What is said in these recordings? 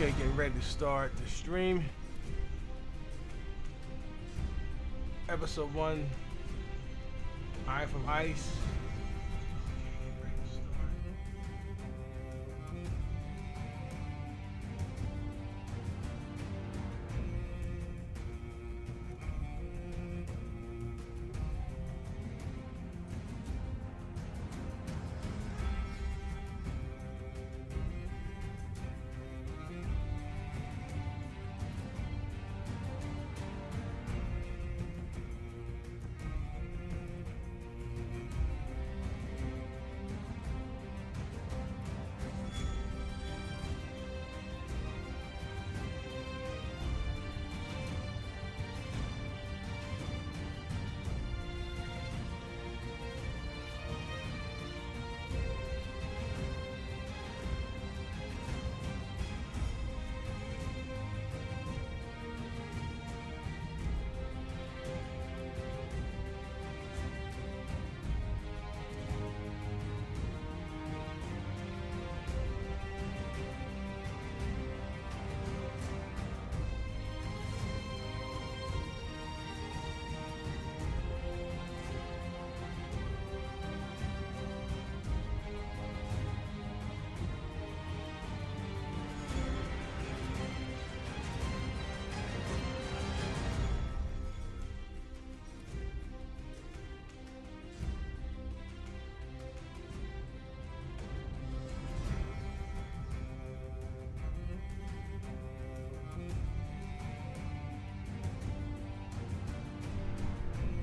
Okay, getting ready to start the stream. Episode 1, Iron from Ice.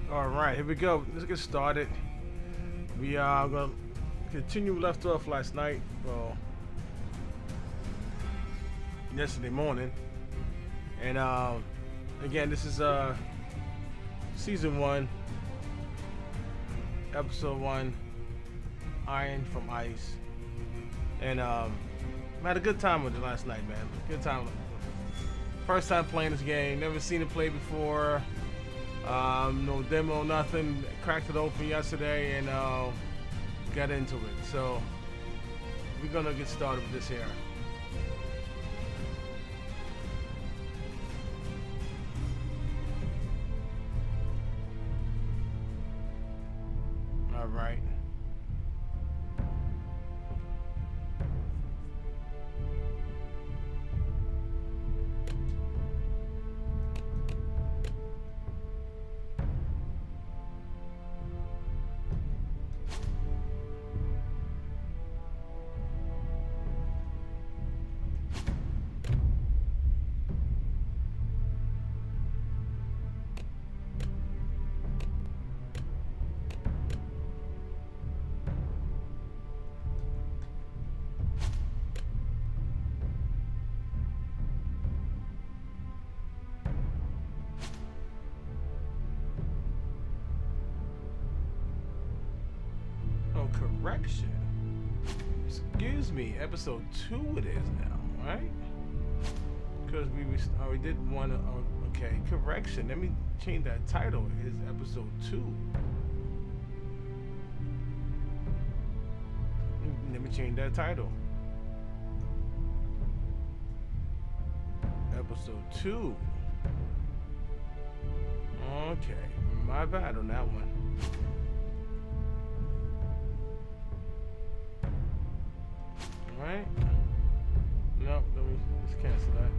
All right, here we go. Let's get started. We are gonna continue left off last night. Well, yesterday morning, and again, this is season 1, episode 1, Iron from Ice, and I had a good time with it last night, man. Good time. First time playing this game. Never seen it play before. No demo, nothing. Cracked it open yesterday and got into it. So we're gonna get started with this here. All right. Correction. Excuse me, episode 2 it is now, right? Because we did one. Okay, correction. Let me change that title. It is episode 2. Let me change that title. Episode 2. Okay, my bad on that one. Right? No, let's cancel that.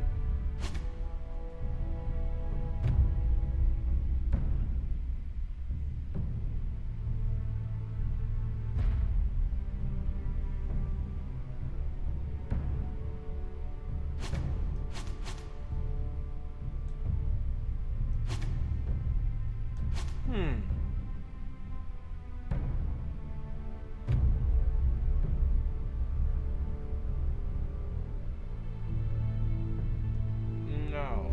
No,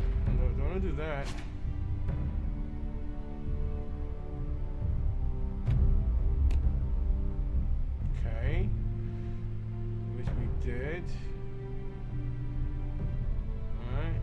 don't do that. Okay. Which we did. Alright.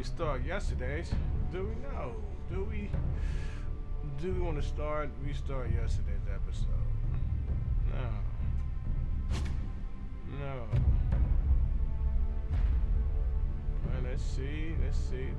start yesterday's? Do we know? Do we want to restart yesterday's episode? No. No. Well, let's see. Let's see.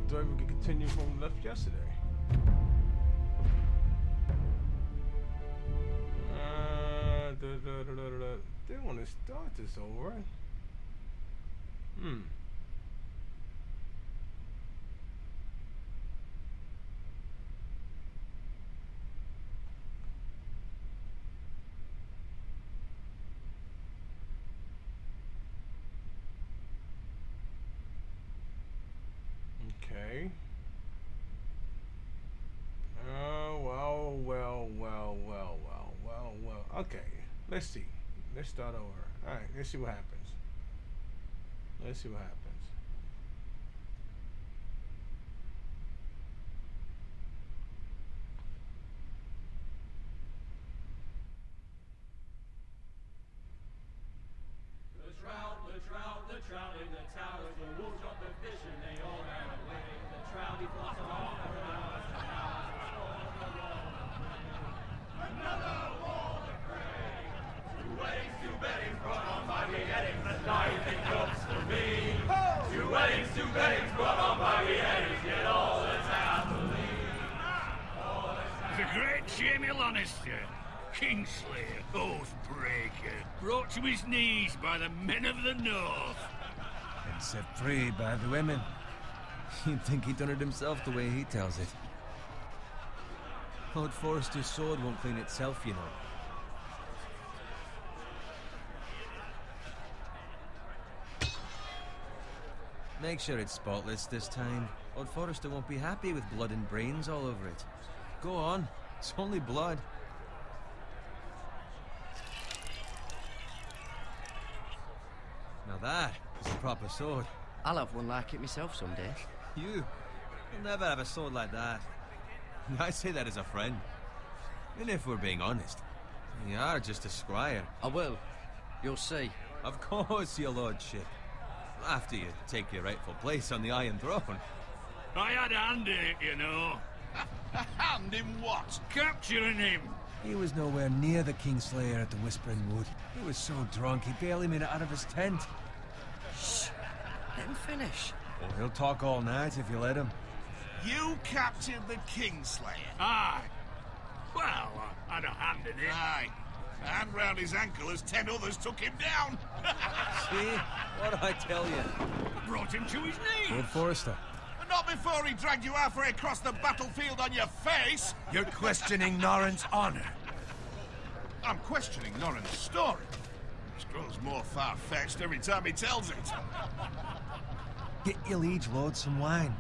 thought we could continue from we left yesterday. They want to start this over. Okay. Well. Okay. Let's see. Let's start over. Alright, let's see what happens. The trout in the towers, the wolves got the fish and they all ran away. The trout, he flops off the hours and hours. Another wall to prey. 2 weddings, 2 beddings brought on by beheadings. The night that comes to me. 2 weddings, 2 beddings brought on by beheadings. Yet all that's happily. The great Jamie Lannister, Kingslayer, Oathbreaker, brought to his knees by the men of the North. And set free by the women. You'd think he'd done it himself the way he tells it. Lord Forrester's sword won't clean itself, you know. Make sure it's spotless this time. Lord Forrester won't be happy with blood and brains all over it. Go on, it's only blood. Now that is a proper sword. I'll have one like it myself someday. You'll never have a sword like that. I say that as a friend. And if we're being honest, you are just a squire. I will. You'll see. Of course, your lordship. After you take your rightful place on the Iron Throne. I had a hand in it, you know. A hand in what? Capturing him. He was nowhere near the Kingslayer at the Whispering Wood. He was so drunk he barely made it out of his tent. Shh. Let him finish. Oh, he'll talk all night if you let him. You captured the Kingslayer? Aye. Well, I had a hand in it. Aye. A hand round his ankle as 10 others took him down. See? What'd I tell you? Brought him to his knees. Lord Forrester. But not before he dragged you halfway across the battlefield on your face. You're questioning Norrin's honor. I'm questioning Norrin's story. It grows more far-fetched every time he tells it. Get your liege lord some wine.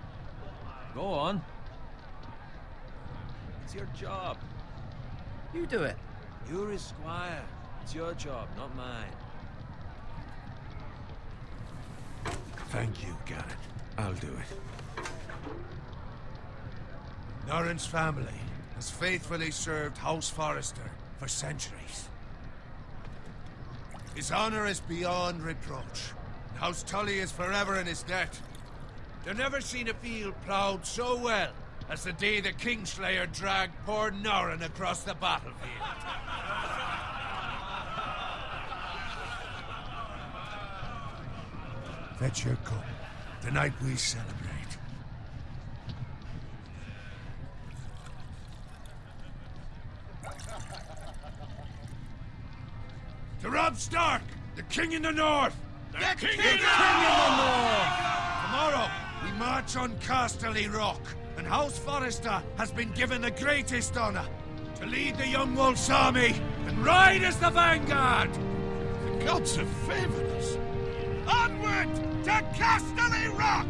Go on. It's your job. You do it. You're his squire. It's your job, not mine. Thank you, Garrett. I'll do it. Norrin's family has faithfully served House Forrester for centuries. His honor is beyond reproach. and House Tully is forever in his debt. They've never seen a field ploughed so well as the day the Kingslayer dragged poor Norrin across the battlefield. Fetch your cup. Tonight we celebrate. To Robb Stark, the King in the North! The King in the North! Tomorrow, we march on Casterly Rock, and House Forrester has been given the greatest honor to lead the Young Wolf's army and ride as the vanguard! The gods have favored us. Onward to Casterly Rock!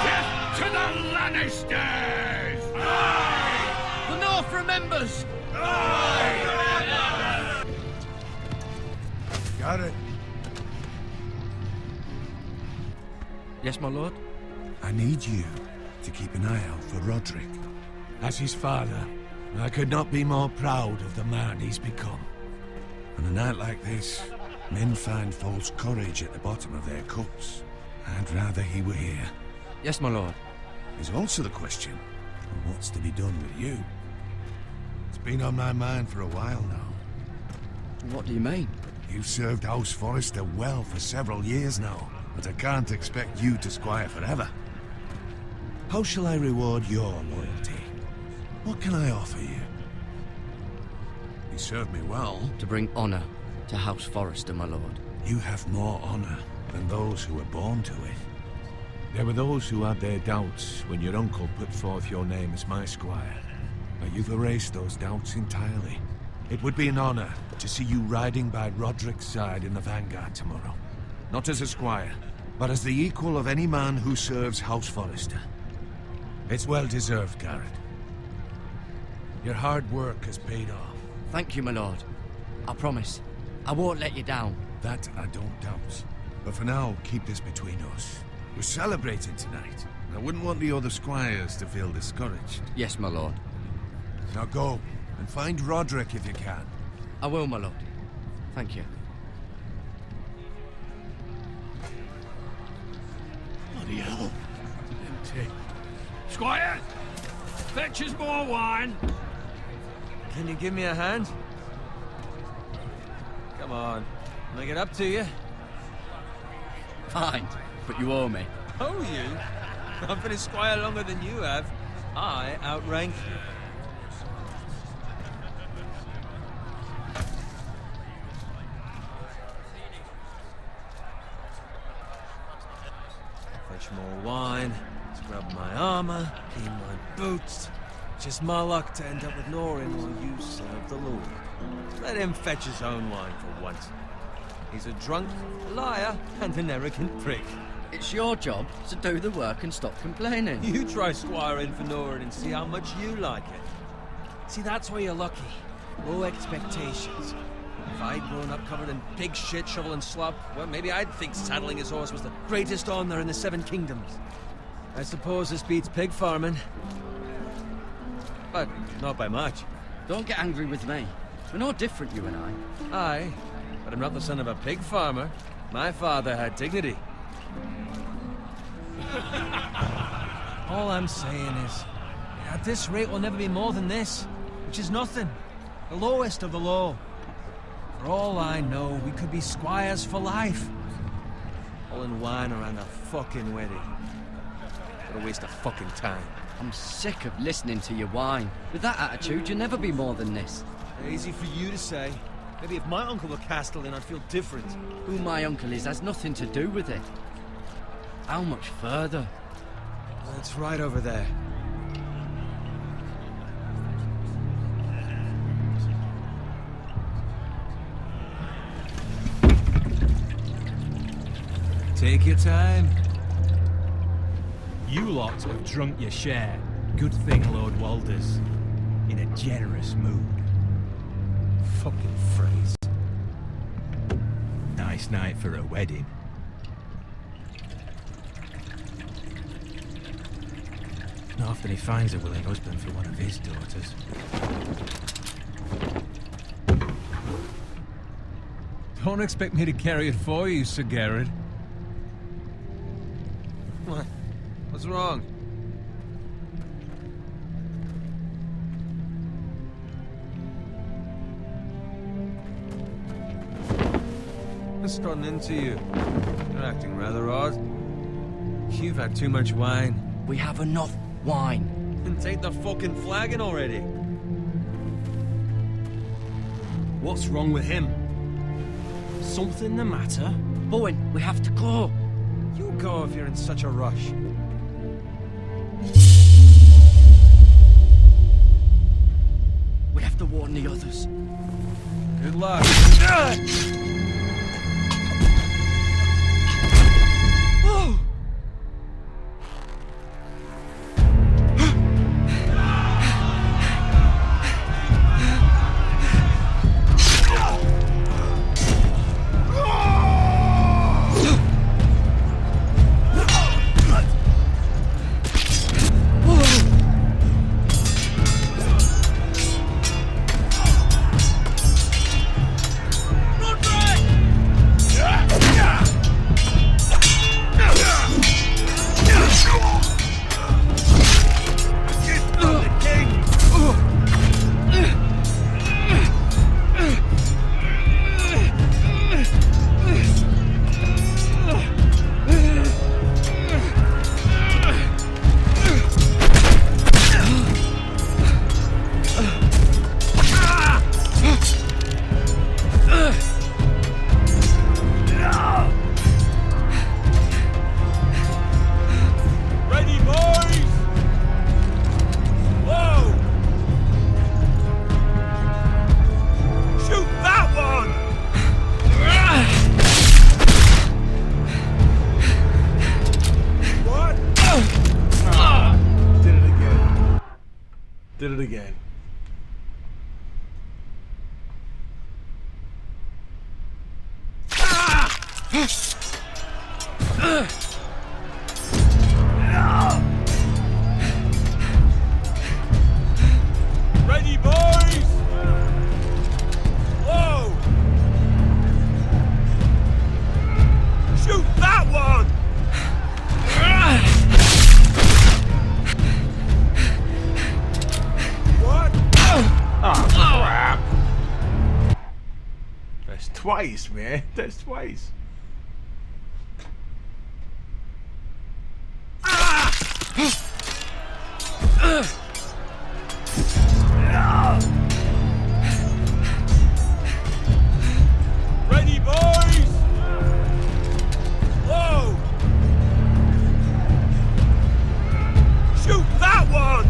Death to the Lannisters! The North remembers! Got it. Yes, my lord? I need you to keep an eye out for Roderick. As his father, I could not be more proud of the man he's become. On a night like this, men find false courage at the bottom of their cups. I'd rather he were here. Yes, my lord. There's also the question of what's to be done with you. It's been on my mind for a while now. What do you mean? You've served House Forrester well for several years now, but I can't expect you to squire forever. How shall I reward your loyalty? What can I offer you? You served me well. To bring honor to House Forrester, my lord. You have more honor than those who were born to it. There were those who had their doubts when your uncle put forth your name as my squire. But you've erased those doubts entirely. It would be an honor to see you riding by Roderick's side in the vanguard tomorrow. Not as a squire, but as the equal of any man who serves House Forrester. It's well deserved, Garrett. Your hard work has paid off. Thank you, my lord. I promise. I won't let you down. That I don't doubt. But for now, keep this between us. We're celebrating tonight. I wouldn't want the other squires to feel discouraged. Yes, my lord. Now go, and find Roderick if you can. I will, my lord. Thank you. Bloody hell. Empty. Squire! Fetch us more wine! Can you give me a hand? Come on. Make it up to you. Fine, but you owe me. Oh, you? I've been a squire longer than you have. I outrank you. Fetch more wine, scrub my armor, clean my boots. Just my luck to end up with Norrin while you serve the Lord. Let him fetch his own wine for once. He's a drunk, liar, and an arrogant prick. It's your job to do the work and stop complaining. You try squiring for Norrin and see how much you like it. See, that's where you're lucky. Low expectations. If I'd grown up covered in pig shit, shovel and slop, well, maybe I'd think saddling his horse was the greatest honor in the Seven Kingdoms. I suppose this beats pig farming. But not by much. Don't get angry with me. We're no different, you and I. Aye, but I'm not the son of a pig farmer. My father had dignity. All I'm saying is, at this rate we'll never be more than this, which is nothing. The lowest of the low. For all I know, we could be squires for life. Pulling wine around a fucking wedding. What a waste of fucking time. I'm sick of listening to your whine. With that attitude, you'll never be more than this. Easy for you to say. Maybe if my uncle were Castellan, I'd feel different. Who my uncle is has nothing to do with it. How much further? Well, it's right over there. Take your time. You lot have drunk your share. Good thing Lord Walder's in a generous mood. Fucking phrase. Nice night for a wedding. Not often he finds a willing husband for one of his daughters. Don't expect me to carry it for you, Sir Garrett. What? What's wrong? What's gotten into you? You're acting rather odd. You've had too much wine. We have enough wine. Then take the fucking flagon already. What's wrong with him? Something the matter? Bowen, we have to go. You go if you're in such a rush. We have to warn the others. Good luck. Did it again. Ready, boys! Whoa! Shoot that one! What? Oh, crap. That's twice, man. That's twice. Ready, boys! Whoa! Shoot that one!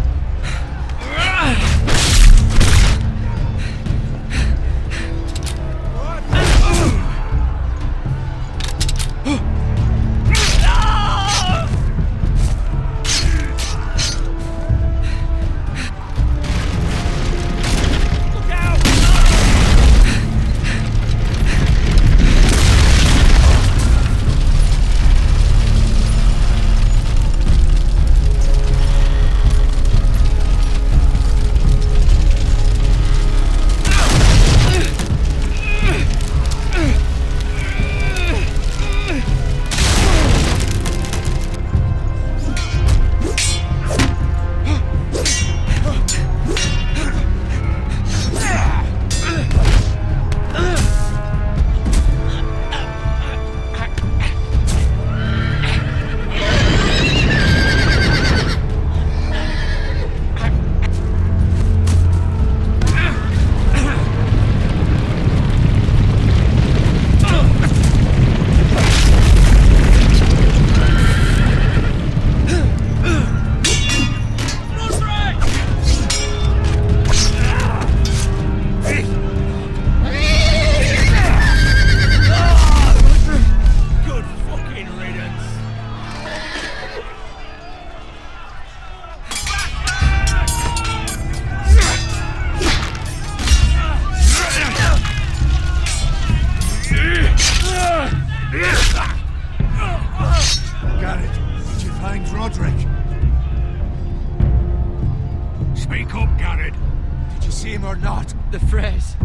Freys!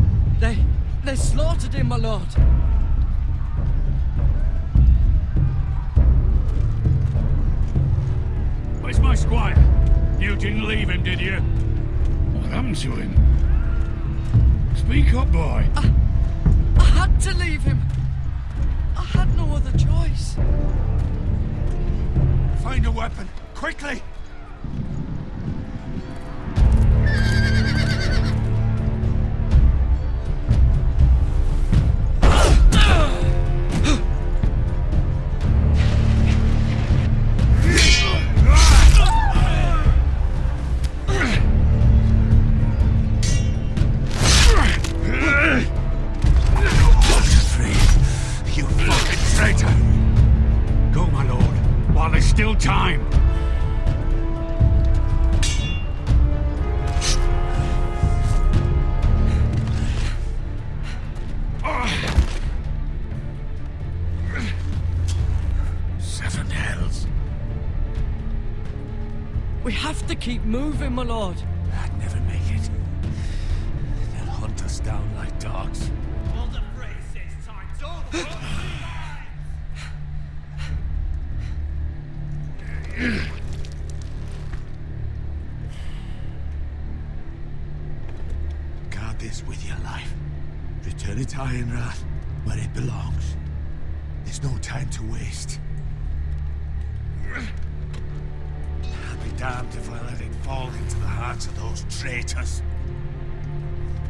They slaughtered him, my lord! Where's my squire? You didn't leave him, did you? What happened to him? Speak up, boy. I had to leave him! I had no other choice. Find a weapon, quickly! Still time. Seven hells. We have to keep moving, my lord. I'd never make it. They'll hunt us down like dogs. Walder Frey says time. Don't Guard this with your life. Return it to Ironrath, where it belongs. There's no time to waste. I'll be damned if I let it fall into the hearts of those traitors.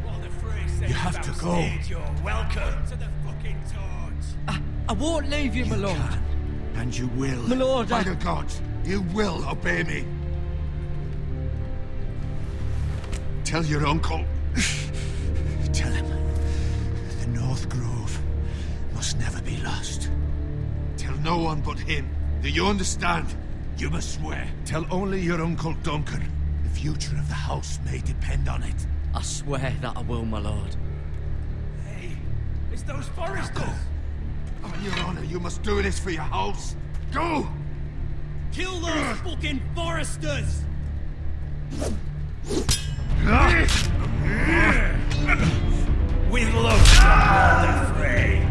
Walder Frey says You have to go. You're welcome to the fucking torch. I won't leave you, my You lord. can, and you will. My lord, By the gods, you will obey me. Tell your uncle. Tell him the North Grove must never be lost. Tell no one but him. Do you understand? You must swear. Tell only your Uncle Duncan. The future of the house may depend on it. I swear that I will, my lord. Hey, it's those foresters. On your honor, you must do this for your house. Go! Kill those fucking foresters. With love from Walder Frey.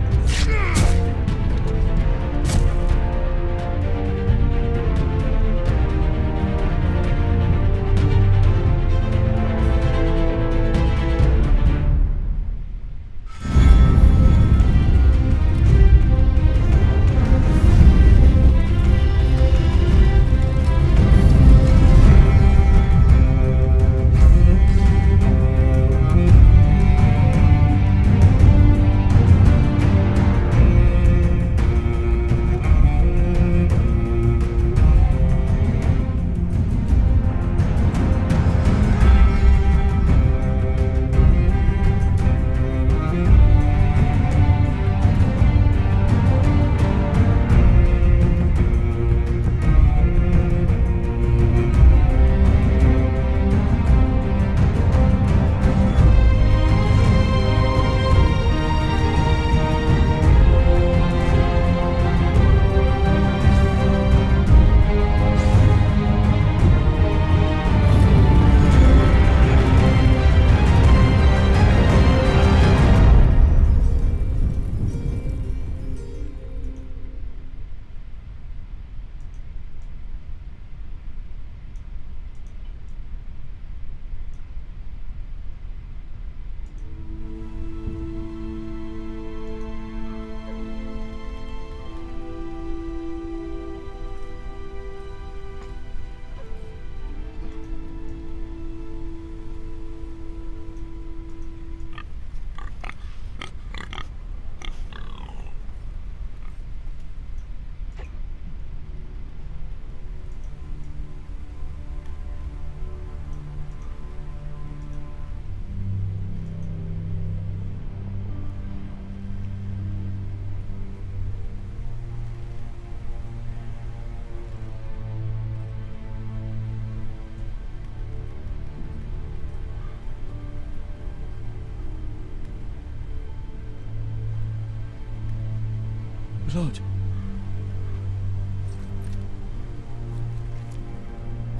Lord.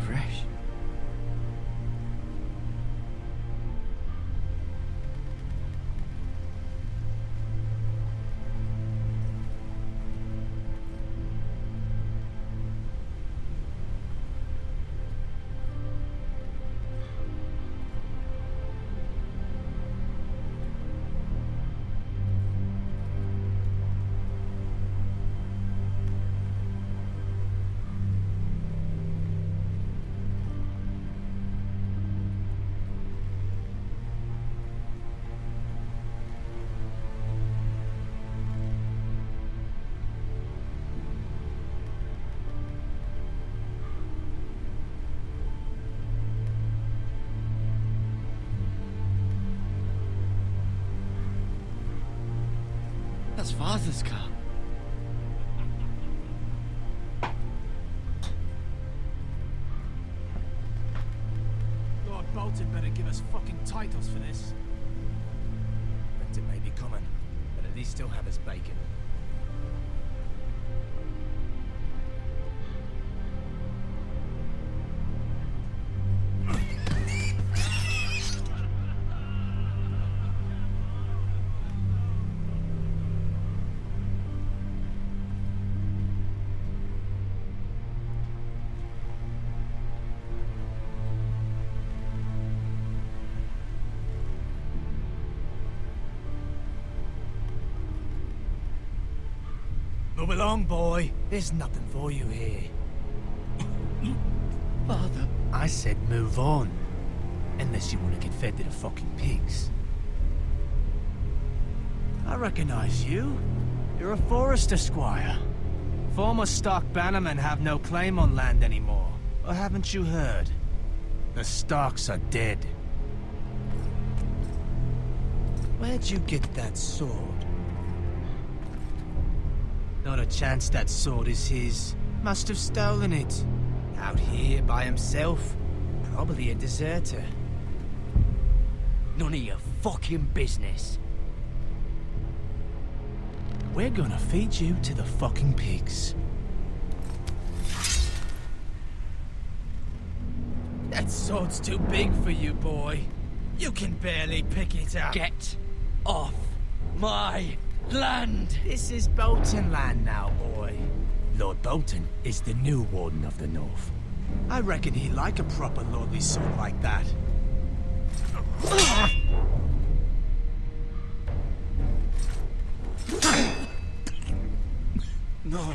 Fresh. That's Father's car. Lord Bolton better give us fucking titles for this. Winter may be coming, but at least he'll have his bacon. Move along, boy. There's nothing for you here. Father. I said move on. Unless you want to get fed to the fucking pigs. I recognize you. You're a Forrester squire. Former Stark bannermen have no claim on land anymore. Or haven't you heard? The Starks are dead. Where'd you get that sword? Not a chance that sword is his. Must have stolen it. Out here by himself. Probably a deserter. None of your fucking business. We're gonna feed you to the fucking pigs. That sword's too big for you, boy. You can barely pick it up. Get off my land! This is Bolton land now, boy. Lord Bolton is the new Warden of the North. I reckon he'd like a proper lordly sword like that. No.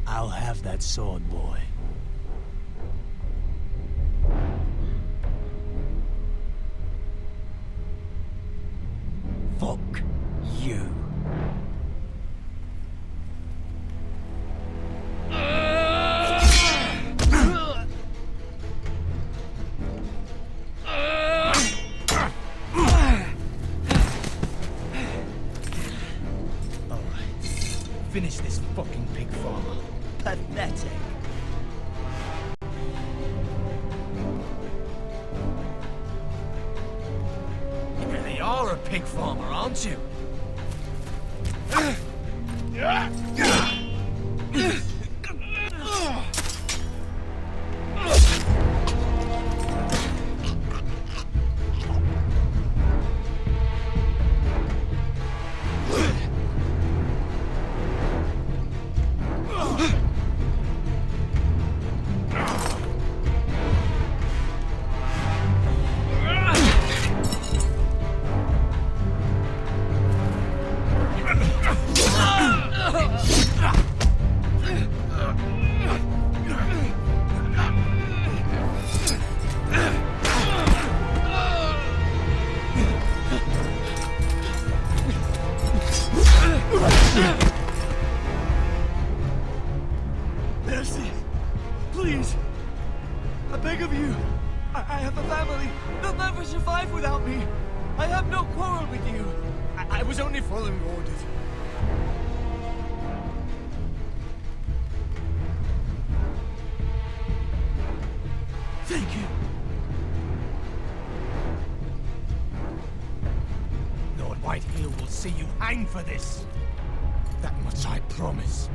I'll have that sword, boy. Fuck you. Finish this fucking pig farmer. Pathetic. You really are a pig farmer, aren't you? Mercy! Please! I beg of you! I have a family! They'll never survive without me! I have no quarrel with you! I was only following orders. Thank you. Lord Whitehill will see you hang for this. That much I promise.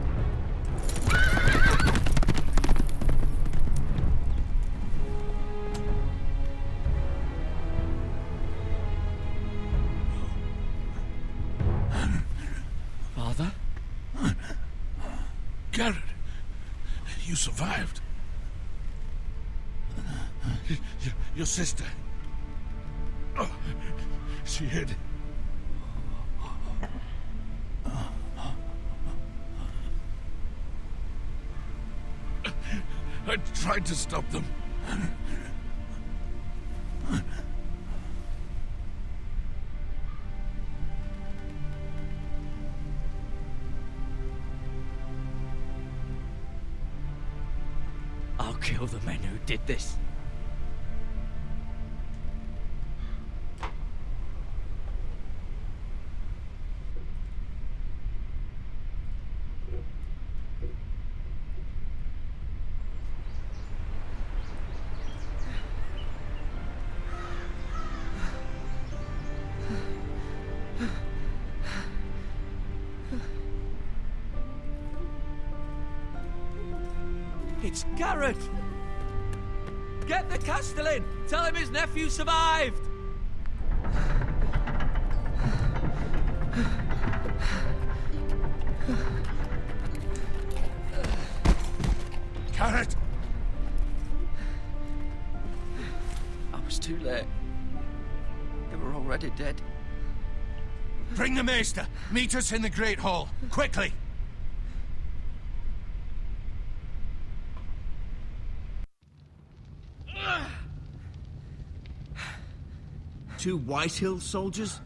Father? Garrett, you survived. Your sister. Oh, she hid. I tried to stop them. I'll kill the men who did this. It's Garrett! Get the Castellan! Tell him his nephew survived! Garrett! I was too late. They were already dead. Bring the Maester! Meet us in the Great Hall, quickly! Two Whitehill soldiers?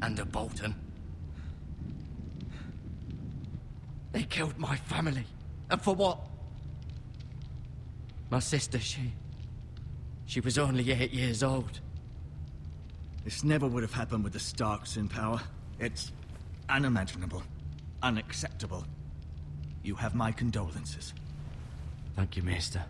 And a Bolton. They killed my family. And for what? My sister, she was only 8 years old. This never would have happened with the Starks in power. It's unimaginable. Unacceptable. You have my condolences. Thank you, Maester.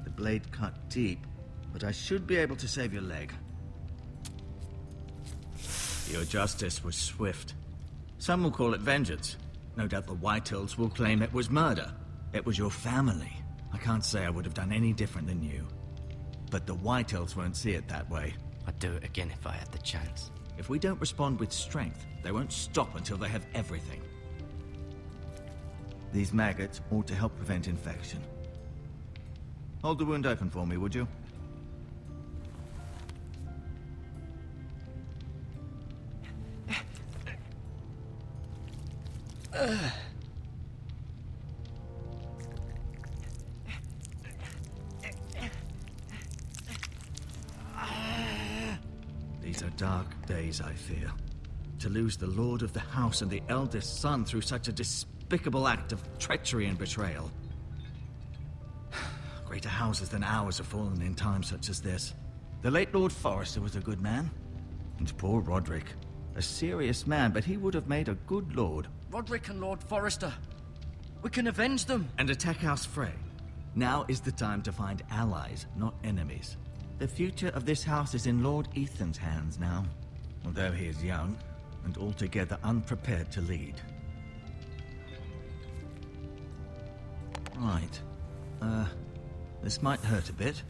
The blade cut deep, but I should be able to save your leg. Your justice was swift. Some will call it vengeance. No doubt the Whitehills will claim it was murder. It was your family. I can't say I would have done any different than you. But the Whitehills won't see it that way. I'd do it again if I had the chance. If we don't respond with strength, they won't stop until they have everything. These maggots ought to help prevent infection. Hold the wound open for me, would you? These are dark days, I fear. To lose the lord of the house and the eldest son through such a despicable act of treachery and betrayal. Greater houses than ours have fallen in times such as this. The late Lord Forrester was a good man. And poor Roderick. A serious man, but he would have made a good lord. Roderick and Lord Forrester. We can avenge them. And attack House Frey. Now is the time to find allies, not enemies. The future of this house is in Lord Ethan's hands now. Although he is young, and altogether unprepared to lead. Right. This might hurt a bit.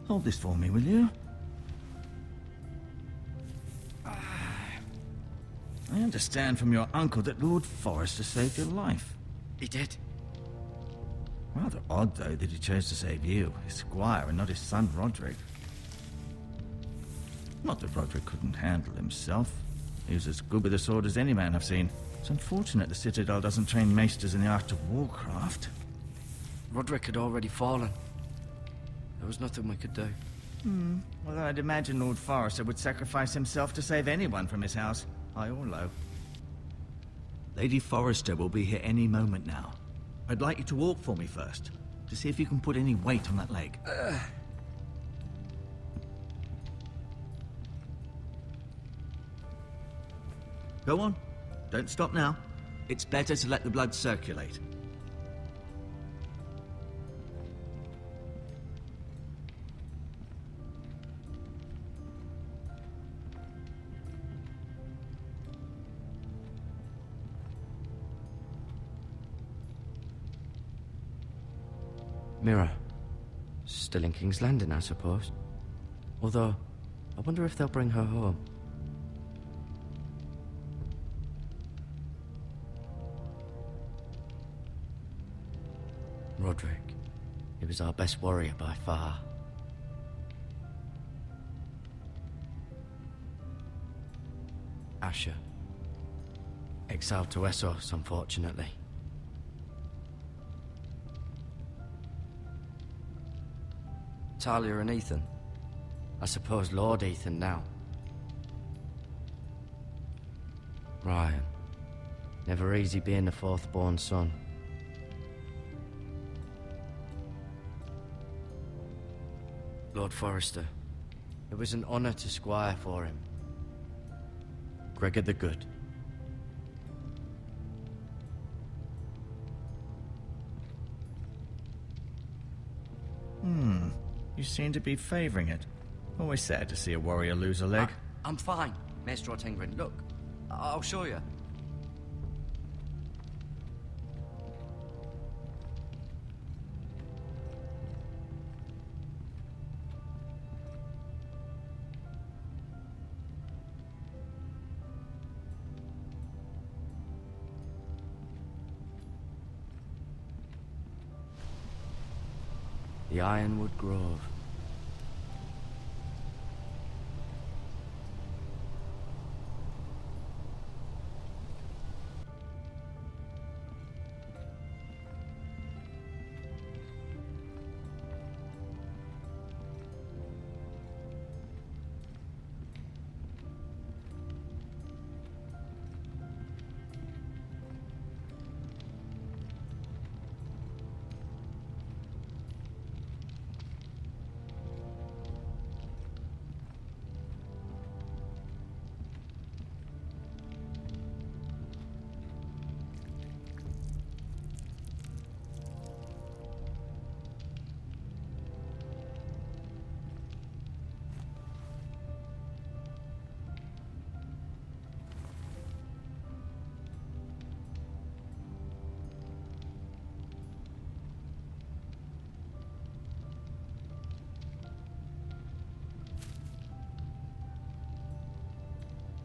Hold this for me, will you? I understand from your uncle that Lord Forrester saved your life. He did. Rather odd, though, that he chose to save you, his squire, and not his son Roderick. Not that Roderick couldn't handle himself. He was as good with a sword as any man I've seen. It's unfortunate the Citadel doesn't train maesters in the art of warcraft. Roderick had already fallen. There was nothing we could do. Although I'd imagine Lord Forrester would sacrifice himself to save anyone from his house, high or low. Lady Forrester will be here any moment now. I'd like you to walk for me first, to see if you can put any weight on that leg. Go on. Don't stop now. It's better to let the blood circulate. Mira. Still in King's Landing, I suppose. Although, I wonder if they'll bring her home. Roderick. He was our best warrior by far. Asher. Exiled to Essos, unfortunately. Talia and Ethan. I suppose Lord Ethan now. Ryan. Never easy being the fourth-born son. Lord Forrester. It was an honor to squire for him. Gregor the Good. You seem to be favoring it. Always sad to see a warrior lose a leg. I'm fine, Maester Ortengren. Look, I'll show you. The Ironwood Grove.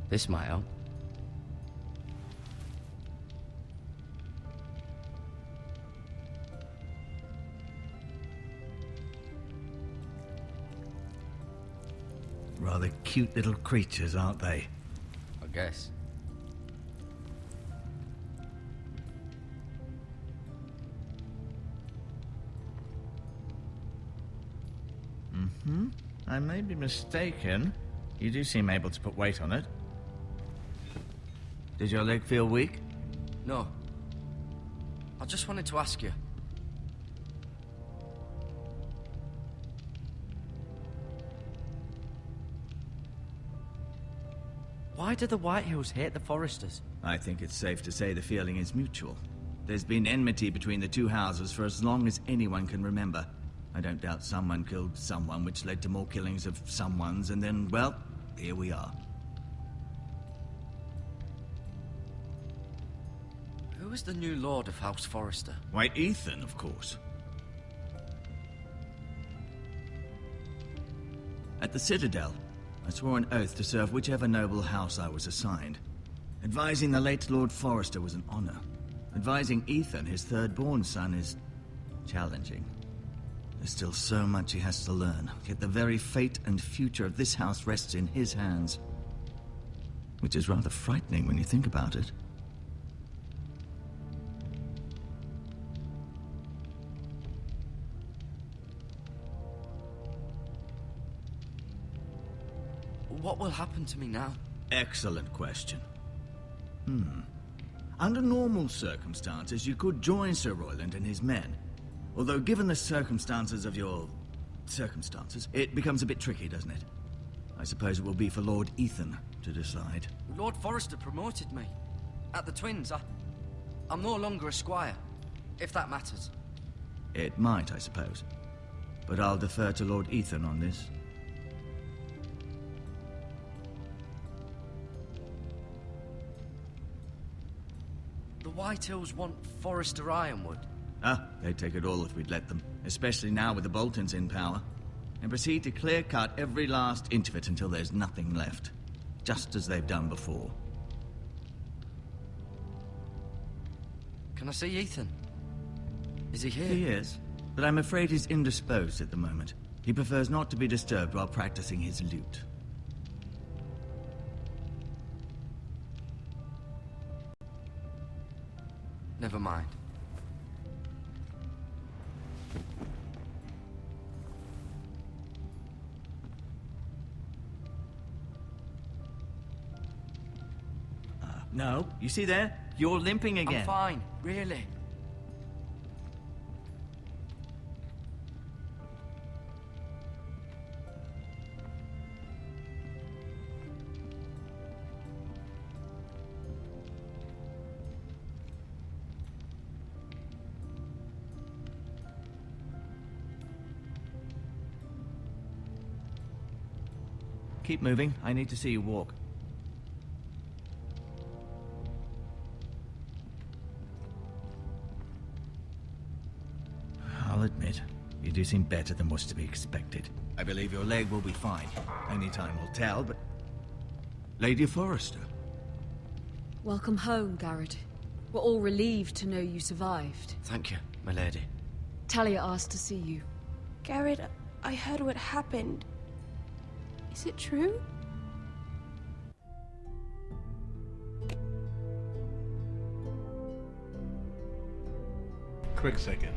This might help. Rather cute little creatures, aren't they? I guess. I may be mistaken. You do seem able to put weight on it. Does your leg feel weak? No. I just wanted to ask you. Why do the Whitehills hate the Forresters? I think it's safe to say the feeling is mutual. There's been enmity between the two houses for as long as anyone can remember. I don't doubt someone killed someone, which led to more killings of someones, and then, well, here we are. Who is the new Lord of House Forrester? White Ethan, of course. At the Citadel, I swore an oath to serve whichever noble house I was assigned. Advising the late Lord Forrester was an honor. Advising Ethan, his third-born son, is challenging. There's still so much he has to learn, yet the very fate and future of this house rests in his hands. Which is rather frightening when you think about it. What will happen to me now? Excellent question. Under normal circumstances, you could join Sir Royland and his men. Although, given the circumstances of your... circumstances, it becomes a bit tricky, doesn't it? I suppose it will be for Lord Ethan to decide. Lord Forrester promoted me. At the Twins, I'm no longer a squire, if that matters. It might, I suppose. But I'll defer to Lord Ethan on this. The Whitehills want Forrester Ironwood. They'd take it all if we'd let them. Especially now with the Boltons in power. And proceed to clear-cut every last inch of it until there's nothing left. Just as they've done before. Can I see Ethan? Is he here? He is, but I'm afraid he's indisposed at the moment. He prefers not to be disturbed while practicing his lute. Never mind. No, you see there? You're limping again. I'm fine, really. Keep moving. I need to see you walk. I'll admit, you do seem better than was to be expected. I believe your leg will be fine. Only time will tell, but... Lady Forrester. Welcome home, Garrett. We're all relieved to know you survived. Thank you, my lady. Talia asked to see you. Garrett, I heard what happened. Is it true? Quick second.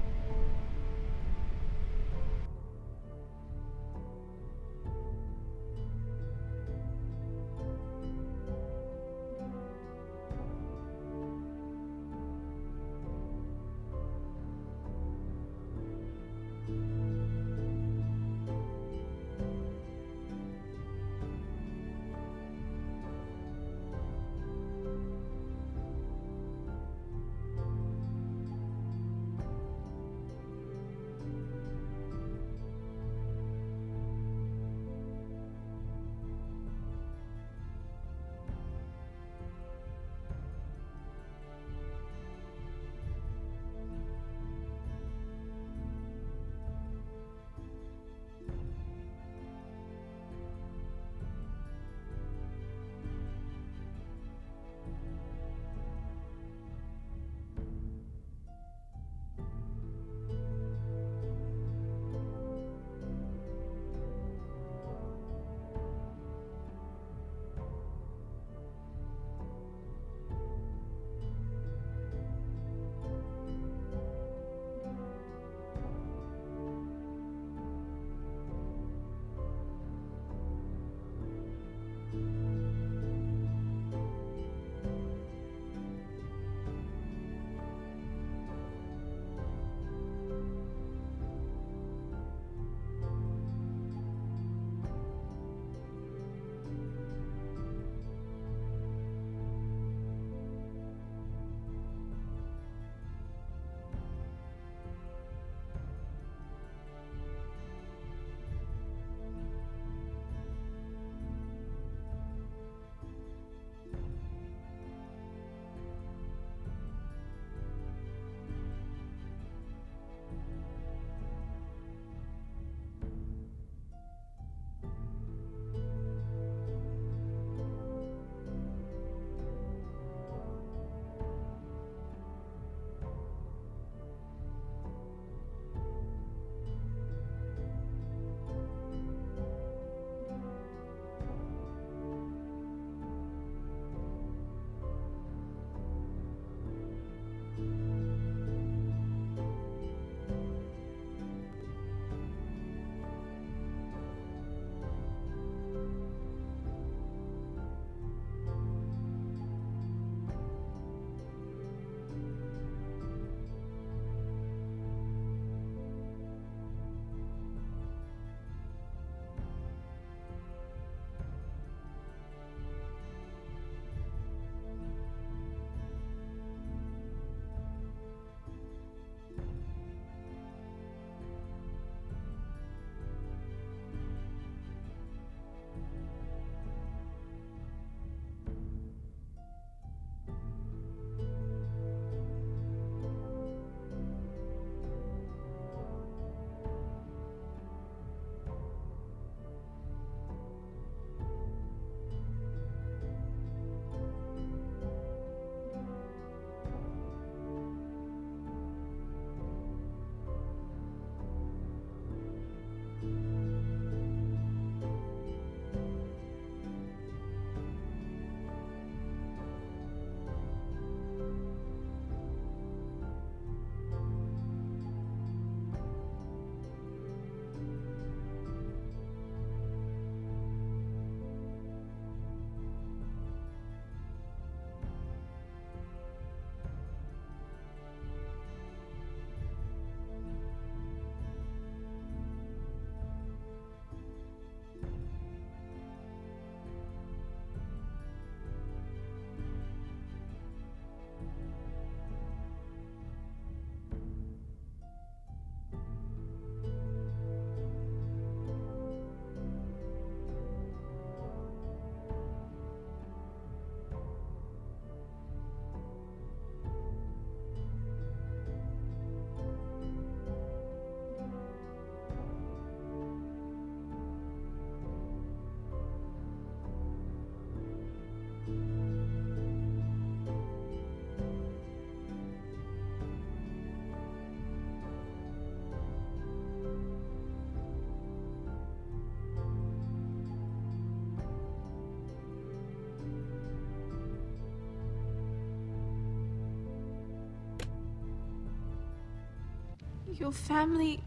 Your family...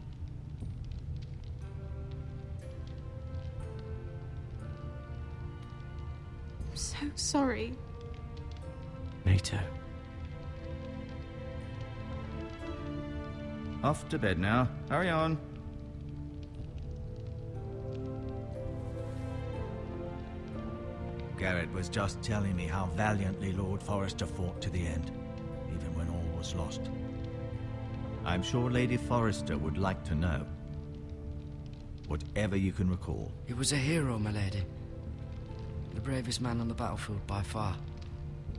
I'm so sorry. Me too. Off to bed now. Hurry on. Garrett was just telling me how valiantly Lord Forrester fought to the end, even when all was lost. I'm sure Lady Forrester would like to know. Whatever you can recall. He was a hero, my lady. The bravest man on the battlefield by far.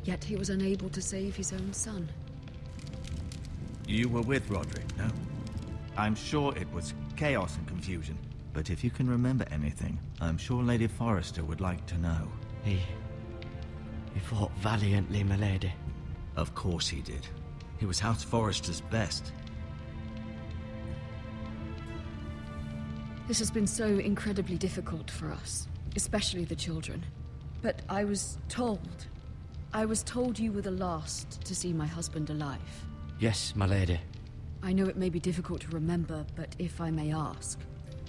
Yet he was unable to save his own son. You were with Roderick, no? I'm sure it was chaos and confusion. But if you can remember anything, I'm sure Lady Forrester would like to know. He fought valiantly, my lady. Of course he did. He was House Forrester's best. This has been so incredibly difficult for us, especially the children. But I was told you were the last to see my husband alive. Yes, my lady. I know it may be difficult to remember, but if I may ask,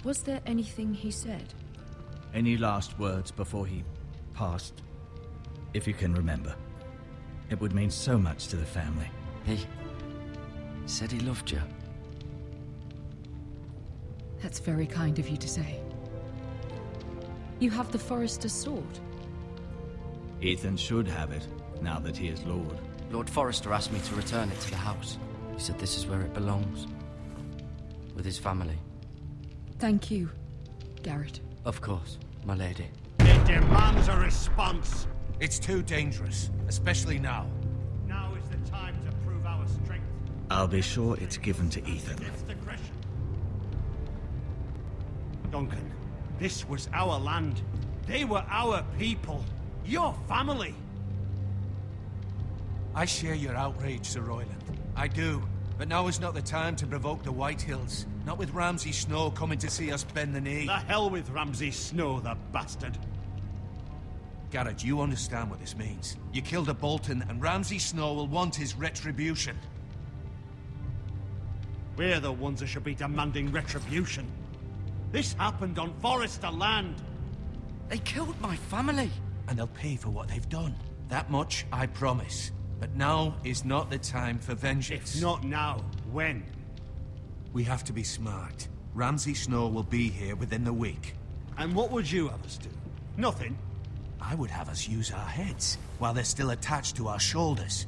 was there anything he said? Any last words before he passed? If you can remember. It would mean so much to the family. He said he loved you. That's very kind of you to say. You have the Forrester's sword. Ethan should have it, now that he is Lord. Lord Forrester asked me to return it to the house. He said this is where it belongs. With his family. Thank you, Garrett. Of course, my lady. It demands a response. It's too dangerous, especially now. Now is the time to prove our strength. I'll be sure it's given to Ethan. Against aggression. Duncan, this was our land. They were our people. Your family. I share your outrage, Sir Royland. I do. But now is not the time to provoke the Whitehills. Not with Ramsay Snow coming to see us bend the knee. The hell with Ramsay Snow, the bastard. Garrett, you understand what this means. You killed a Bolton, and Ramsay Snow will want his retribution. We're the ones that should be demanding retribution. This happened on Forrester land. They killed my family. And they'll pay for what they've done. That much, I promise. But now is not the time for vengeance. If not now, when? We have to be smart. Ramsay Snow will be here within the week. And what would you have us do? Nothing. I would have us use our heads, while they're still attached to our shoulders.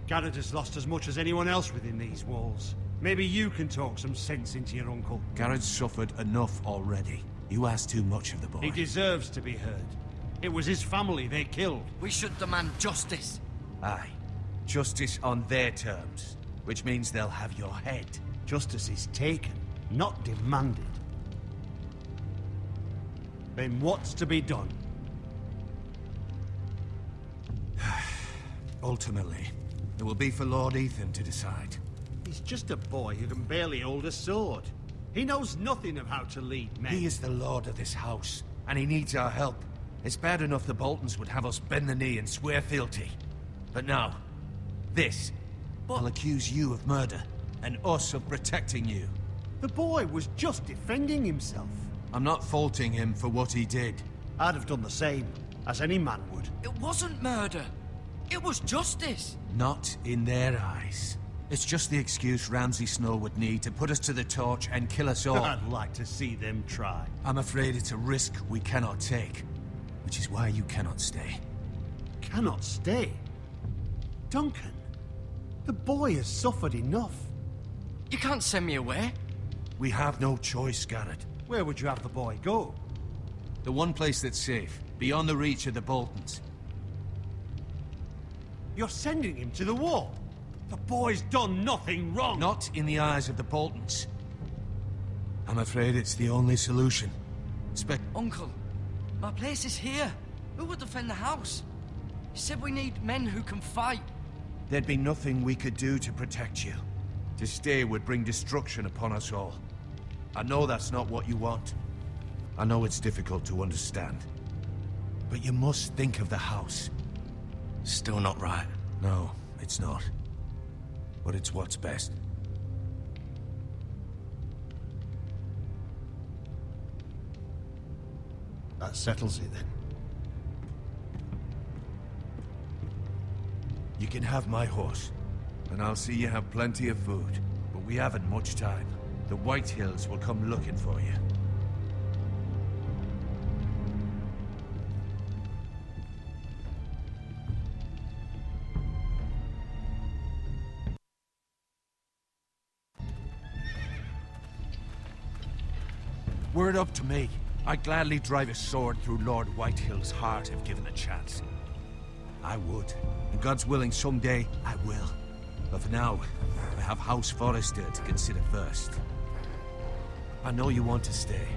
Garrett has lost as much as anyone else within these walls. Maybe you can talk some sense into your uncle. Garrett's suffered enough already. You ask too much of the boy. He deserves to be heard. It was his family they killed. We should demand justice. Aye. Justice on their terms. Which means they'll have your head. Justice is taken, not demanded. Then what's to be done? Ultimately, it will be for Lord Ethan to decide. He's just a boy who can barely hold a sword. He knows nothing of how to lead men. He is the lord of this house, and he needs our help. It's bad enough the Boltons would have us bend the knee and swear fealty. But now, this will accuse you of murder, and us of protecting you. The boy was just defending himself. I'm not faulting him for what he did. I'd have done the same, as any man would. It wasn't murder. It was justice. Not in their eyes. It's just the excuse Ramsay Snow would need to put us to the torch and kill us all. I'd like to see them try. I'm afraid it's a risk we cannot take. Which is why you cannot stay. Cannot stay? Duncan, the boy has suffered enough. You can't send me away. We have no choice, Garrett. Where would you have the boy go? The one place that's safe, beyond the reach of the Boltons. You're sending him to the wall. The boy's done nothing wrong. Not in the eyes of the Boltons. I'm afraid it's the only solution. Uncle, my place is here. Who will defend the house? You said we need men who can fight. There'd be nothing we could do to protect you. To stay would bring destruction upon us all. I know that's not what you want. I know it's difficult to understand. But you must think of the house. Still not right. No, it's not. But it's what's best. That settles it then. You can have my horse, and I'll see you have plenty of food. But we haven't much time. The White Hills will come looking for you. Were it up to me, I'd gladly drive a sword through Lord Whitehill's heart if given a chance. I would. And God's willing, someday I will. But for now, I have House Forrester to consider first. I know you want to stay,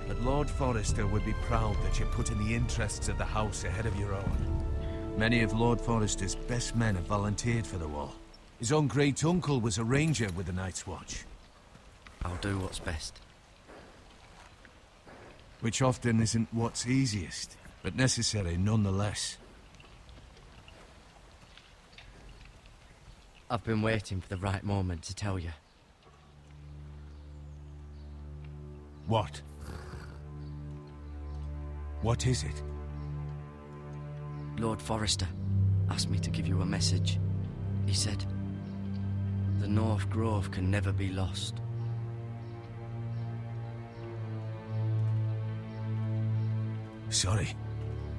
but Lord Forrester would be proud that you're putting the interests of the house ahead of your own. Many of Lord Forrester's best men have volunteered for the Wall. His own great-uncle was a ranger with the Night's Watch. I'll do what's best. Which often isn't what's easiest, but necessary nonetheless. I've been waiting for the right moment to tell you. What? What is it? Lord Forrester asked me to give you a message. He said, the North Grove can never be lost. Sorry,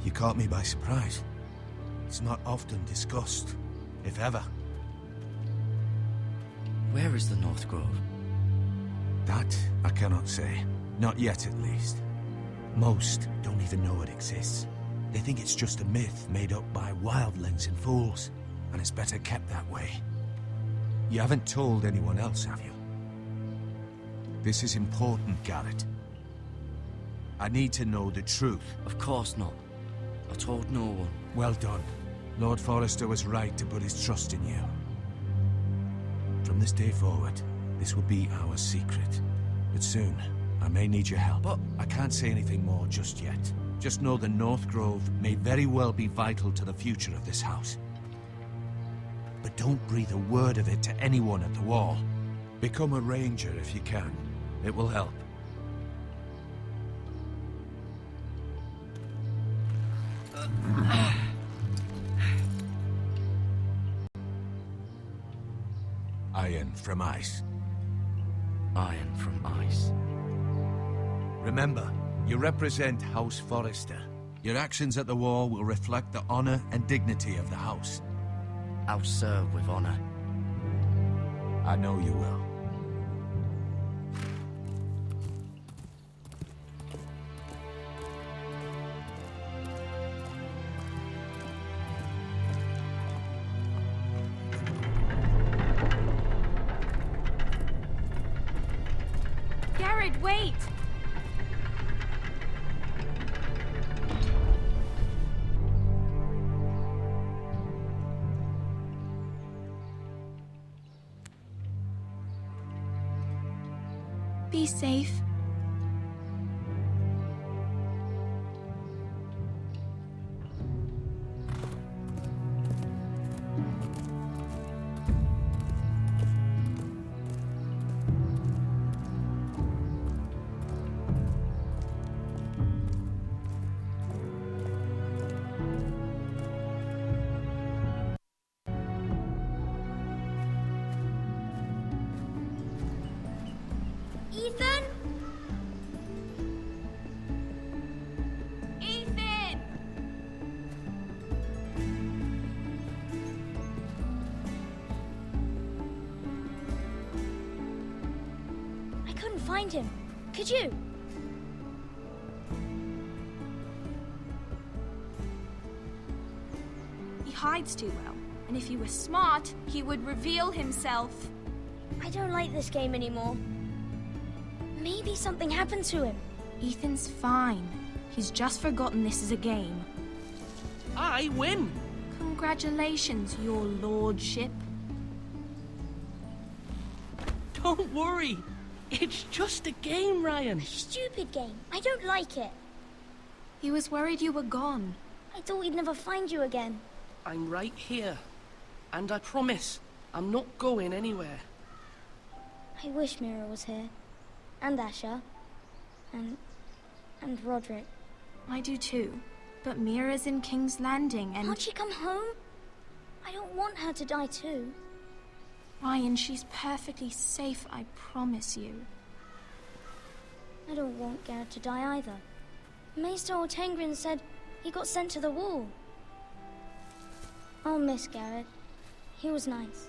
you caught me by surprise. It's not often discussed, if ever. Where is the North Grove? That I cannot say. Not yet, at least. Most don't even know it exists. They think it's just a myth made up by wildlings and fools, and it's better kept that way. You haven't told anyone else, have you? This is important, Garrett. I need to know the truth. Of course not. I told no one. Well done. Lord Forrester was right to put his trust in you. From this day forward, this will be our secret. But soon, I may need your help. But I can't say anything more just yet. Just know the North Grove may very well be vital to the future of this house. But don't breathe a word of it to anyone at the Wall. Become a ranger if you can. It will help. Iron from ice. Iron from ice. Remember, you represent House Forrester. Your actions at the Wall will reflect the honor and dignity of the house. I'll serve with honor. I know you will. Garrett, wait! Be safe. Ethan? Ethan! I couldn't find him. Could you? He hides too well, and if he were smart, he would reveal himself. I don't like this game anymore. Maybe something happened to him. Ethan's fine. He's just forgotten this is a game. I win! Congratulations, your lordship. Don't worry. It's just a game, Ryan. Stupid game. I don't like it. He was worried you were gone. I thought we'd never find you again. I'm right here. And I promise, I'm not going anywhere. I wish Mira was here. And Asher. And Roderick. I do too. But Mira's in King's Landing and... Can't she come home? I don't want her to die too. Ryan, she's perfectly safe, I promise you. I don't want Garrett to die either. Maester Ortengrin said he got sent to the wall. I'll miss Garrett. He was nice.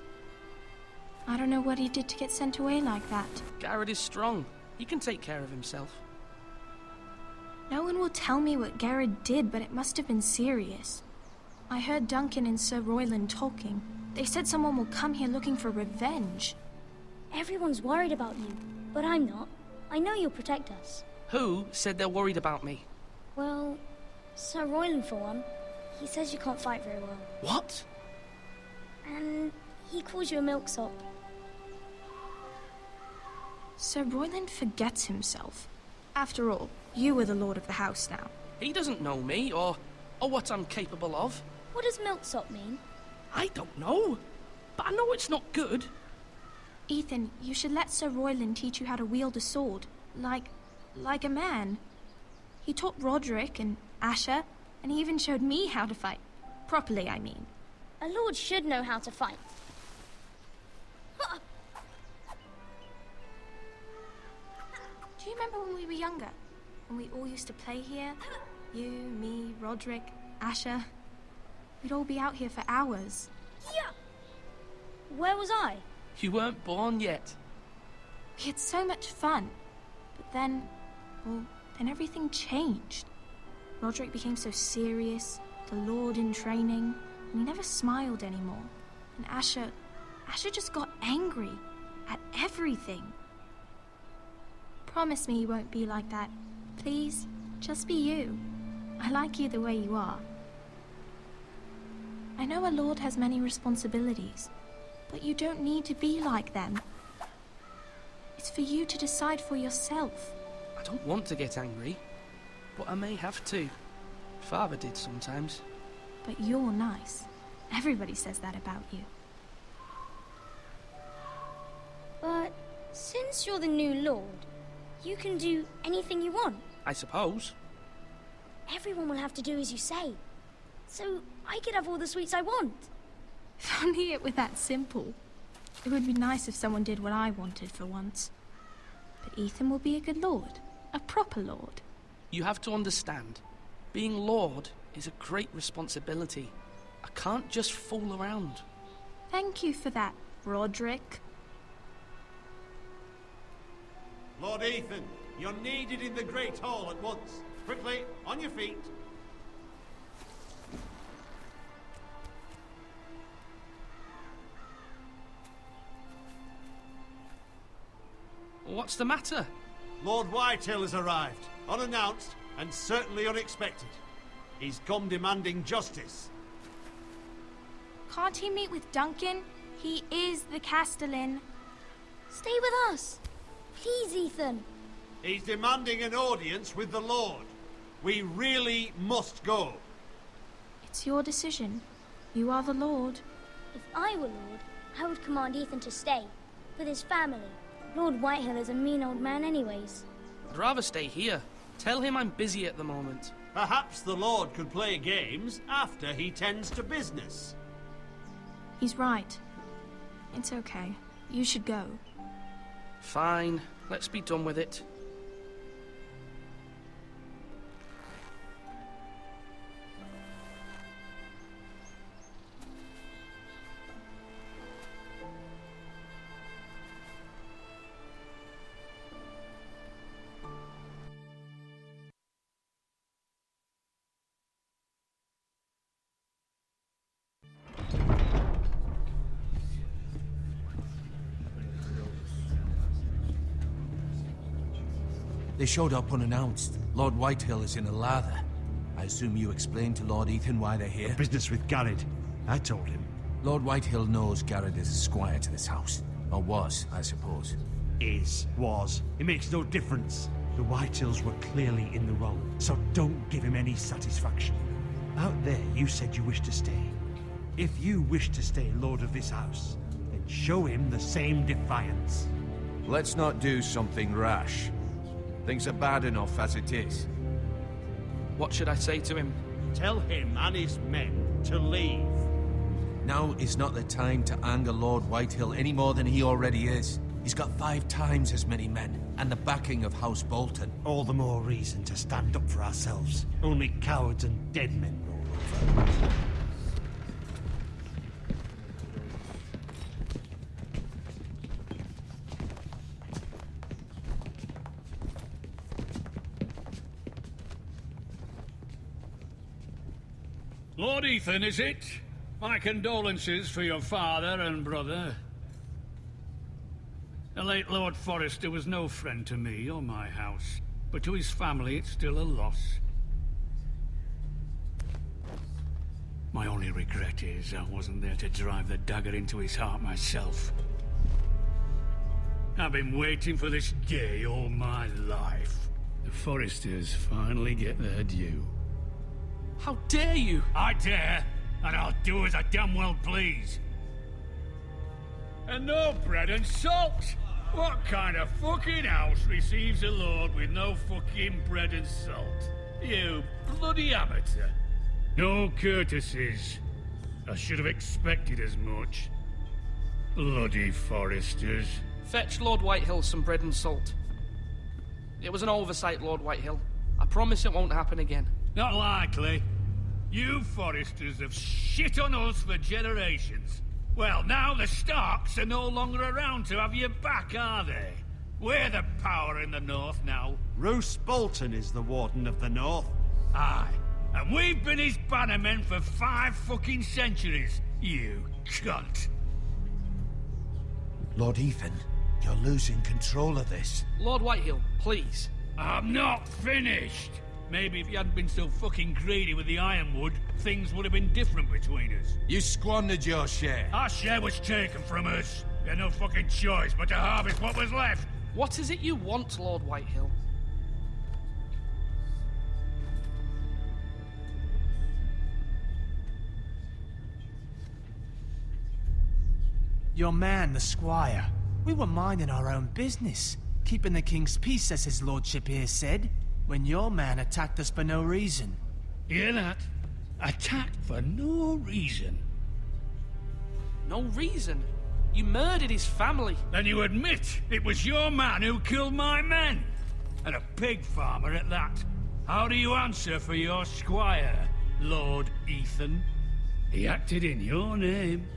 I don't know what he did to get sent away like that. Garrett is strong. He can take care of himself. No one will tell me what Garrett did, but it must have been serious. I heard Duncan and Sir Royland talking. They said someone will come here looking for revenge. Everyone's worried about you, but I'm not. I know you'll protect us. Who said they're worried about me? Well, Sir Royland for one. He says you can't fight very well. What? And he calls you a milksop. Sir Royland forgets himself. After all, you are the lord of the house now. He doesn't know me, or what I'm capable of. What does milksop mean? I don't know, but I know it's not good. Ethan, you should let Sir Royland teach you how to wield a sword. Like a man. He taught Roderick and Asher, and he even showed me how to fight. Properly, I mean. A lord should know how to fight. Do you remember when we were younger? When we all used to play here? You, me, Roderick, Asher. We'd all be out here for hours. Yeah. Where was I? You weren't born yet. We had so much fun. But then, then everything changed. Roderick became so serious, the Lord in training, and he never smiled anymore. And Asher just got angry at everything. Promise me you won't be like that. Please, just be you. I like you the way you are. I know a lord has many responsibilities, but you don't need to be like them. It's for you to decide for yourself. I don't want to get angry, but I may have to. Father did sometimes. But you're nice. Everybody says that about you. But since you're the new lord, you can do anything you want. I suppose. Everyone will have to do as you say. So I could have all the sweets I want. If only it were that simple. It would be nice if someone did what I wanted for once. But Ethan will be a good lord. A proper lord. You have to understand. Being lord is a great responsibility. I can't just fool around. Thank you for that, Roderick. Lord Ethan, you're needed in the Great Hall at once. Quickly, on your feet. What's the matter? Lord Whitehill has arrived, unannounced and certainly unexpected. He's come demanding justice. Can't he meet with Duncan? He is the Castellan. Stay with us. Please, Ethan. He's demanding an audience with the Lord. We really must go. It's your decision. You are the Lord. If I were Lord, I would command Ethan to stay, with his family. Lord Whitehill is a mean old man anyways. I'd rather stay here. Tell him I'm busy at the moment. Perhaps the Lord could play games after he tends to business. He's right. It's okay. You should go. Fine. Let's be done with it. They showed up unannounced. Lord Whitehill is in a lather. I assume you explained to Lord Ethan why they're here? Business with Garrett. I told him. Lord Whitehill knows Garrett is a squire to this house. Or was, I suppose. Was. It makes no difference. The Whitehills were clearly in the wrong, so don't give him any satisfaction. Out there, you said you wished to stay. If you wish to stay lord of this house, then show him the same defiance. Let's not do something rash. Things are bad enough as it is. What should I say to him? Tell him and his men to leave. Now is not the time to anger Lord Whitehill any more than he already is. He's got 5 times as many men, and the backing of House Bolton. All the more reason to stand up for ourselves. Only cowards and dead men roll over. Lord Ethan, is it? My condolences for your father and brother. The late Lord Forrester was no friend to me or my house, but to his family it's still a loss. My only regret is I wasn't there to drive the dagger into his heart myself. I've been waiting for this day all my life. The Forresters finally get their due. How dare you? I dare, and I'll do as I damn well please. And no bread and salt! What kind of fucking house receives a lord with no fucking bread and salt? You bloody amateur. No courtesies. I should have expected as much. Bloody Forresters. Fetch Lord Whitehill some bread and salt. It was an oversight, Lord Whitehill. I promise it won't happen again. Not likely. You Forresters have shit on us for generations. Well, now the Starks are no longer around to have your back, are they? We're the power in the north now. Roose Bolton is the Warden of the North. Aye. And we've been his bannermen for 5 fucking centuries, you cunt. Lord Ethan, you're losing control of this. Lord Whitehill, please. I'm not finished. Maybe if you hadn't been so fucking greedy with the ironwood, things would have been different between us. You squandered your share. Our share was taken from us. We had no fucking choice but to harvest what was left. What is it you want, Lord Whitehill? Your man, the squire. We were minding our own business, keeping the king's peace, as his lordship here said, when your man attacked us for no reason. Hear that? Attacked for no reason. No reason? You murdered his family. Then you admit it was your man who killed my men. And a pig farmer at that. How do you answer for your squire, Lord Ethan? He acted in your name.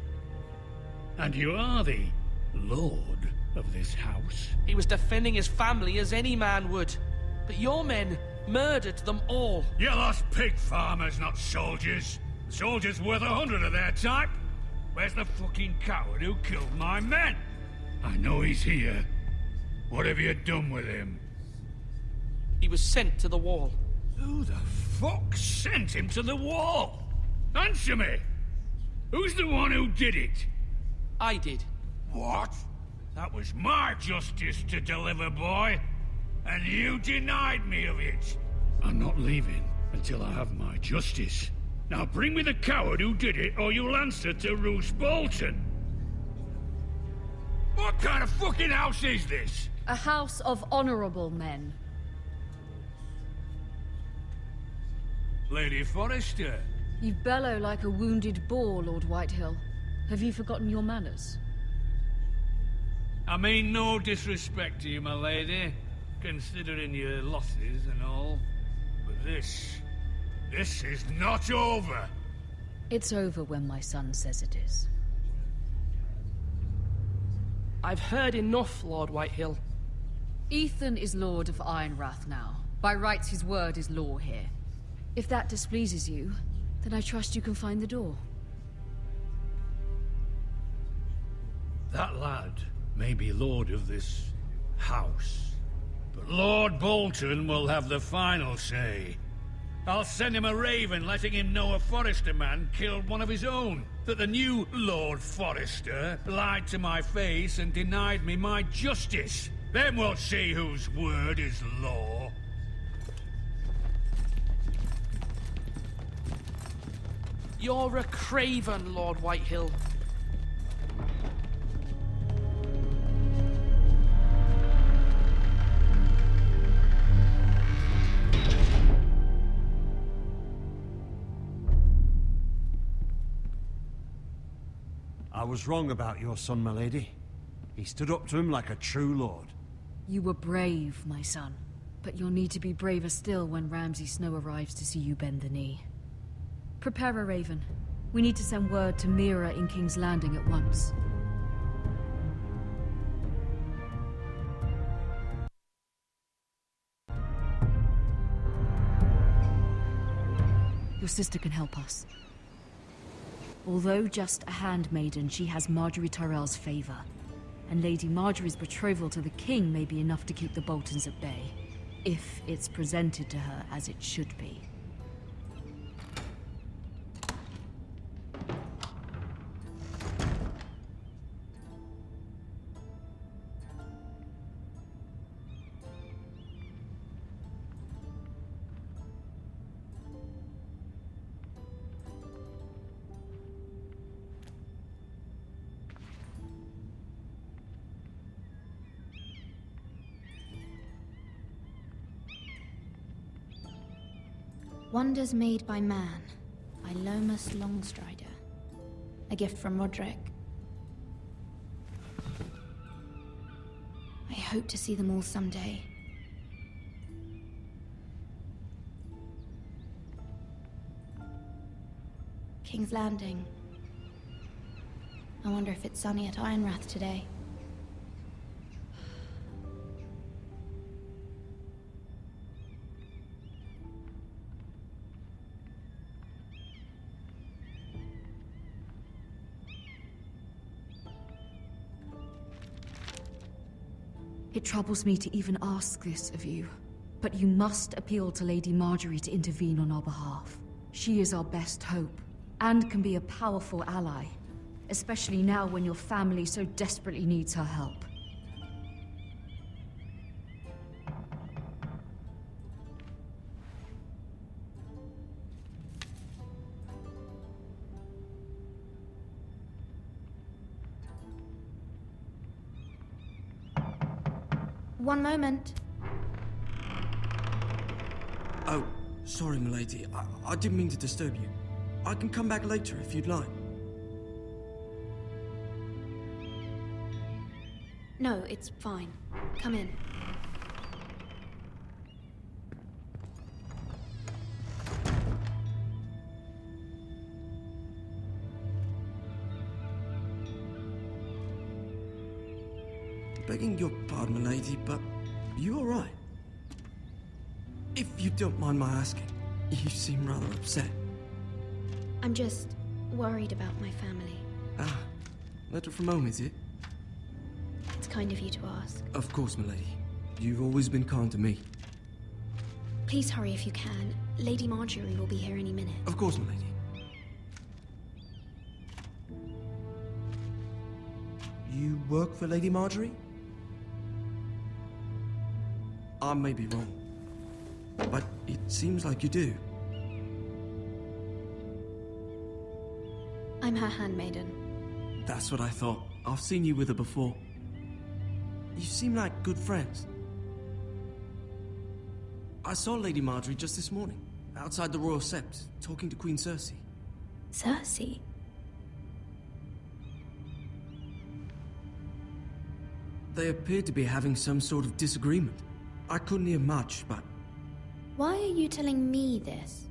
And you are the lord of this house. He was defending his family as any man would. But your men murdered them all. You lost pig farmers, not soldiers. Soldiers worth 100 of their type. Where's the fucking coward who killed my men? I know he's here. What have you done with him? He was sent to the wall. Who the fuck sent him to the wall? Answer me! Who's the one who did it? I did. What? That was my justice to deliver, boy. And you denied me of it. I'm not leaving until I have my justice. Now bring me the coward who did it, or you'll answer to Roose Bolton. What kind of fucking house is this? A house of honorable men. Lady Forrester. You bellow like a wounded boar, Lord Whitehill. Have you forgotten your manners? I mean no disrespect to you, my lady, considering your losses and all. But this is not over. It's over when my son says it is. I've heard enough, Lord Whitehill. Ethan is Lord of Ironrath now. By rights, his word is law here. If that displeases you, then I trust you can find the door. That lad may be lord of this house, but Lord Bolton will have the final say. I'll send him a raven letting him know a Forrester man killed one of his own, that the new Lord Forrester lied to my face and denied me my justice. Then we'll see whose word is law. You're a craven, Lord Whitehill. was wrong about your son, my lady. He stood up to him like a true lord. You were brave, my son. But you'll need to be braver still when Ramsay Snow arrives to see you bend the knee. Prepare a raven. We need to send word to Mira in King's Landing at once. Your sister can help us. Although just a handmaiden, she has Marjorie Tyrell's favor. And Lady Marjorie's betrothal to the king may be enough to keep the Boltons at bay. If it's presented to her as it should be. Wonders Made by Man, by Lomas Longstrider. A gift from Roderick. I hope to see them all someday. King's Landing. I wonder if it's sunny at Ironrath today. It troubles me to even ask this of you, but you must appeal to Lady Marjorie to intervene on our behalf. She is our best hope, and can be a powerful ally, especially now when your family so desperately needs her help. One moment. Oh, sorry, milady. I didn't mean to disturb you. I can come back later if you'd like. No, it's fine. Come in. Begging your pardon, milady, but you all right? If you don't mind my asking, you seem rather upset. I'm just worried about my family. Ah, letter from home, is it? It's kind of you to ask. Of course, milady. You've always been kind to me. Please hurry if you can. Lady Marjorie will be here any minute. Of course, milady. You work for Lady Marjorie? I may be wrong, but it seems like you do. I'm her handmaiden. That's what I thought. I've seen you with her before. You seem like good friends. I saw Lady Marjorie just this morning, outside the Royal Sept, talking to Queen Cersei. Cersei? They appeared to be having some sort of disagreement. I couldn't hear much, but Why are you telling me this?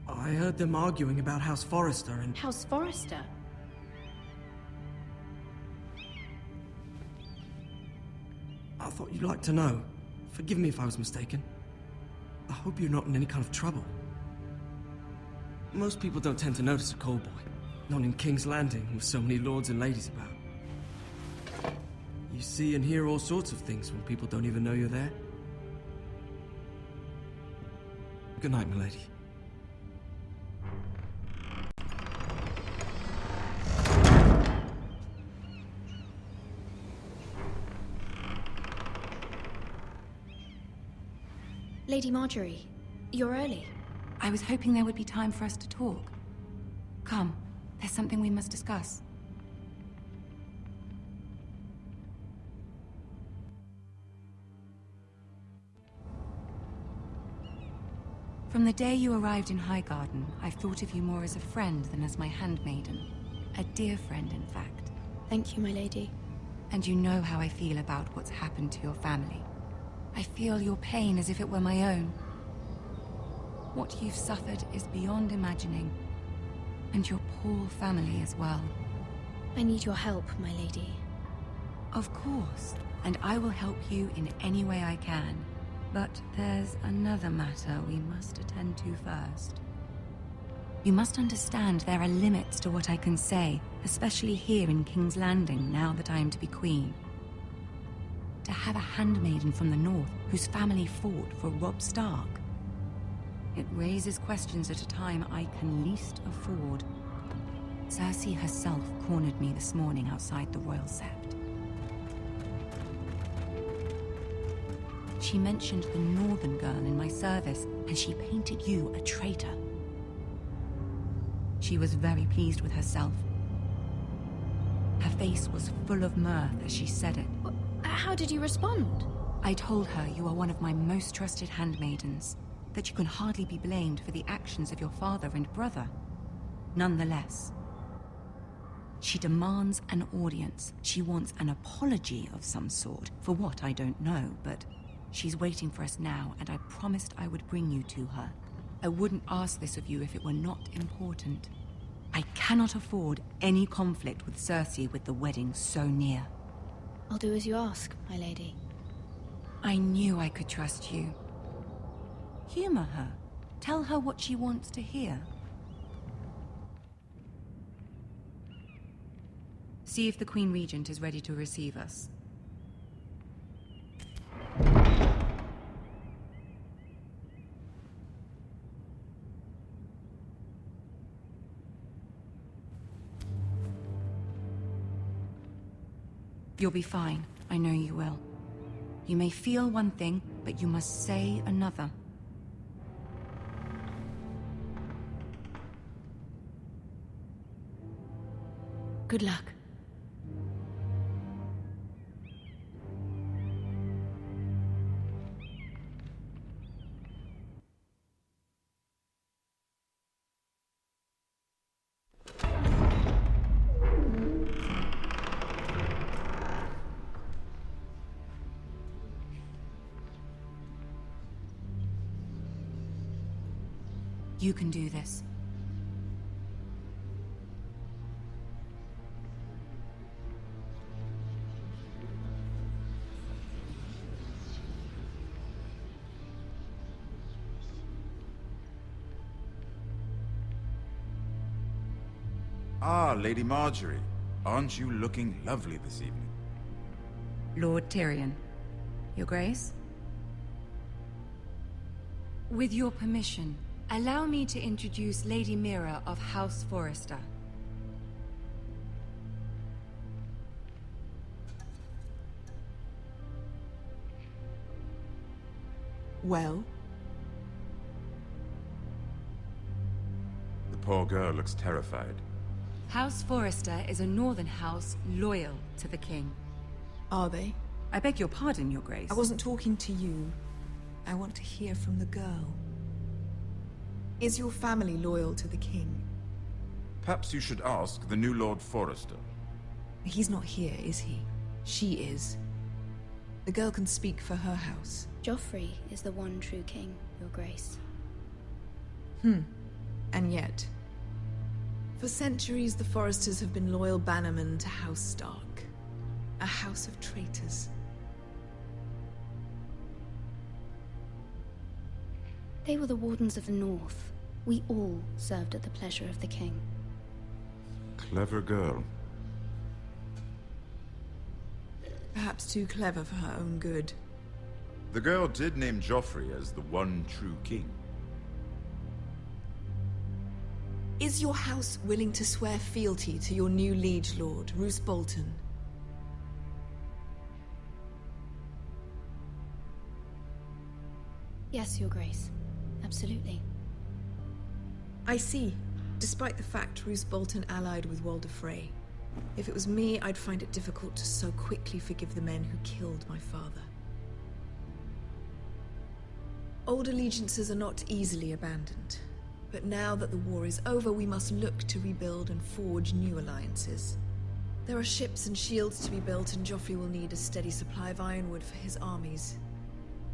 I heard them arguing about House Forrester and... House Forrester? I thought you'd like to know. Forgive me if I was mistaken. I hope you're not in any kind of trouble. Most people don't tend to notice a call boy. Not in King's Landing, with so many lords and ladies about. You see and hear all sorts of things when people don't even know you're there. Good night, milady. Lady Marjorie, you're early. I was hoping there would be time for us to talk. Come, there's something we must discuss. From the day you arrived in Highgarden, I've thought of you more as a friend than as my handmaiden. A dear friend, in fact. Thank you, my lady. And you know how I feel about what's happened to your family. I feel your pain as if it were my own. What you've suffered is beyond imagining. And your poor family as well. I need your help, my lady. Of course, and I will help you in any way I can. But there's another matter we must attend to first. You must understand there are limits to what I can say, especially here in King's Landing, now that I am to be queen. To have a handmaiden from the north whose family fought for Robb Stark. It raises questions at a time I can least afford. Cersei herself cornered me this morning outside the Royal Sept. She mentioned the northern girl in my service, and she painted you a traitor. She was very pleased with herself. Her face was full of mirth as she said it. How did you respond? I told her you are one of my most trusted handmaidens, that you can hardly be blamed for the actions of your father and brother. Nonetheless, she demands an audience. She wants an apology of some sort, for what I don't know, but she's waiting for us now, and I promised I would bring you to her. I wouldn't ask this of you if it were not important. I cannot afford any conflict with Cersei with the wedding so near. I'll do as you ask, my lady. I knew I could trust you. Humor her. Tell her what she wants to hear. See if the Queen Regent is ready to receive us. You'll be fine. I know you will. You may feel one thing, but you must say another. Good luck. You can do this. Ah, Lady Marjorie. Aren't you looking lovely this evening? Lord Tyrion. Your Grace? With your permission, allow me to introduce Lady Mira of House Forrester. Well? The poor girl looks terrified. House Forrester is a northern house loyal to the king. Are they? I beg your pardon, Your Grace. I wasn't talking to you. I want to hear from the girl. Is your family loyal to the king? Perhaps you should ask the new Lord Forrester. He's not here, is he? She is. The girl can speak for her house. Joffrey is the one true king, Your Grace. And yet, for centuries the Forresters have been loyal bannermen to House Stark. A house of traitors. They were the Wardens of the North. We all served at the pleasure of the king. Clever girl. Perhaps too clever for her own good. The girl did name Joffrey as the one true king. Is your house willing to swear fealty to your new liege lord, Roose Bolton? Yes, Your Grace. Absolutely. I see. Despite the fact Roose Bolton allied with Walder Frey. If it was me, I'd find it difficult to so quickly forgive the men who killed my father. Old allegiances are not easily abandoned. But now that the war is over, we must look to rebuild and forge new alliances. There are ships and shields to be built, and Joffrey will need a steady supply of ironwood for his armies.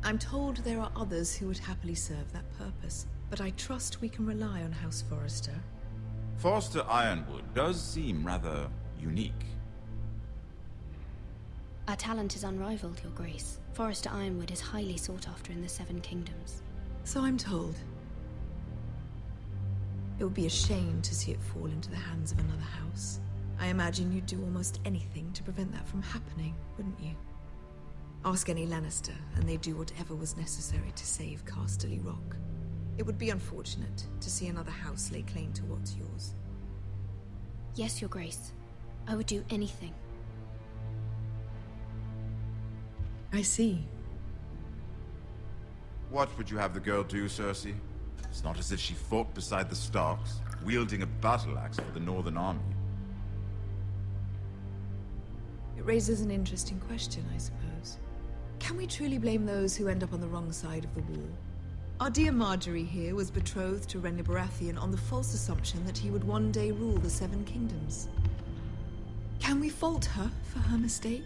I'm told there are others who would happily serve that purpose, but I trust we can rely on House Forrester. Forrester Ironwood does seem rather unique. Our talent is unrivaled, Your Grace. Forrester Ironwood is highly sought after in the Seven Kingdoms. So I'm told. It would be a shame to see it fall into the hands of another house. I imagine you'd do almost anything to prevent that from happening, wouldn't you? Ask any Lannister, and they'd do whatever was necessary to save Casterly Rock. It would be unfortunate to see another house lay claim to what's yours. Yes, Your Grace. I would do anything. I see. What would you have the girl do, Cersei? It's not as if she fought beside the Starks, wielding a battle axe for the Northern Army. It raises an interesting question, I suppose. Can we truly blame those who end up on the wrong side of the war? Our dear Marjorie here was betrothed to Renly Baratheon on the false assumption that he would one day rule the Seven Kingdoms. Can we fault her for her mistake?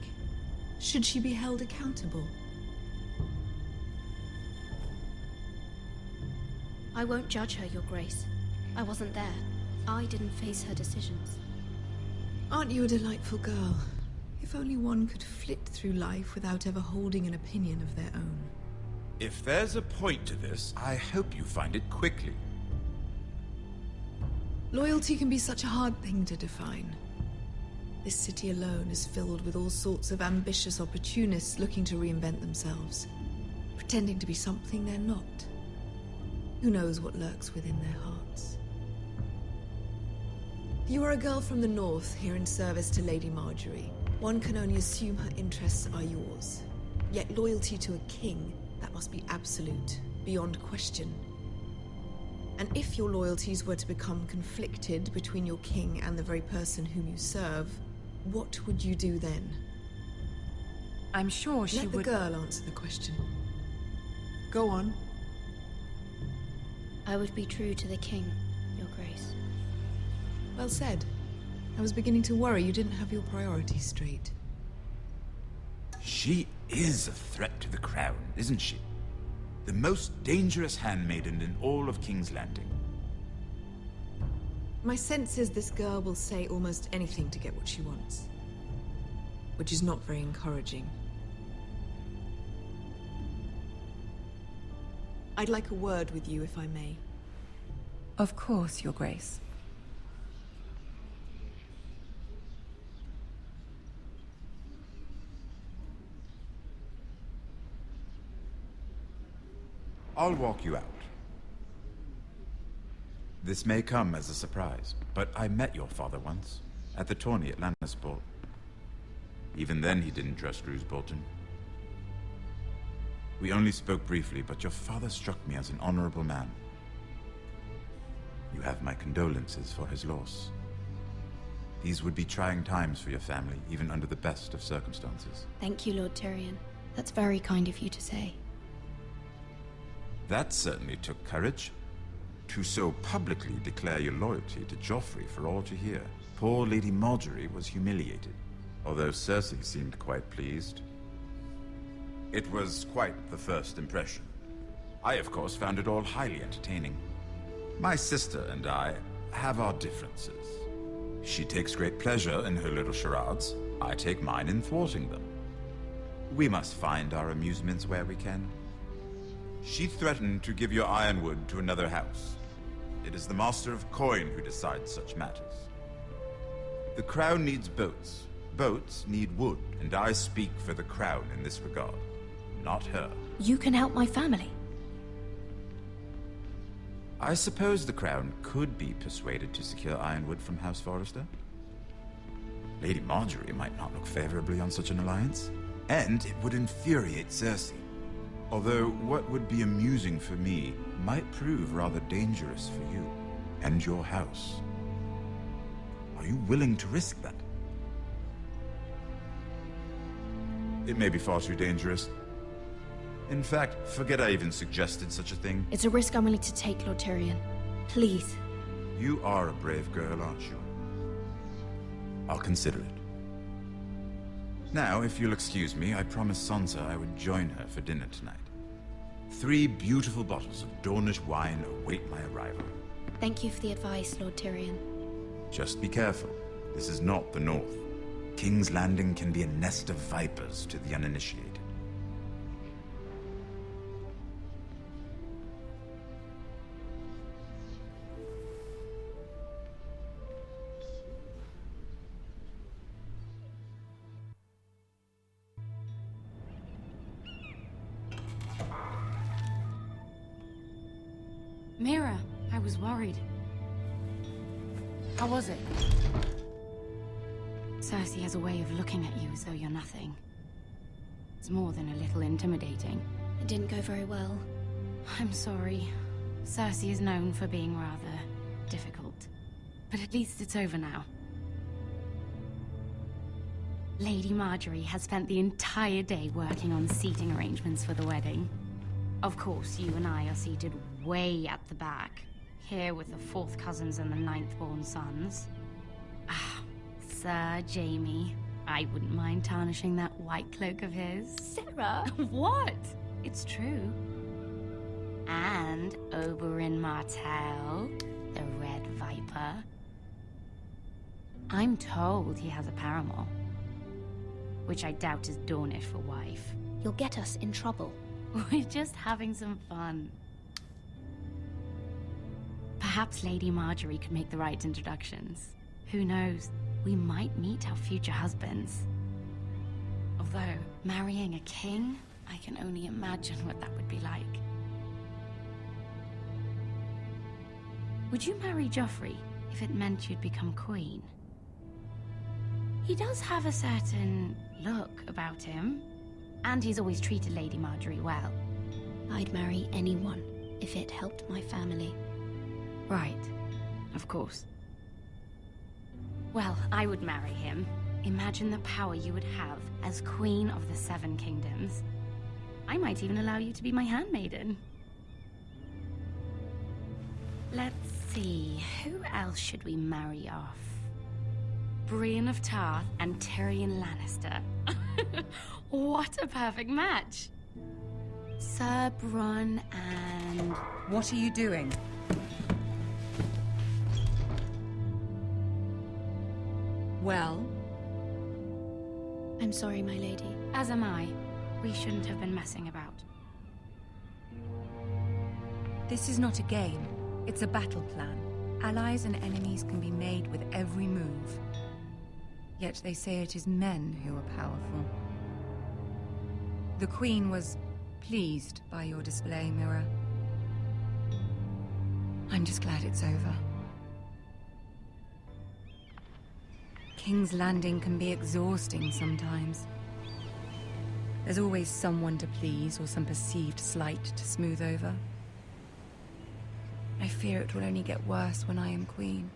Should she be held accountable? I won't judge her, Your Grace. I wasn't there. I didn't face her decisions. Aren't you a delightful girl? If only one could flit through life without ever holding an opinion of their own. If there's a point to this, I hope you find it quickly. Loyalty can be such a hard thing to define. This city alone is filled with all sorts of ambitious opportunists looking to reinvent themselves, pretending to be something they're not. Who knows what lurks within their hearts? You are a girl from the north, here in service to Lady Marjorie. One can only assume her interests are yours. Yet loyalty to a king, that must be absolute, beyond question. And if your loyalties were to become conflicted between your king and the very person whom you serve, what would you do then? I'm sure she would... Let the girl answer the question. Go on. I would be true to the king, Your Grace. Well said. I was beginning to worry you didn't have your priorities straight. She is a threat to the crown, isn't she? The most dangerous handmaiden in all of King's Landing. My sense is this girl will say almost anything to get what she wants. Which is not very encouraging. I'd like a word with you, if I may. Of course, Your Grace. I'll walk you out. This may come as a surprise, but I met your father once, at the tourney at Lannisport. Even then he didn't trust Roose Bolton. We only spoke briefly, but your father struck me as an honorable man. You have my condolences for his loss. These would be trying times for your family, even under the best of circumstances. Thank you, Lord Tyrion. That's very kind of you to say. That certainly took courage. To so publicly declare your loyalty to Joffrey for all to hear. Poor Lady Marjorie was humiliated, although Cersei seemed quite pleased. It was quite the first impression. I, of course, found it all highly entertaining. My sister and I have our differences. She takes great pleasure in her little charades. I take mine in thwarting them. We must find our amusements where we can. She threatened to give your ironwood to another house. It is the Master of Coin who decides such matters. The crown needs boats. Boats need wood, and I speak for the crown in this regard, not her. You can help my family. I suppose the crown could be persuaded to secure ironwood from House Forrester. Lady Marjorie might not look favorably on such an alliance, and it would infuriate Cersei. Although what would be amusing for me might prove rather dangerous for you and your house. Are you willing to risk that? It may be far too dangerous. In fact, forget I even suggested such a thing. It's a risk I'm willing to take, Lord Tyrion. Please. You are a brave girl, aren't you? I'll consider it. Now, if you'll excuse me, I promised Sansa I would join her for dinner tonight. 3 beautiful bottles of Dornish wine await my arrival. Thank you for the advice, Lord Tyrion. Just be careful. This is not the North. King's Landing can be a nest of vipers to the uninitiated. Mira, I was worried. How was it? Cersei has a way of looking at you as though you're nothing. It's more than a little intimidating. It didn't go very well. I'm sorry. Cersei is known for being rather difficult. But at least it's over now. Lady Marjorie has spent the entire day working on seating arrangements for the wedding. Of course, you and I are seated way at the back, here with the 4th cousins and the 9th-born sons. Ah, Sir Jaime. I wouldn't mind tarnishing that white cloak of his. Sarah! What? It's true. And Oberyn Martell, the Red Viper. I'm told he has a paramour, which I doubt is Dornish for wife. You'll get us in trouble. We're just having some fun. Perhaps Lady Marjorie could make the right introductions. Who knows? We might meet our future husbands. Although, marrying a king, I can only imagine what that would be like. Would you marry Joffrey if it meant you'd become queen? He does have a certain look about him, and he's always treated Lady Marjorie well. I'd marry anyone if it helped my family. Right. Of course. Well, I would marry him. Imagine the power you would have as Queen of the 7 Kingdoms. I might even allow you to be my handmaiden. Let's see, who else should we marry off? Brienne of Tarth and Tyrion Lannister. What a perfect match! Sir Bronn and... What are you doing? Well? I'm sorry, my lady. As am I. We shouldn't have been messing about. This is not a game. It's a battle plan. Allies and enemies can be made with every move. Yet they say it is men who are powerful. The Queen was pleased by your display, Mira. I'm just glad it's over. King's Landing can be exhausting sometimes. There's always someone to please or some perceived slight to smooth over. I fear it will only get worse when I am queen.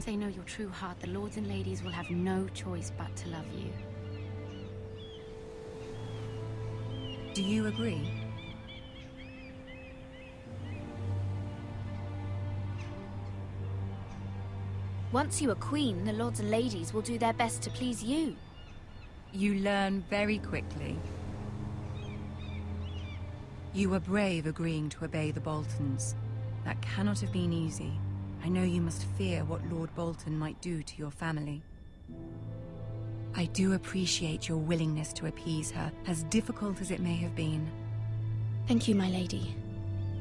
Once they know your true heart, the lords and ladies will have no choice but to love you. Do you agree? Once you are queen, the lords and ladies will do their best to please you. You learn very quickly. You were brave agreeing to obey the Boltons. That cannot have been easy. I know you must fear what Lord Bolton might do to your family. I do appreciate your willingness to appease her, as difficult as it may have been. Thank you, my lady.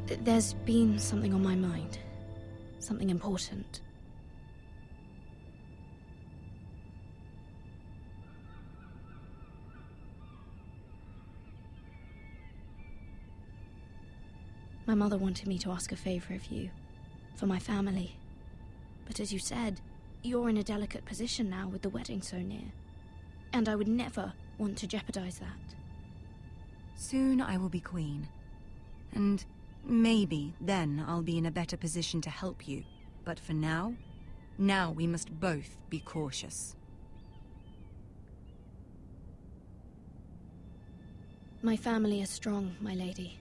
There's been something on my mind. Something important. My mother wanted me to ask a favor of you, for my family. But as you said, you're in a delicate position now with the wedding so near. And I would never want to jeopardize that. Soon I will be queen. And maybe then I'll be in a better position to help you. But for now we must both be cautious. My family is strong, my lady.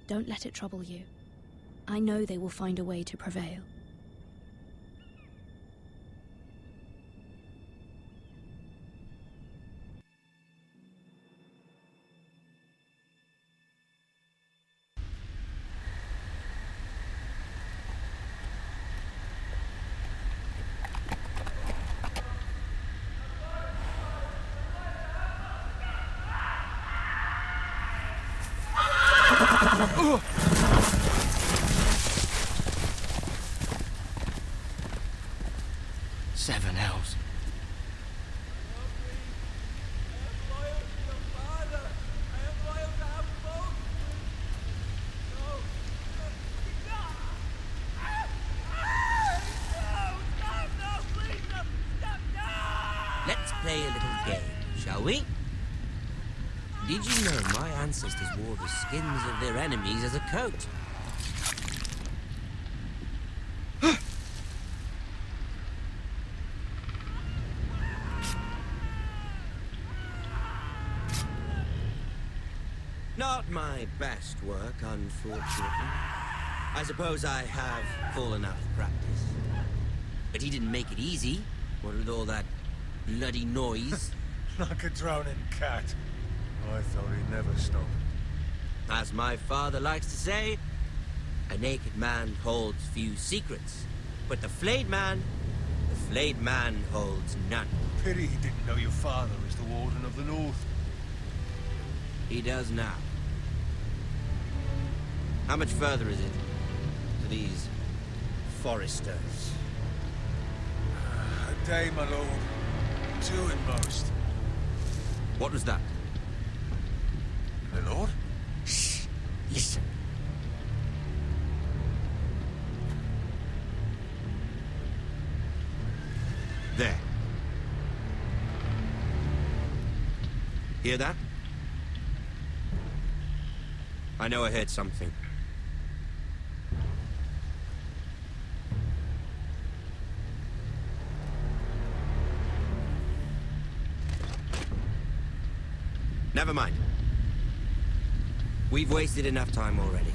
Don't let it trouble you. I know they will find a way to prevail. Seven hells. Let's play a little game, shall we? Did you know my ancestors wore the skins of their enemies as a coat? Not my best work, unfortunately. I suppose I have fallen out of practice. But he didn't make it easy, what with all that bloody noise. Like a drowning cat. I thought he'd never stop. As my father likes to say, a naked man holds few secrets. But the flayed man holds none. Pity he didn't know your father was the Warden of the North. He does now. How much further is it to these Foresters? A day, my lord. 2 at most. What was that? My lord? Shh! Listen. There. Hear that? I know I heard something. Never mind. We've wasted enough time already.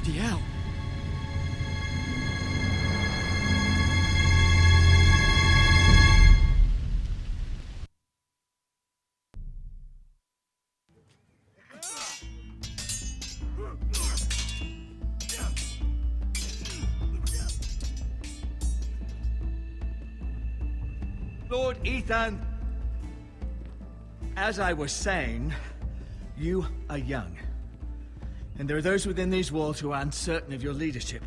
Bloody hell. Lord Ethan, as I was saying, you are young. And there are those within these walls who are uncertain of your leadership.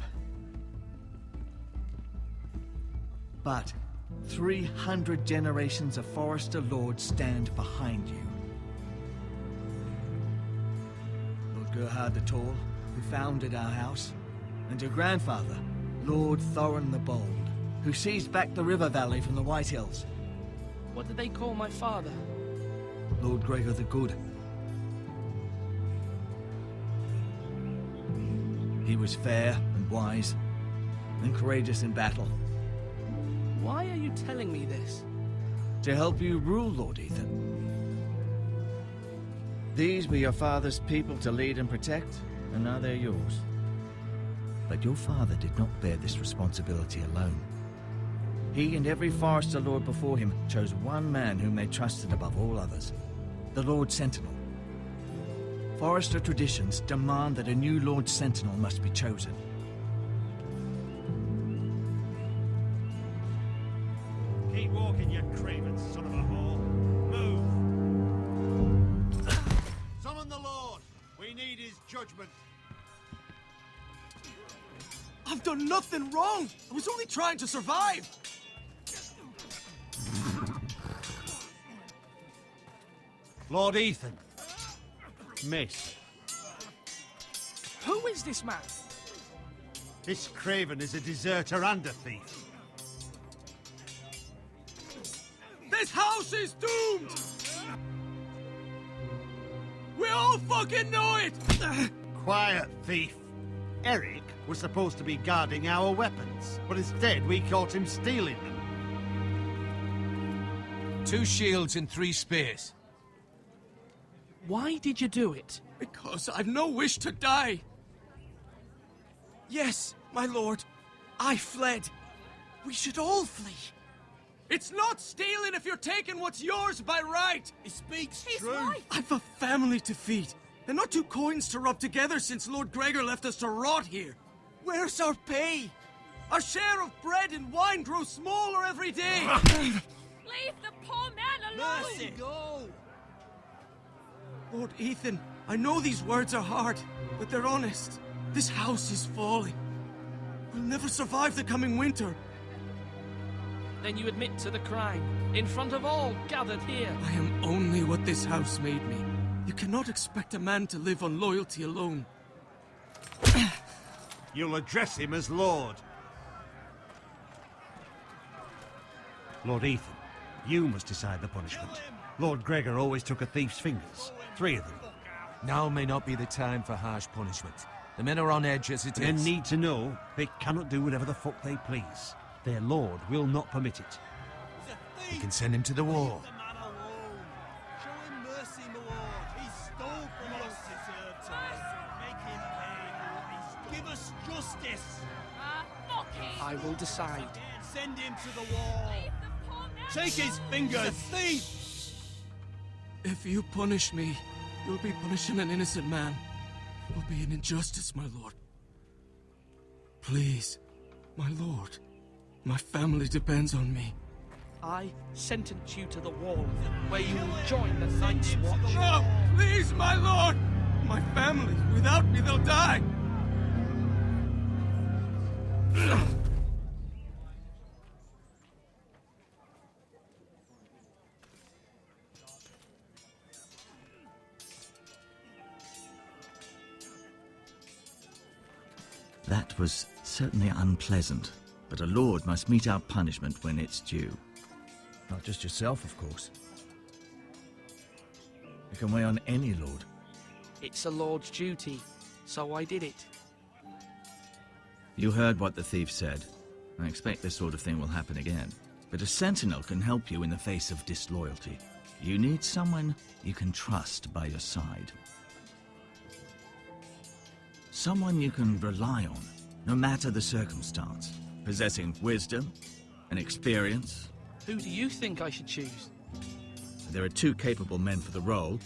But 300 generations of Forrester Lords stand behind you. Lord Gerhard the Tall, who founded our house, and your grandfather, Lord Thorin the Bold, who seized back the river valley from the White Hills. What did they call my father? Lord Gregor the Good. He was fair and wise, and courageous in battle. Why are you telling me this? To help you rule, Lord Ethan. These were your father's people to lead and protect, and now they're yours. But your father did not bear this responsibility alone. He and every Forrester Lord before him chose one man whom they trusted above all others, the Lord Sentinel. Forrester traditions demand that a new Lord Sentinel must be chosen. Keep walking, you craven son of a whore. Move! Summon the Lord! We need his judgment. I've done nothing wrong! I was only trying to survive! Lord Ethan. Miss. Who is this man? This craven is a deserter and a thief. This house is doomed! We all fucking know it! Quiet, thief. Eric was supposed to be guarding our weapons, but instead we caught him stealing them. 2 shields and 3 spears. Why did you do it? Because I've no wish to die. Yes, my lord. I fled. We should all flee. It's not stealing if you're taking what's yours by right. He speaks He's true. right. I've a family to feed. And not 2 coins to rub together since Lord Gregor left us to rot here. Where's our pay? Our share of bread and wine grows smaller every day. Leave the poor man alone! Mercy, go! Lord Ethan, I know these words are hard, but they're honest. This house is falling. We'll never survive the coming winter. Then you admit to the crime, in front of all gathered here. I am only what this house made me. You cannot expect a man to live on loyalty alone. You'll address him as Lord. Lord Ethan, you must decide the punishment. Lord Gregor always took a thief's fingers. 3 of them. Now may not be the time for harsh punishment. The men are on edge as it is. Men need to know they cannot do whatever the fuck they please. Their lord will not permit it. We can send him to the wall. Show him mercy, my lord. He stole from us. Make him pay. Give us justice. Fuck it! I will decide. Send him to the wall. Take his fingers, thief! If you punish me, you'll be punishing an innocent man. It will be an injustice, my lord. Please, my lord. My family depends on me. I sentence you to the wall, where you will join the Night's Watch. No! Please, my lord! My family, without me, they'll die! That was certainly unpleasant, but a lord must mete out punishment when it's due. Not just yourself, of course. It can weigh on any lord. It's a lord's duty, so I did it. You heard what the thief said. I expect this sort of thing will happen again. But a sentinel can help you in the face of disloyalty. You need someone you can trust by your side. Someone you can rely on, no matter the circumstance. Possessing wisdom and experience. Who do you think I should choose? There are two capable men for the role.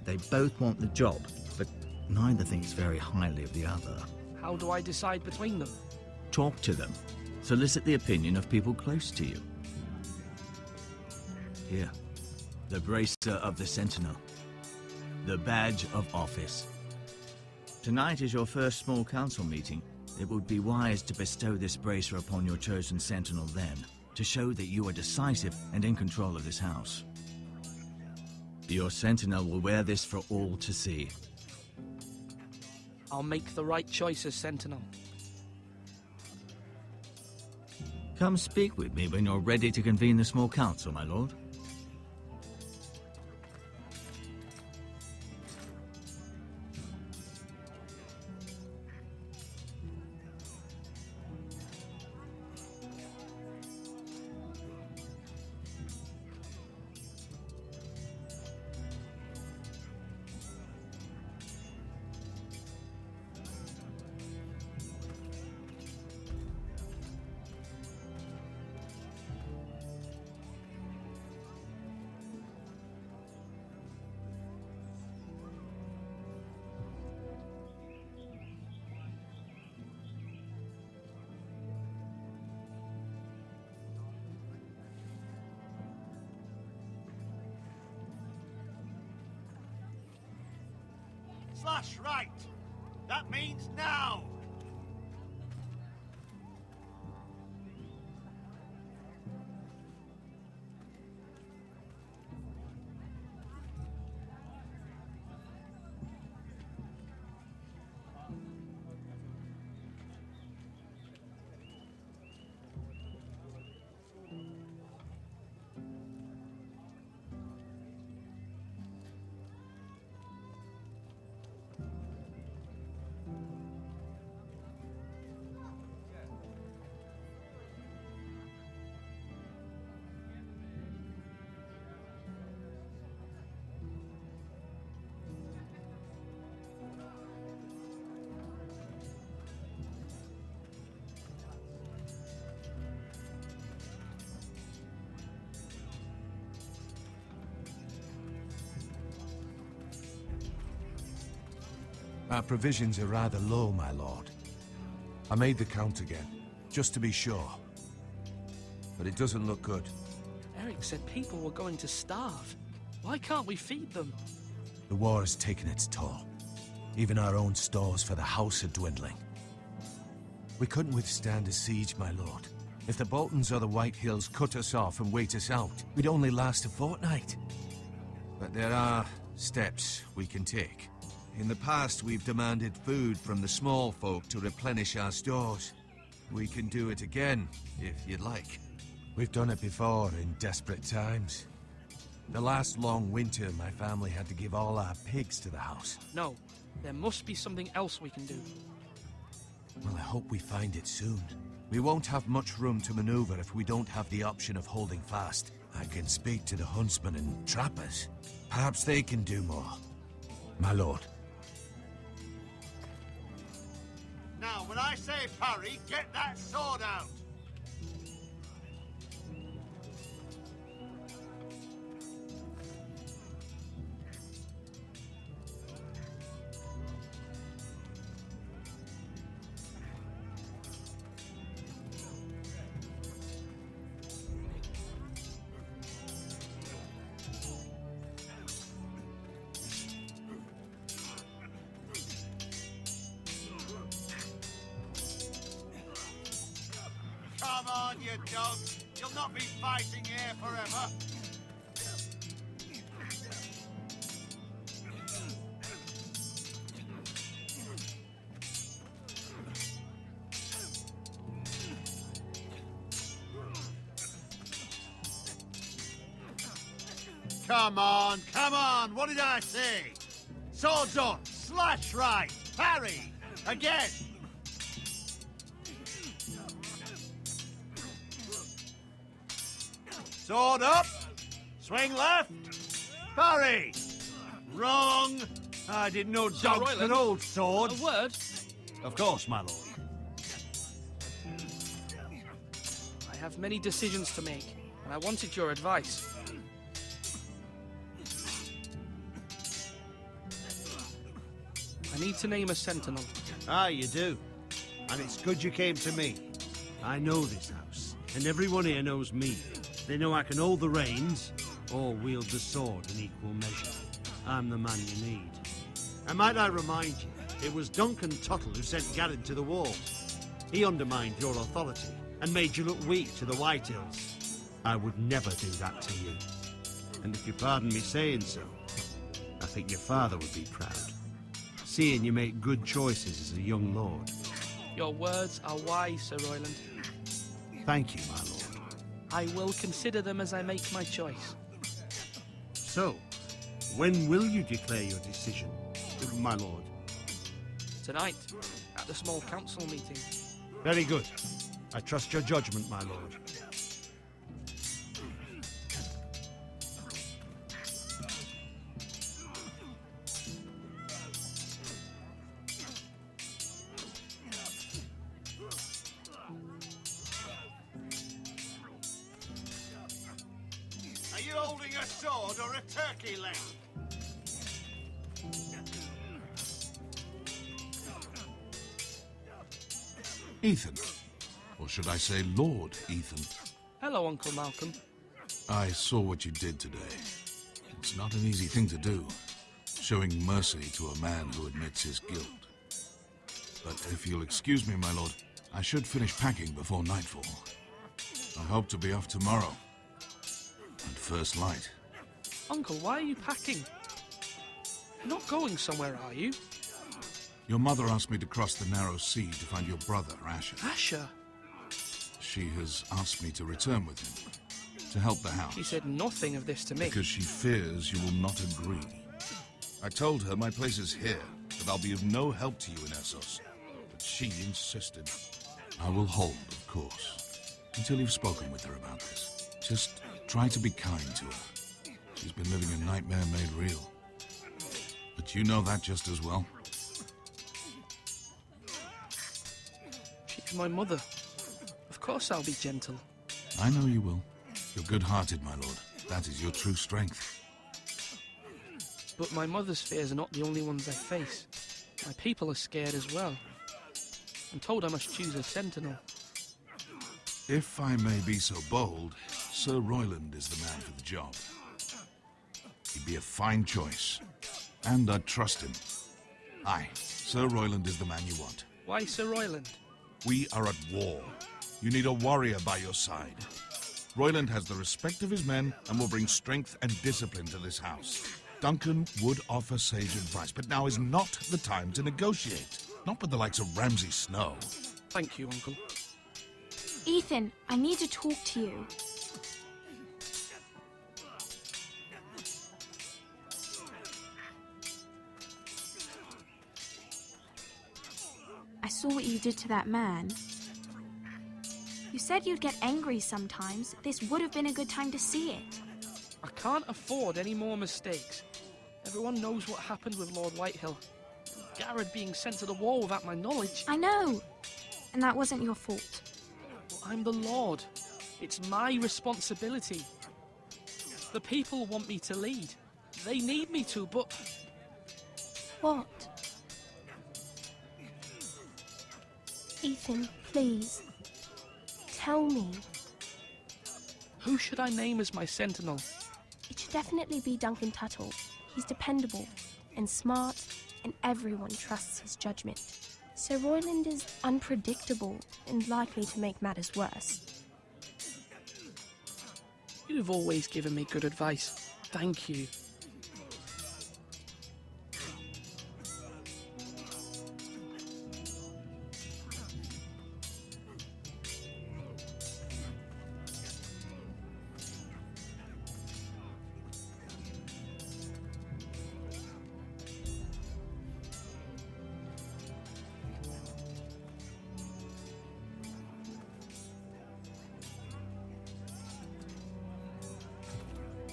They both want the job, but neither thinks very highly of the other. How do I decide between them? Talk to them. Solicit the opinion of people close to you. Here, the bracer of the Sentinel. The badge of office. Tonight is your first small council meeting. It would be wise to bestow this bracer upon your chosen Sentinel then, to show that you are decisive and in control of this house. Your Sentinel will wear this for all to see. I'll make the right choice as Sentinel. Come speak with me when you're ready to convene the small council, my lord. Slash right. That means now. Our provisions are rather low, my lord. I made the count again, just to be sure. But it doesn't look good. Eric said people were going to starve. Why can't we feed them? The war has taken its toll. Even our own stores for the house are dwindling. We couldn't withstand a siege, my lord. If the Boltons or the White Hills cut us off and wait us out, we'd only last a fortnight. But there are steps we can take. In the past, we've demanded food from the small folk to replenish our stores. We can do it again, if you'd like. We've done it before in desperate times. The last long winter, my family had to give all our pigs to the house. No, there must be something else we can do. Well, I hope we find it soon. We won't have much room to maneuver if we don't have the option of holding fast. I can speak to the huntsmen and trappers. Perhaps they can do more. My lord. Now, when I say parry, get that sword out. Come on, you dogs. You'll not be fighting here forever. Come on, come on. What did I say? Swords on. Slash right. Parry. Again. Sword up. Swing left. Parry. Wrong. I didn't know Sir dogs Royland, could hold swords. A word? Of course, my lord. I have many decisions to make, and I wanted your advice. I need to name a sentinel. Ah, you do. And it's good you came to me. I know this house, and everyone here knows me. They know I can hold the reins, or wield the sword in equal measure. I'm the man you need. And might I remind you, it was Duncan Tuttle who sent Garrett to the wall. He undermined your authority, and made you look weak to the Whitehills. I would never do that to you. And if you pardon me saying so, I think your father would be proud, seeing you make good choices as a young lord. Your words are wise, Sir Royland. Thank you, my lord. I will consider them as I make my choice. So, when will you declare your decision, my lord? Tonight, at the small council meeting. Very good. I trust your judgment, my lord. Are you holding a sword or a turkey leg? Ethan. Or should I say Lord Ethan? Hello, Uncle Malcolm. I saw what you did today. It's not an easy thing to do, showing mercy to a man who admits his guilt. But if you'll excuse me, my lord, I should finish packing before nightfall. I hope to be off tomorrow. At first light. Uncle, why are you packing? You're not going somewhere, are you? Your mother asked me to cross the narrow sea to find your brother, Asher. Asher? She has asked me to return with him, to help the house. She said nothing of this to me. Because she fears you will not agree. I told her my place is here, that I'll be of no help to you in Essos. But she insisted. I will hold, of course, until you've spoken with her about this. Just try to be kind to her. She's been living a nightmare made real. But you know that just as well. She's my mother. Of course I'll be gentle. I know you will. You're good-hearted, my lord. That is your true strength. But my mother's fears are not the only ones I face. My people are scared as well. I'm told I must choose a sentinel. If I may be so bold, Sir Royland is the man for the job. He'd be a fine choice. And I'd trust him. Aye, Sir Royland is the man you want. Why Sir Royland? We are at war. You need a warrior by your side. Royland has the respect of his men and will bring strength and discipline to this house. Duncan would offer sage advice, but now is not the time to negotiate. Not with the likes of Ramsay Snow. Thank you, Uncle. Ethan, I need to talk to you. I saw what you did to that man. You said you'd get angry sometimes. This would have been a good time to see it. I can't afford any more mistakes. Everyone knows what happened with Lord Whitehill. Garrett being sent to the wall without my knowledge. I know. And that wasn't your fault. Well, I'm the Lord. It's my responsibility. The people want me to lead. They need me to, but... What? Ethan, please. Tell me. Who should I name as my sentinel? It should definitely be Duncan Tuttle. He's dependable and smart, and everyone trusts his judgment. Sir Royland is unpredictable and likely to make matters worse. You've always given me good advice. Thank you.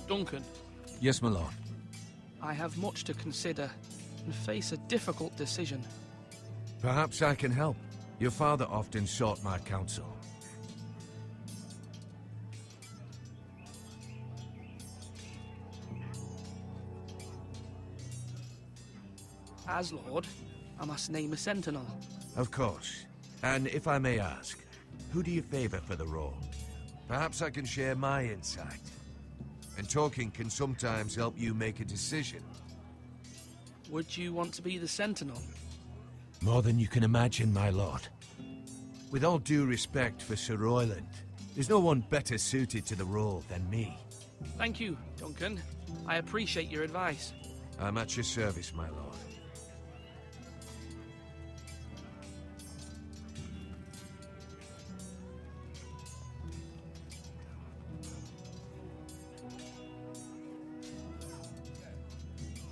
Duncan, Yes, my lord. I have much to consider. and face a difficult decision. Perhaps I can help. Your father often sought my counsel. As Lord, I must name a sentinel. Of course. And if I may ask, who do you favor for the role? Perhaps I can share my insight. And talking can sometimes help you make a decision. Would you want to be the sentinel? More than you can imagine, my lord. With all due respect for Sir Royland, there's no one better suited to the role than me. Thank you, Duncan. I appreciate your advice. I'm at your service, my lord.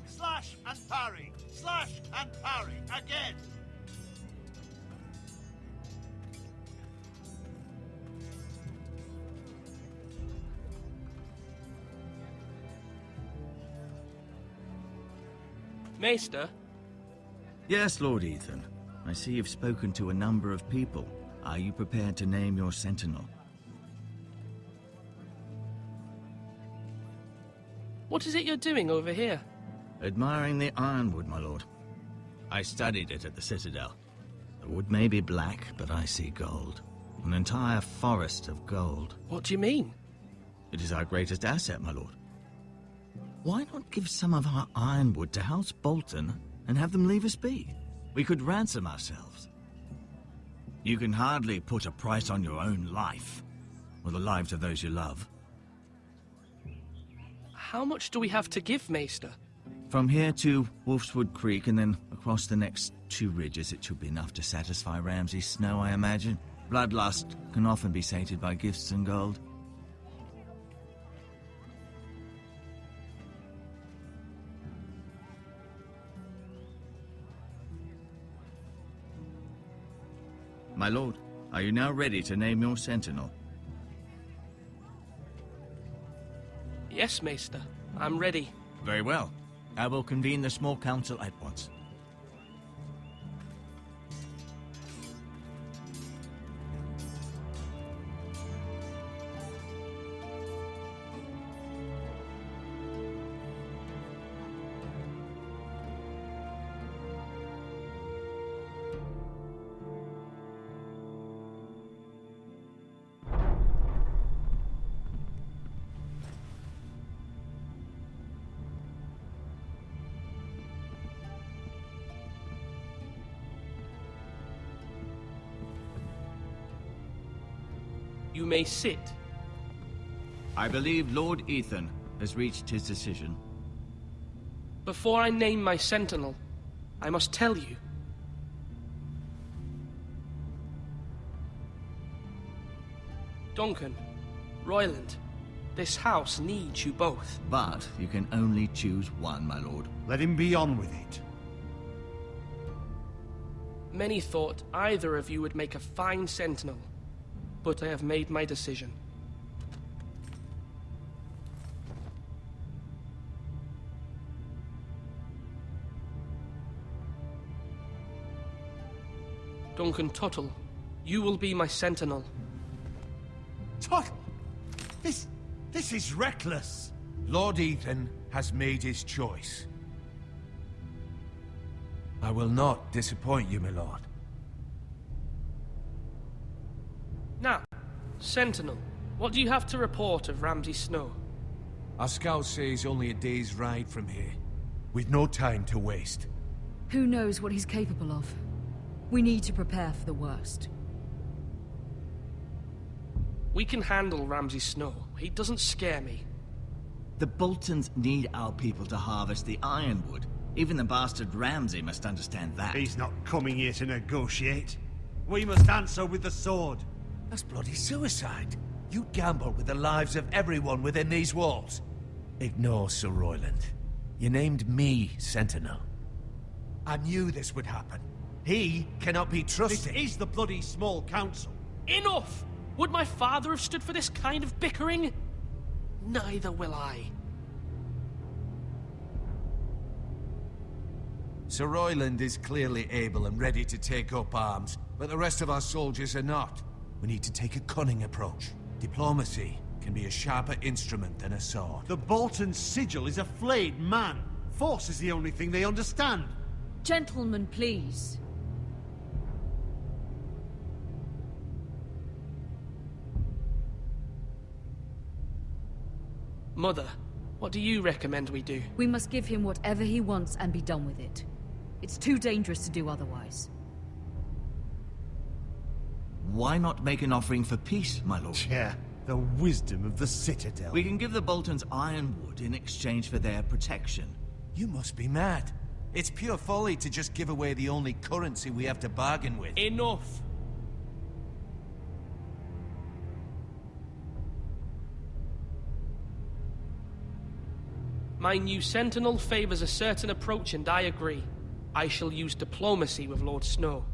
Slash and parry! Slash and parry! Again! Maester? Yes, Lord Ethan. I see you've spoken to a number of people. Are you prepared to name your sentinel? What is it you're doing over here? Admiring the ironwood, my lord. I studied it at the Citadel. The wood may be black, but I see gold. An entire forest of gold. What do you mean? It is our greatest asset, my lord. Why not give some of our ironwood to House Bolton and have them leave us be? We could ransom ourselves. You can hardly put a price on your own life, or the lives of those you love. How much do we have to give, Maester? From here to Wolfswood Creek and then across the next 2 ridges, it should be enough to satisfy Ramsay Snow, I imagine. Bloodlust can often be sated by gifts and gold. My lord, are you now ready to name your sentinel? Yes, Maester. I'm ready. Very well. I will convene the small council at once. You may sit. I believe Lord Ethan has reached his decision. Before I name my sentinel, I must tell you. Duncan, Royland, this house needs you both. But you can only choose one, my lord. Let him be on with it. Many thought either of you would make a fine sentinel, but I have made my decision. Duncan Tuttle, you will be my sentinel. Tuttle! This is reckless! Lord Ethan has made his choice. I will not disappoint you, my lord. Now, Sentinel, what do you have to report of Ramsay Snow? Our scout says only a day's ride from here, with no time to waste. Who knows what he's capable of? We need to prepare for the worst. We can handle Ramsay Snow. He doesn't scare me. The Boltons need our people to harvest the ironwood. Even the bastard Ramsay must understand that. He's not coming here to negotiate. We must answer with the sword. That's bloody suicide. You gamble with the lives of everyone within these walls. Ignore Sir Royland. You named me Sentinel. I knew this would happen. He cannot be trusted. This is the bloody small council. Enough! Would my father have stood for this kind of bickering? Neither will I. Sir Royland is clearly able and ready to take up arms, but the rest of our soldiers are not. We need to take a cunning approach. Diplomacy can be a sharper instrument than a sword. The Bolton sigil is a flayed man. Force is the only thing they understand. Gentlemen, please. Mother, what do you recommend we do? We must give him whatever he wants and be done with it. It's too dangerous to do otherwise. Why not make an offering for peace, my lord? Yeah, the wisdom of the Citadel. We can give the Boltons ironwood in exchange for their protection. You must be mad. It's pure folly to just give away the only currency we have to bargain with. Enough! My new sentinel favors a certain approach, and I agree. I shall use diplomacy with Lord Snow.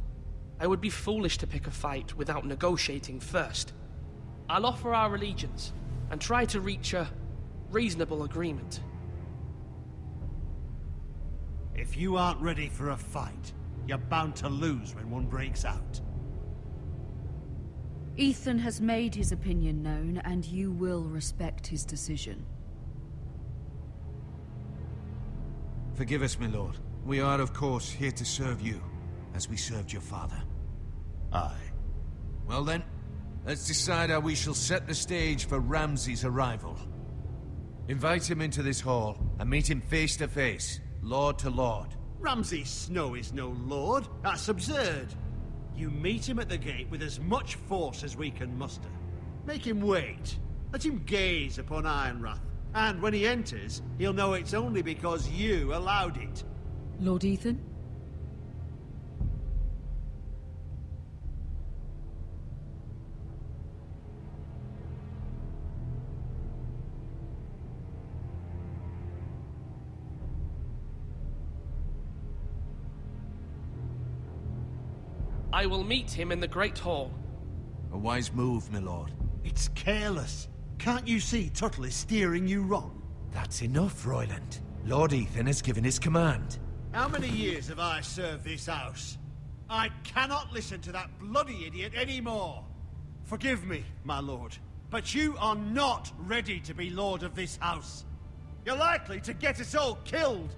I would be foolish to pick a fight without negotiating first. I'll offer our allegiance, and try to reach a reasonable agreement. If you aren't ready for a fight, you're bound to lose when one breaks out. Ethan has made his opinion known, and you will respect his decision. Forgive us, my lord. We are, of course, here to serve you, as we served your father. Aye. Well then, let's decide how we shall set the stage for Ramsay's arrival. Invite him into this hall, and meet him face to face, lord to lord. Ramsay Snow is no lord. That's absurd. You meet him at the gate with as much force as we can muster. Make him wait. Let him gaze upon Ironrath. And when he enters, he'll know it's only because you allowed it. Lord Ethan? I will meet him in the Great Hall. A wise move, my lord. It's careless. Can't you see Tuttle is steering you wrong? That's enough, Royland. Lord Ethan has given his command. How many years have I served this house? I cannot listen to that bloody idiot anymore. Forgive me, my lord, but you are not ready to be lord of this house. You're likely to get us all killed.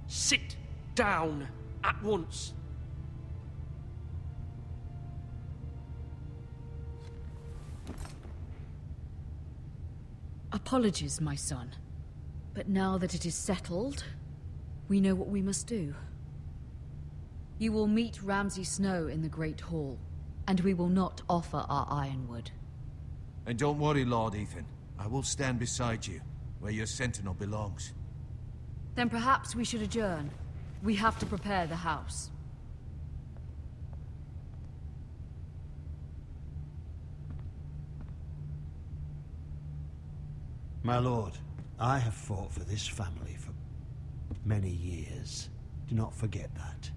Sit down at once. Apologies, my son. But now that it is settled, we know what we must do. You will meet Ramsay Snow in the Great Hall, and we will not offer our ironwood. And don't worry, Lord Ethan. I will stand beside you, where your sentinel belongs. Then perhaps we should adjourn. We have to prepare the house. My lord, I have fought for this family for many years. Do not forget that.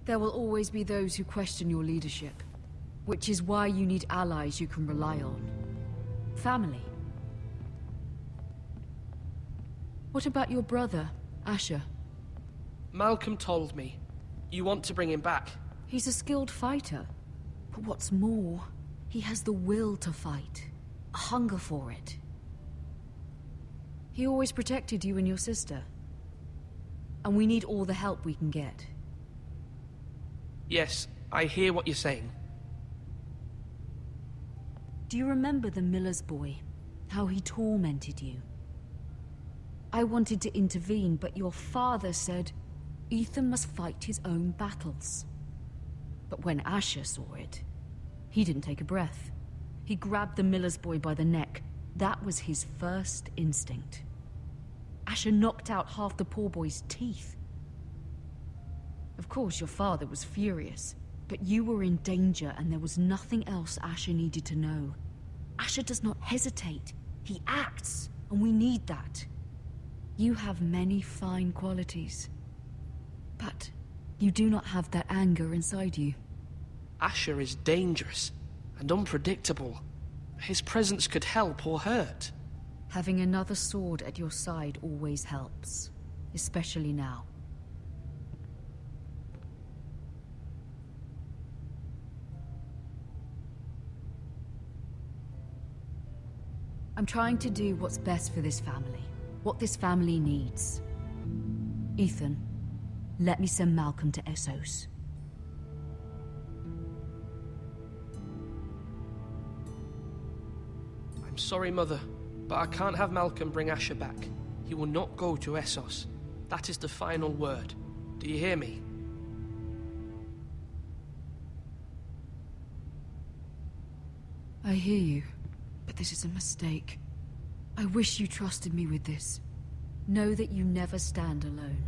There will always be those who question your leadership, which is why you need allies you can rely on. Family. What about your brother, Asher? Malcolm told me. You want to bring him back? He's a skilled fighter. But what's more, he has the will to fight. A hunger for it. He always protected you and your sister. And we need all the help we can get. Yes, I hear what you're saying. Do you remember the miller's boy? How he tormented you? I wanted to intervene, but your father said Ethan must fight his own battles. But when Asher saw it, he didn't take a breath. He grabbed the miller's boy by the neck. That was his first instinct. Asher knocked out half the poor boy's teeth. Of course, your father was furious, but you were in danger and there was nothing else Asher needed to know. Asher does not hesitate. He acts, and we need that. You have many fine qualities, but you do not have that anger inside you. Asher is dangerous and unpredictable. His presence could help or hurt. Having another sword at your side always helps, especially now. I'm trying to do what's best for this family, what this family needs. Ethan, let me send Malcolm to Essos. I'm sorry, Mother, but I can't have Malcolm bring Asher back. He will not go to Essos. That is the final word. Do you hear me? I hear you, but this is a mistake. I wish you trusted me with this. Know that you never stand alone.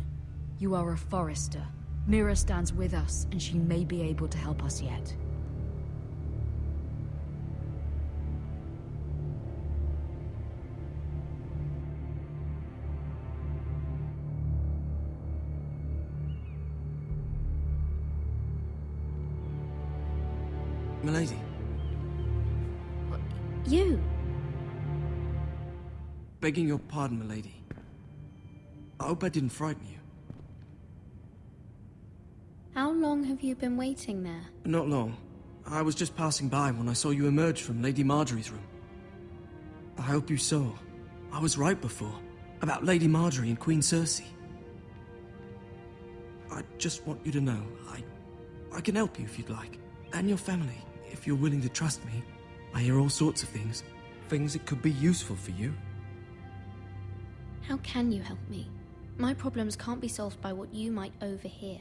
You are a Forrester. Mira stands with us, and she may be able to help us yet. Milady. You? Begging your pardon, milady. I hope I didn't frighten you. How long have you been waiting there? Not long. I was just passing by when I saw you emerge from Lady Marjorie's room. I hope you saw. I was right before. About Lady Marjorie and Queen Cersei. I just want you to know, I can help you if you'd like. And your family, if you're willing to trust me. I hear all sorts of things. Things that could be useful for you. How can you help me? My problems can't be solved by what you might overhear.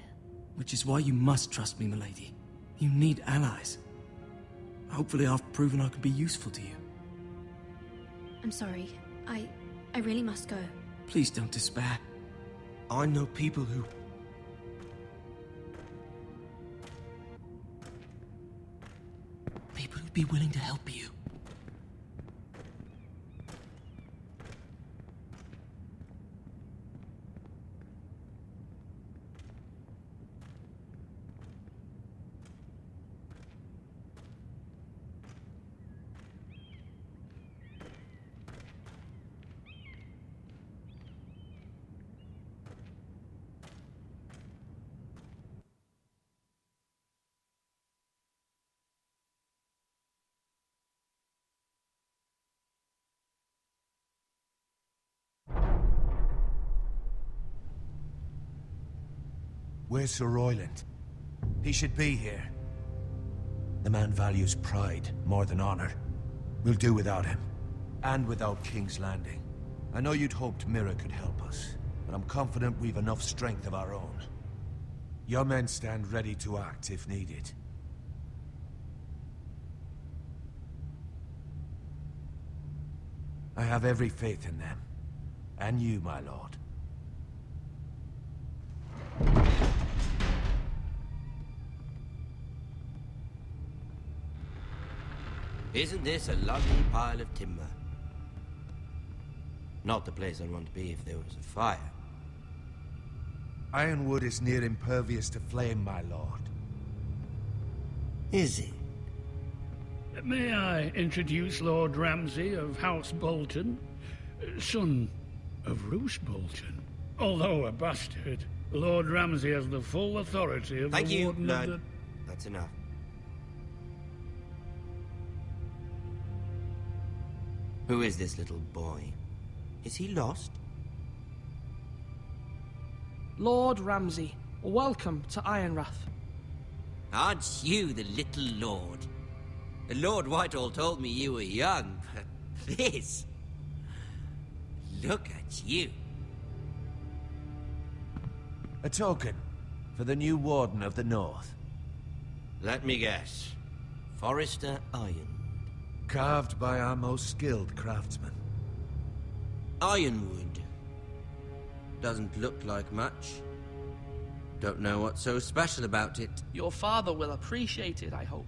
Which is why you must trust me, milady. You need allies. Hopefully I've proven I can be useful to you. I'm sorry. I really must go. Please don't despair. I know people who... People who'd be willing to help you. Where's Sir Royland? He should be here. The man values pride more than honor. We'll do without him. And without King's Landing. I know you'd hoped Mira could help us, but I'm confident we've enough strength of our own. Your men stand ready to act if needed. I have every faith in them. And you, my lord. Isn't this a lovely pile of timber? Not the place I'd want to be if there was a fire. Ironwood is near impervious to flame, my lord. Is it? May I introduce Lord Ramsay of House Bolton, son of Roose Bolton? Although a bastard, Lord Ramsay has the full authority of Thank the you. Warden No, of the... that's enough. Who is this little boy? Is he lost? Lord Ramsay, welcome to Ironrath. Aren't you the little lord? Lord Whitehall told me you were young, but this... Look at you. A token for the new Warden of the North. Let me guess. Forrester Iron. Carved by our most skilled craftsmen. Ironwood. Doesn't look like much. Don't know what's so special about it. Your father will appreciate it, I hope.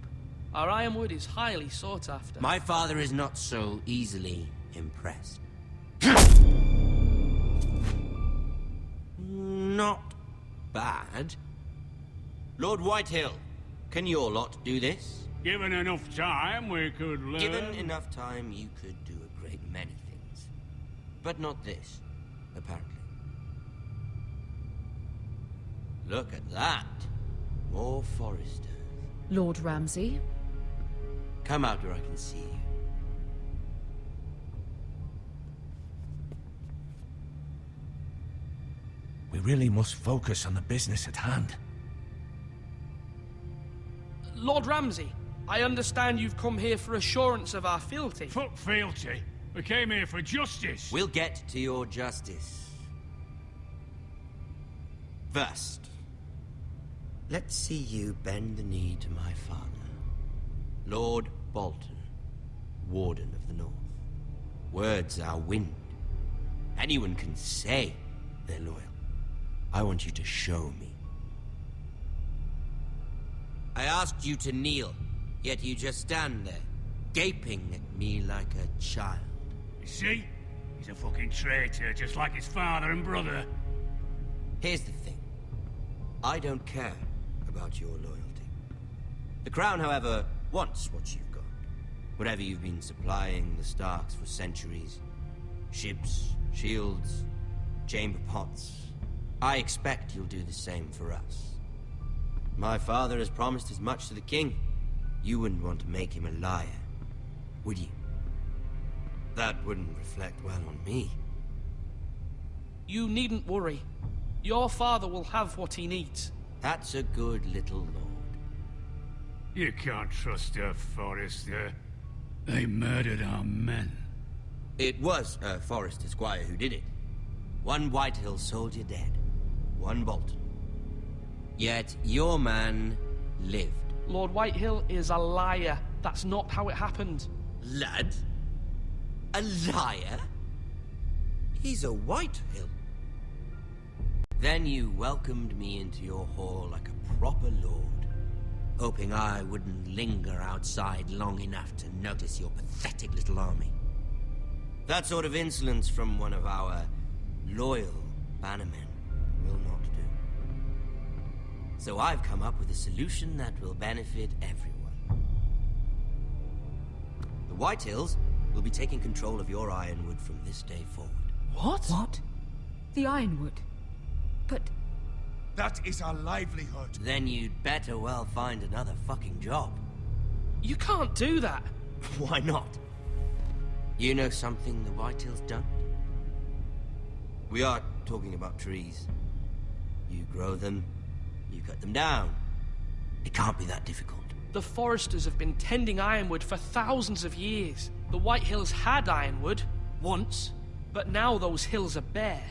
Our ironwood is highly sought after. My father is not so easily impressed. Not bad. Lord Whitehill, can your lot do this? Given enough time, we could learn... Given enough time, you could do a great many things. But not this, apparently. Look at that. More Foresters. Lord Ramsay? Come out where I can see you. We really must focus on the business at hand. Lord Ramsay, I understand you've come here for assurance of our fealty. Fuck fealty. We came here for justice. We'll get to your justice. First, let's see you bend the knee to my father, Lord Bolton, Warden of the North. Words are wind. Anyone can say they're loyal. I want you to show me. I asked you to kneel, yet you just stand there, gaping at me like a child. You see? He's a fucking traitor, just like his father and brother. Here's the thing. I don't care about your loyalty. The Crown, however, wants what you've got. Whatever you've been supplying the Starks for centuries. Ships, shields, chamber pots. I expect you'll do the same for us. My father has promised as much to the king. You wouldn't want to make him a liar, would you? That wouldn't reflect well on me. You needn't worry. Your father will have what he needs. That's a good little lord. You can't trust a Forester. They murdered our men. It was a Forester squire who did it. One Whitehill soldier dead. One Bolton. Yet your man lived. Lord Whitehill is a liar. That's not how it happened. Lad? A liar? He's a Whitehill. Then you welcomed me into your hall like a proper lord, hoping I wouldn't linger outside long enough to notice your pathetic little army. That sort of insolence from one of our loyal bannermen will not do. So I've come up with a solution that will benefit everyone. The Whitehills will be taking control of your Ironwood from this day forward. What? What? The Ironwood? But... That is our livelihood. Then you'd better well find another fucking job. You can't do that. Why not? You know something the Whitehills don't? We are talking about trees. You grow them, you cut them down. It can't be that difficult. The Foresters have been tending Ironwood for thousands of years. The Whitehills had Ironwood, once, but now those hills are bare.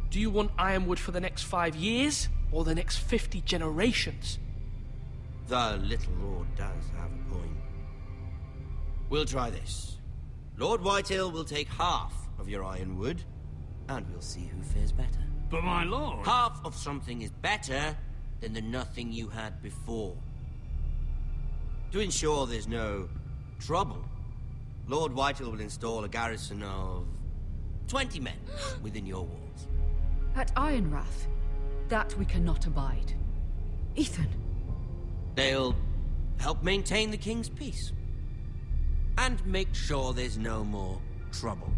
Do you want Ironwood for the next 5 years, or the next 50 generations? The little lord does have a point. We'll try this. Lord Whitehill will take half of your Ironwood, and we'll see who fares better. But my lord... Half of something is better than the nothing you had before. To ensure there's no trouble, Lord Whitehill will install a garrison of 20 men within your walls. At Ironrath? That we cannot abide. Ethan. They'll help maintain the king's peace. And make sure there's no more trouble.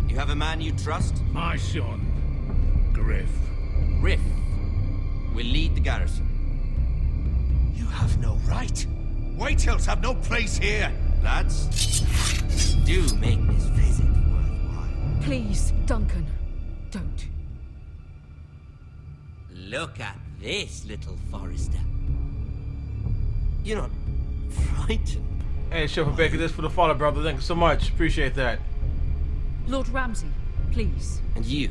You have a man you trust? My son, Griff. Griff will lead the garrison. You have no right. Whitehills have no place here. Lads, do make this visit worthwhile. Please, Duncan, don't. Look at this, little Forester. You're not frightened. Hey, Chef Rebecca, this for the father, brother. Thank you so much. Appreciate that. Lord Ramsay, please. And you?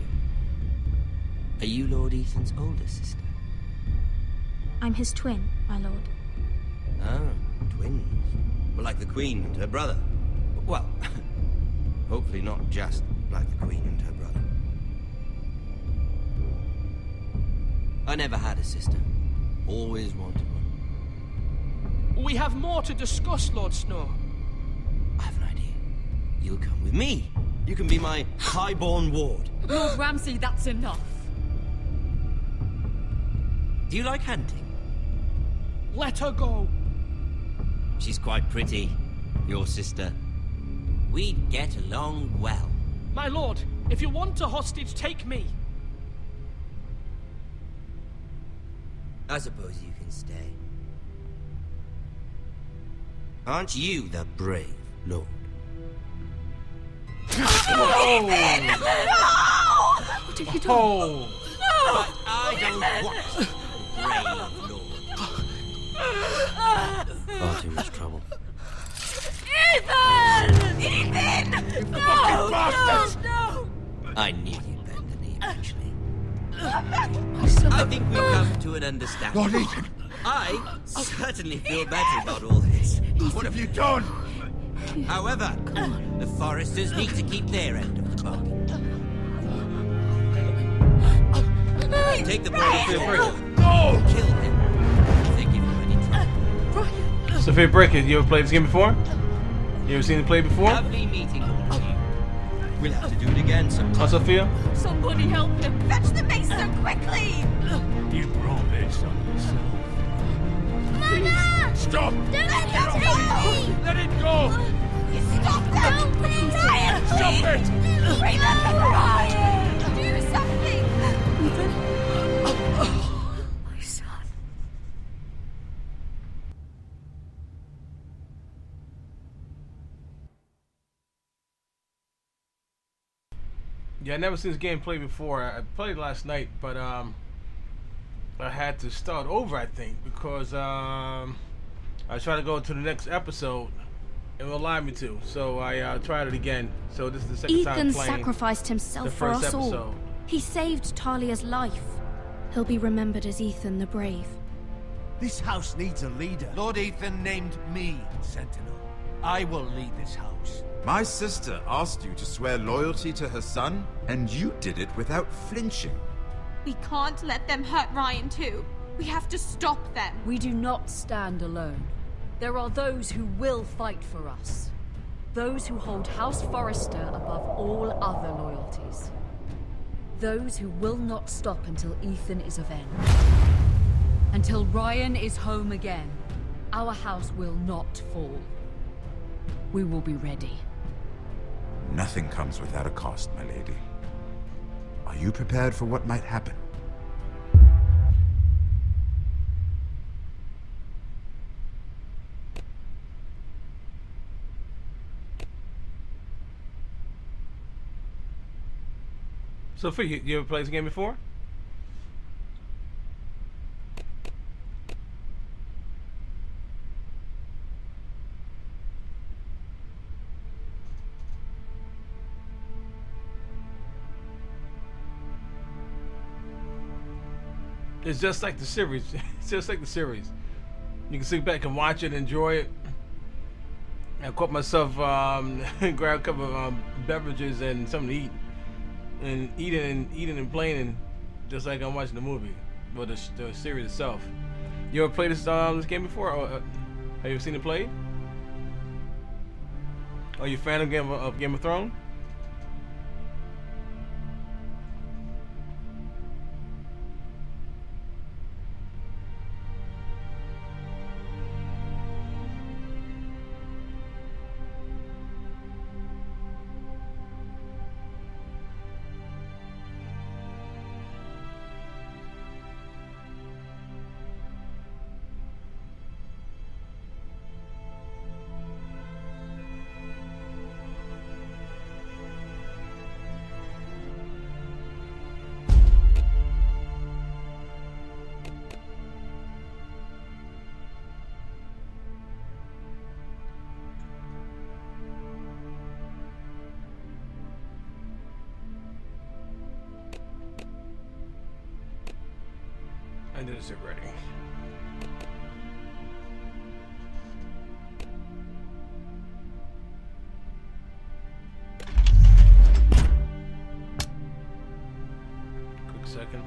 Are you Lord Ethan's older sister? I'm his twin, my lord. Ah, twins. Well, like the Queen and her brother. Well, hopefully not just like the Queen and her brother. I never had a sister. Always wanted one. We have more to discuss, Lord Snow. I have an idea. You'll come with me. You can be my highborn ward. Lord Ramsay, that's enough. Do you like hunting? Let her go. She's quite pretty, your sister. We'd get along well. My lord, if you want a hostage, take me. I suppose you can stay. Aren't you the brave lord? Oh! What have you done? Oh! But I don't want brave lord. Far too much trouble. Ethan! Ethan! You No! fucking bastards! No! I knew you'd bend the knee eventually. My son! I think we've come to an understanding. Lord Ethan! I certainly feel better about all this. What have you done? However, the Foresters need to keep their end of the bargain. Take the boy to No! Kill him. If they give him any trouble. Sophia Brickett, you ever played this game before? You ever seen it played before? Lovely meeting all of you. We'll have to do it again sometime. Oh, Sophia? Somebody help him. Fetch the maester quickly! You brought this on yourself. Mama! Stop! Don't let them take me! Let it go! You stop them! Ryan, Stop please! it! Remember Ryan! Do something! My son. Yeah, I never seen this game played before. I played last night, but I had to start over, I think, because I was trying to go to the next episode and it allowed me to. So I tried it again. So this is the second time Ethan playing sacrificed the himself for first us all. episode. He saved Talia's life. He'll be remembered as Ethan the Brave. This house needs a leader. Lord Ethan named me Sentinel. I will lead this house. My sister asked you to swear loyalty to her son, and you did it without flinching. We can't let them hurt Ryan too. We have to stop them. We do not stand alone. There are those who will fight for us. Those who hold House Forrester above all other loyalties. Those who will not stop until Ethan is avenged. Until Ryan is home again, our house will not fall. We will be ready. Nothing comes without a cost, my lady. Are you prepared for what might happen? Sophia, you ever played this game before? It's just like the series. It's just like the series. You can sit back and watch it, enjoy it. I caught myself grab a couple of beverages and something to eat, and eating and playing, just like I'm watching the movie, but the series itself. You ever played this game before? Or, have you ever seen it played? Are you a fan of Game of Thrones? I did it ready. Quick second.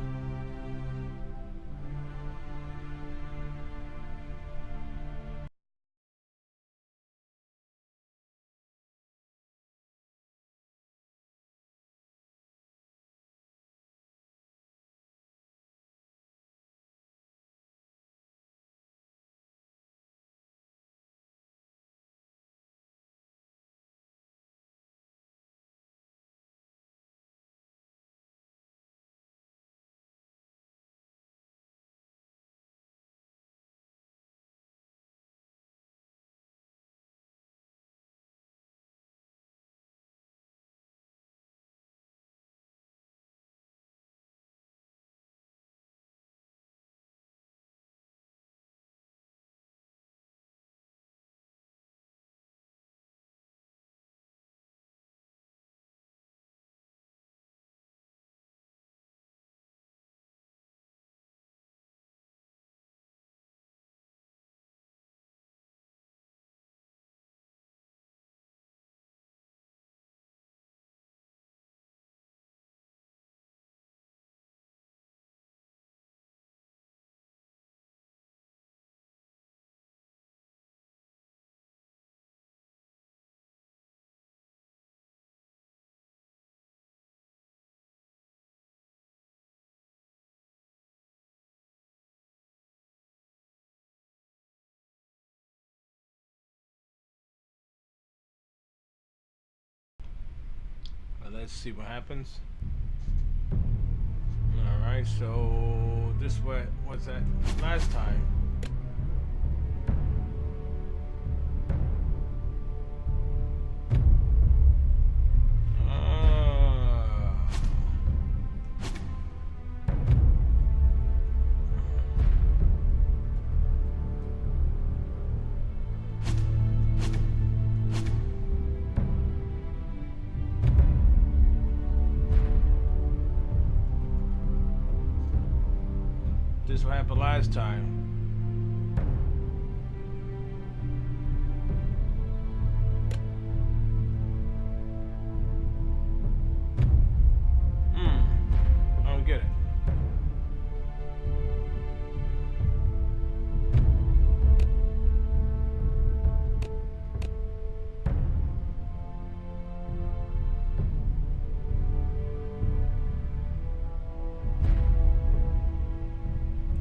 let's see what happens. Alright, so this what was that last time? This what happened last time. I don't get it.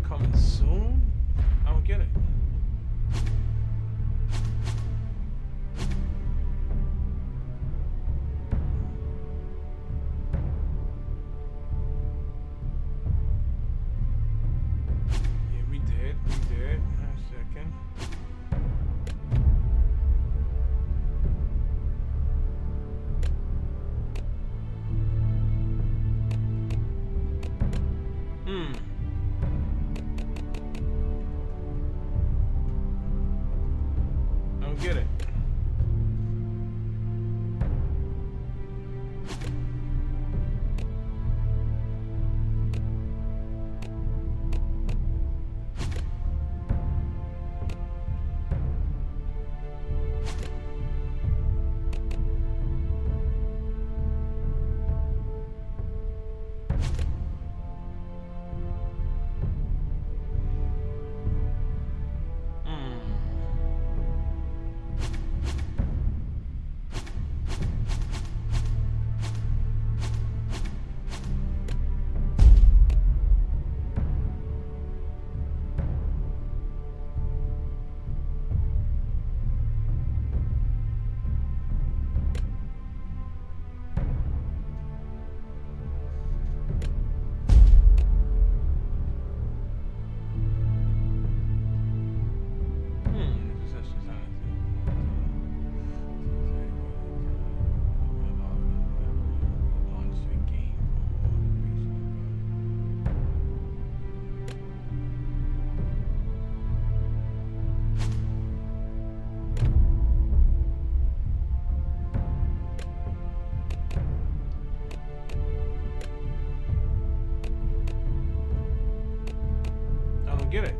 Coming soon? I don't get it. Yeah, we did. A second. I don't get it. I don't get it.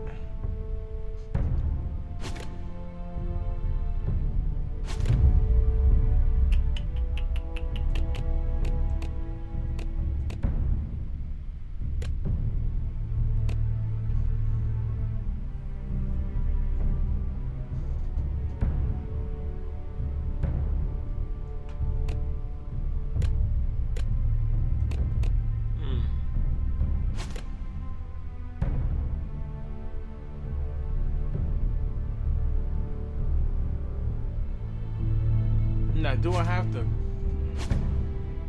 Now, do I have to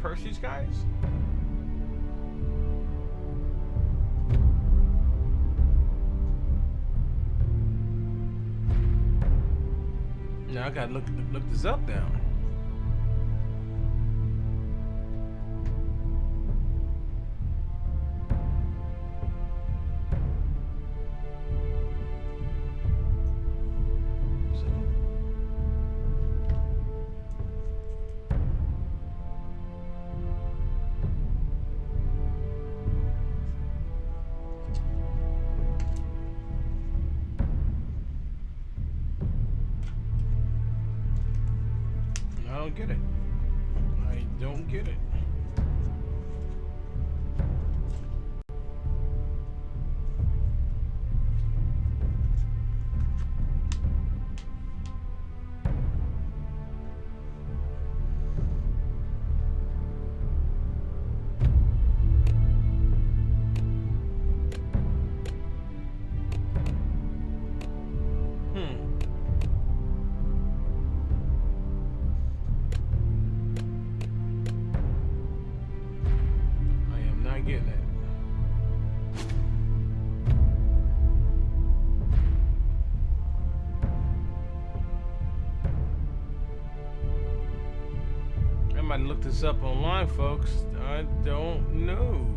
purse these guys? Now I gotta look this up now. I don't get it. I don't get it. somebody looked this up online, folks. I don't know.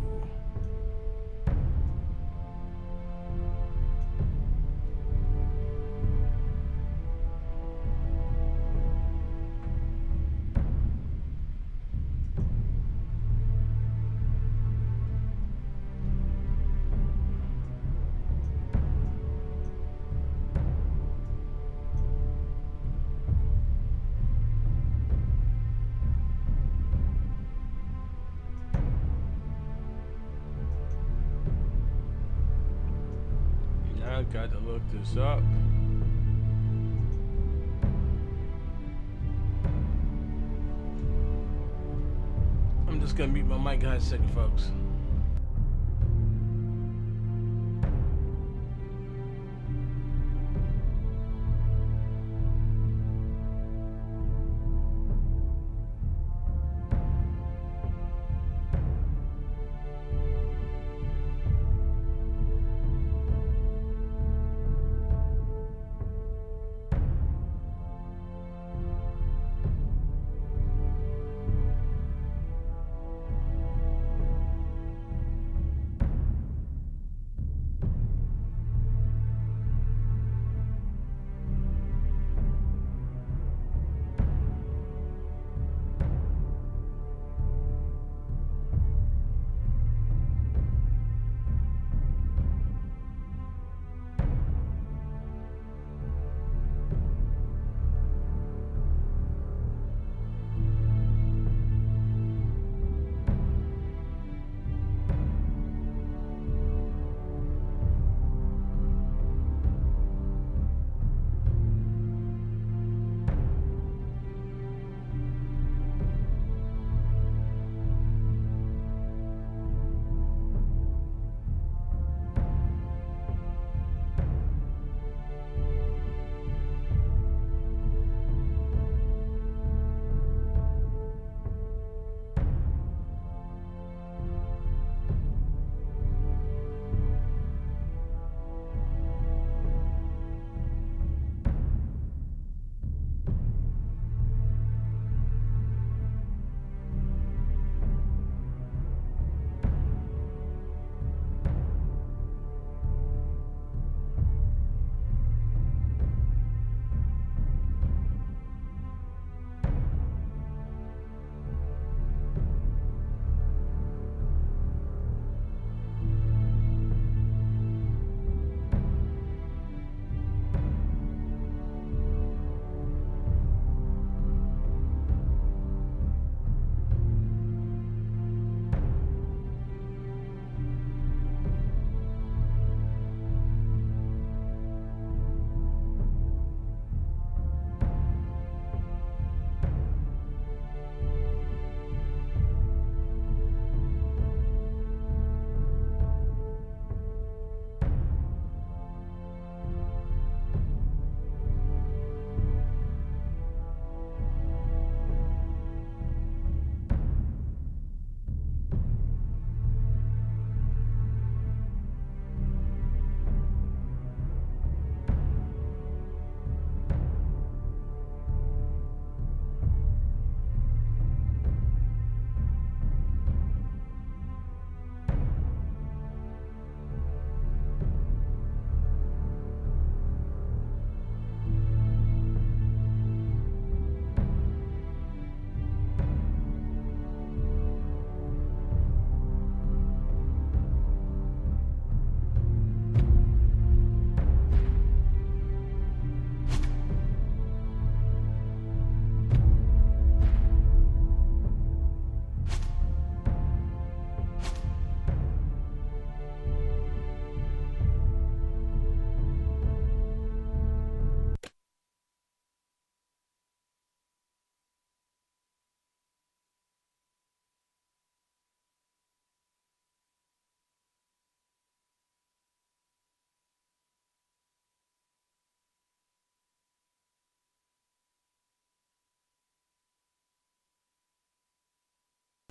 I got to look this up. I'm just gonna mute my mic, guys, a second, folks.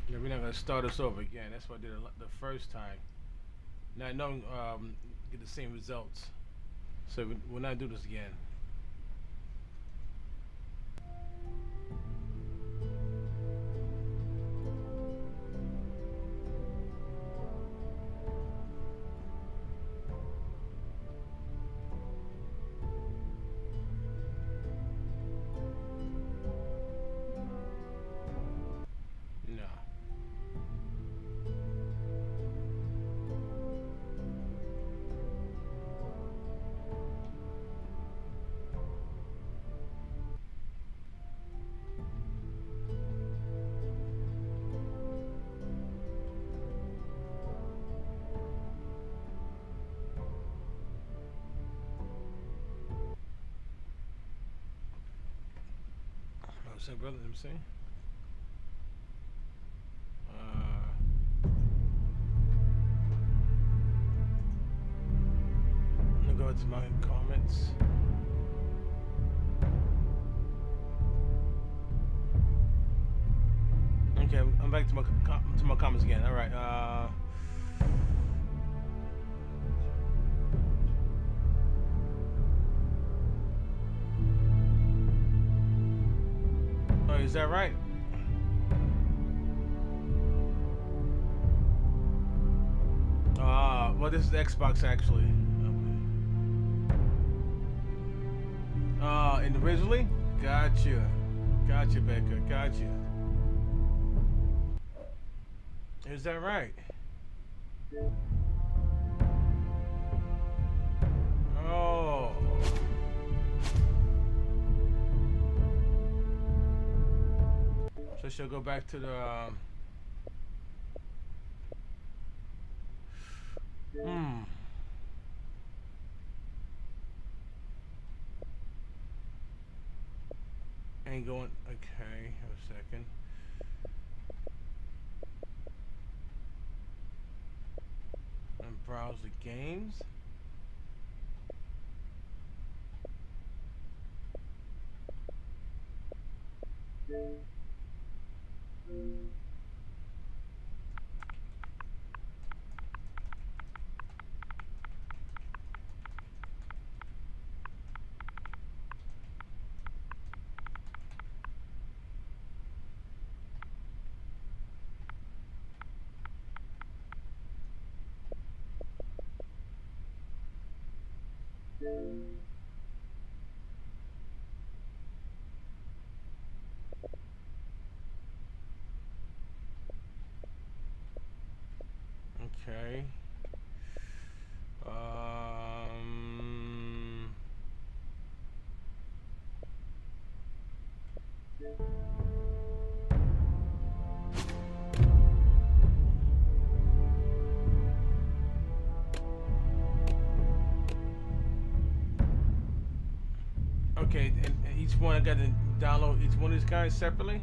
Yeah, we're not gonna start us over again. That's what I did the first time. Now I know get the same results, so we'll not do this again. So, brother, let me see. Let me go to my comments. Okay, I'm back to my comments again. All right. Oh, is that right? Well, this is Xbox actually. Individually? Gotcha. Gotcha, Becca. Gotcha. Is that right? Oh. So she'll go back to the Ain't going. Okay, have a second. And browse the games. Okay. Okay, and each one I got to download each one of these guys separately.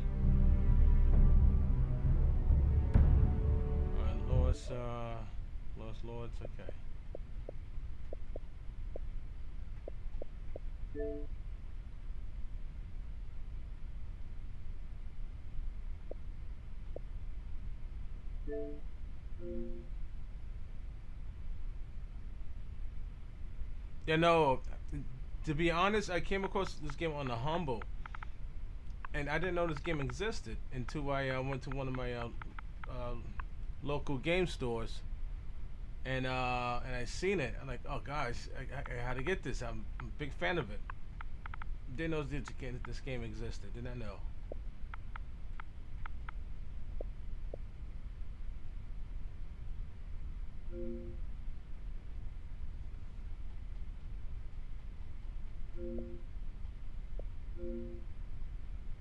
Lords, okay. Yeah, no, to be honest, I came across this game on the Humble, and I didn't know this game existed until I went to one of my local game stores, and I seen it. I'm like, oh gosh, I had to get this. I'm a big fan of it. Didn't know this game existed. Did not know.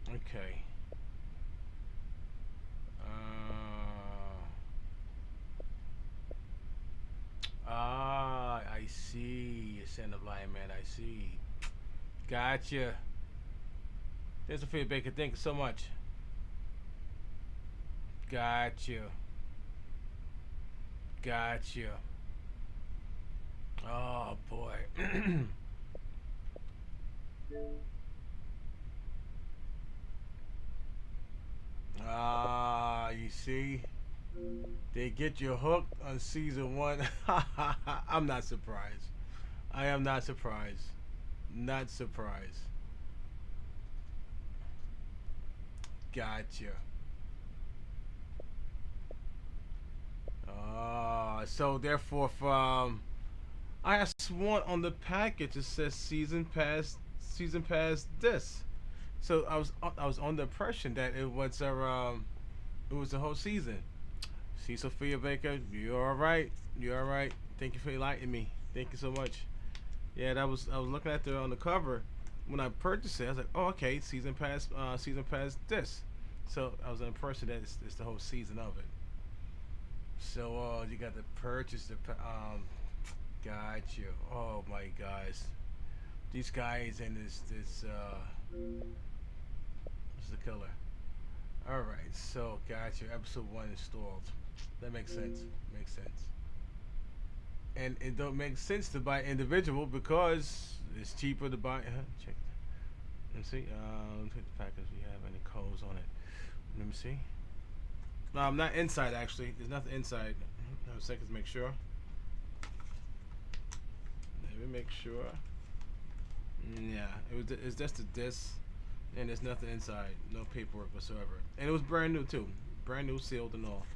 Okay. I see. Ascend of Lion Man. I see. Gotcha. There's Sophia Baker. Thank you so much. Gotcha. Gotcha. Oh boy. You see? They get you hooked on season 1. I'm not surprised. I am not surprised. Not surprised. Gotcha. So therefore, I have sworn on the package it says season pass this. So I was on the impression that it was a whole season. See, Sophia Baker, you're all right. You're all right. Thank you for enlightening me. Thank you so much. Yeah, I was looking at on the cover when I purchased it. I was like, oh, okay, season pass this. So I was on the impression that it's the whole season of it. So you got to purchase the got you. Oh my gosh, these guys and this This is the killer. Alright, so gotcha. Episode 1 installed. That makes sense. Makes sense. And it don't make sense to buy individual because it's cheaper to buy. Check. Let's see. Let's take the package. We have any codes on it? Let me see. No, I'm not inside actually. There's nothing inside. Have a second to make sure. Let me make sure. Yeah, it's just a disc, and there's nothing inside. No paperwork whatsoever. And it was brand new too. Brand new, sealed and all.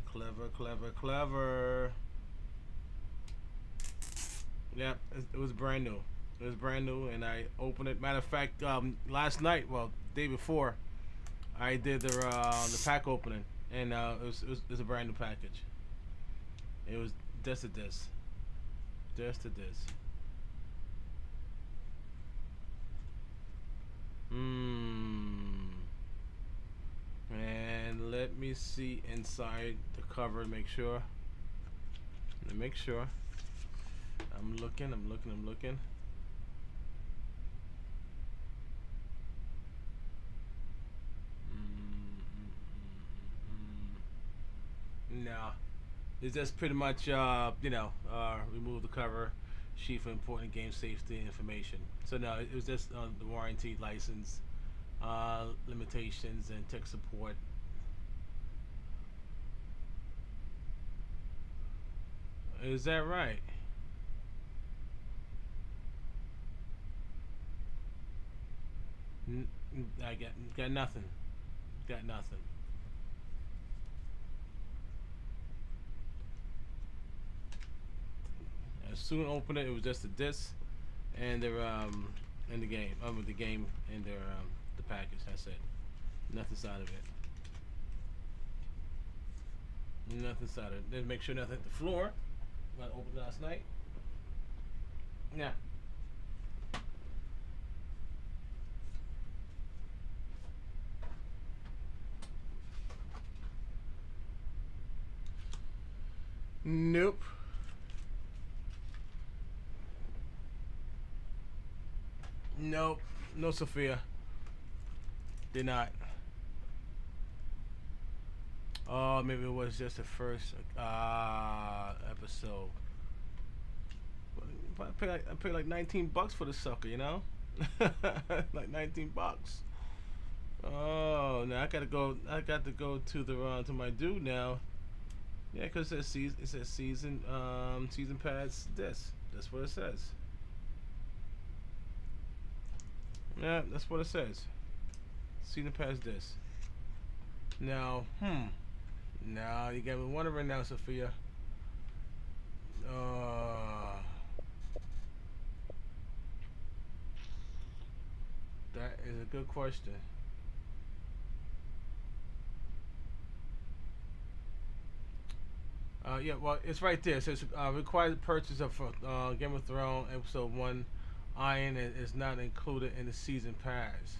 Clever, clever, clever. Yeah, it was brand new. It was brand new, and I opened it. Matter of fact, last night, well, day before, I did the pack opening, and it was a brand new package. It was just a disc. Just a disc. And let me see inside the cover, make sure. Let me make sure. I'm looking. No, it's just pretty much remove the cover sheet for important game safety information. So no, it was just the warranty, license, limitations, and tech support. Is that right? I got nothing. Got nothing. As soon as I opened it, it was just a disc and their in the game. The game and their the package. That's it. Nothing inside of it. Nothing inside of it. Then make sure nothing hit the floor. When I opened it last night. Yeah. Nope. Nope. No, Sophia. Did not. Oh, maybe it was just the first episode. I paid like $19 for the sucker, you know? Like $19. Oh, now I got to go to the to my dude now. Yeah, because it says season pass this. That's what it says. Yeah, that's what it says. Season pass this. Now, now you got me wondering now, Sophia. That is a good question. Yeah, well, it's right there. It says required purchase of Game of Thrones Episode 1 Iron is not included in the season pass.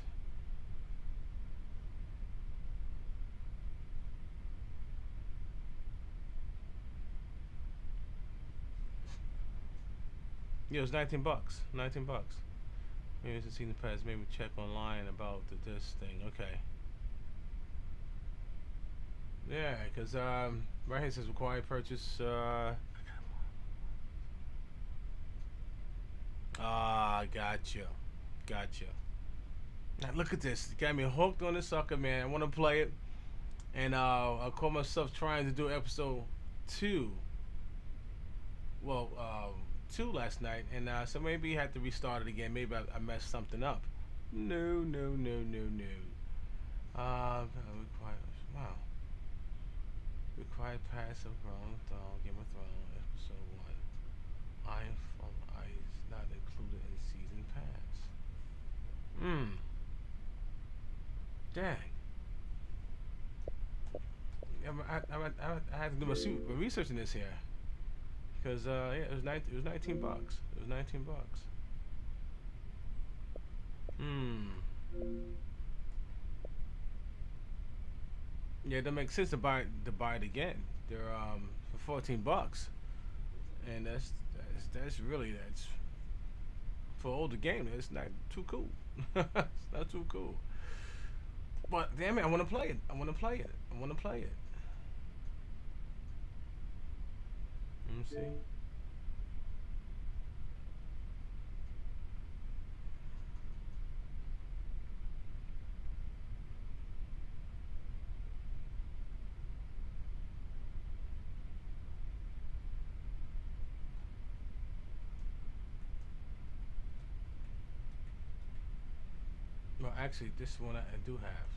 Yeah, it was $19. $19. Maybe it's a season pass. Maybe check online about this thing. Okay. Yeah, because right here it says required purchase. Gotcha. Now look at this. You got me hooked on this sucker, man. I want to play it, and I caught myself trying to do episode 2. Well, 2 last night, and so maybe I had to restart it again. Maybe I messed something up. No. Wow. Required pass of Game of Thrones Episode 1. Iron from Ice not included in season pass. Dang. I had to do my research in this here. Because yeah, it was $19. It was $19. Yeah, it doesn't make sense to buy it again. They're for $14, and that's For an older game, it's not too cool. It's not too cool. But damn it, I want to play it. I want to play it. I want to play it. Let me see. Well, actually, this one I do have,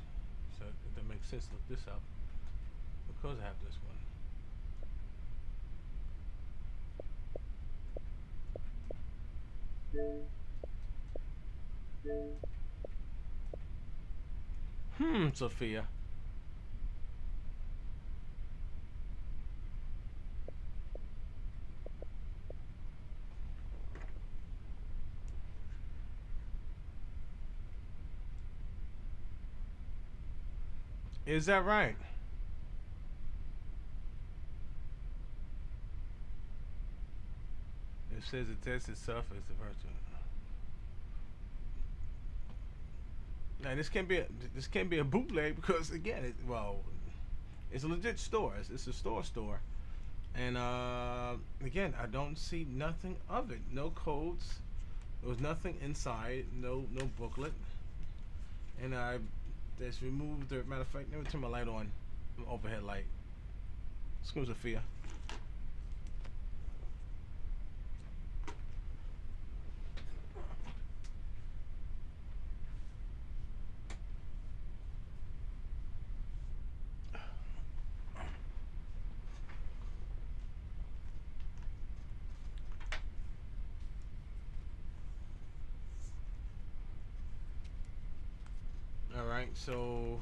so it makes sense to look this up because I have this one. Sophia. Is that right? It says it tests itself as the virtual. Now this can't be a bootleg because again, it's a legit store. It's a store, and again, I don't see nothing of it. No codes. There was nothing inside. No booklet. And I just removed the. Matter of fact, let me turn my light on. Overhead light. Excuse Sophia. Alright, so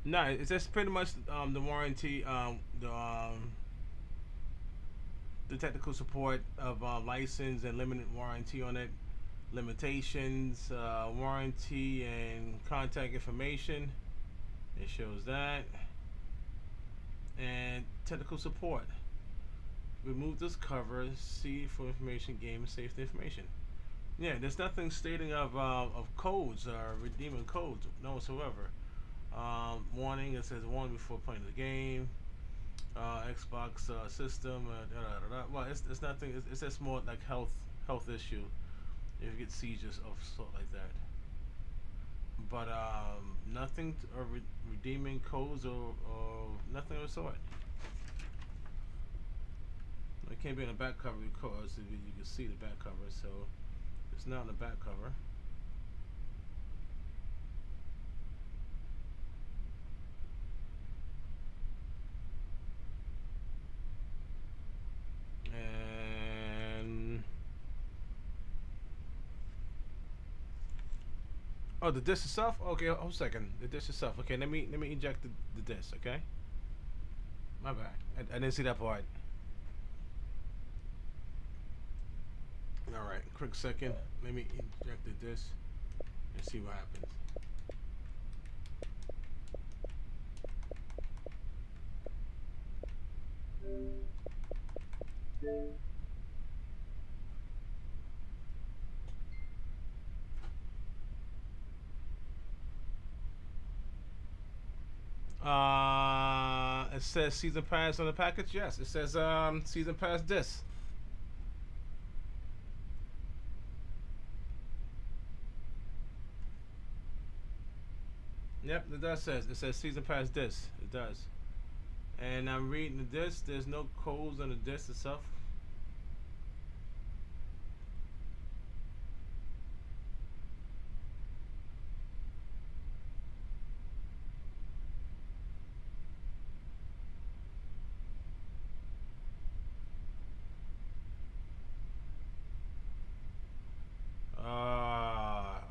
no, it's just pretty much the warranty, the technical support of license and limited warranty on it, limitations, warranty and contact information. It shows that. And technical support. Remove this cover. See for information, game safety information. Yeah, there's nothing stating of codes or redeeming codes, no whatsoever. Warning. It says warning before playing the game. Xbox system. Well, it's nothing. It's just more like health issue. If you get seizures of sort like that. But nothing redeeming codes or nothing of the sort. It can't be on the back cover because you can see the back cover, so it's not on the back cover. And oh, the disc itself? Okay, hold a second. The disc itself. Okay, let me eject the disc, okay? My bad. I didn't see that part. Alright, quick second. Let me eject the disc and see what happens. It says season pass on the package. Yes, it says season pass disc. Yep, it does says. It says season pass disc. It does. And I'm reading the disc. There's no codes on the disc itself.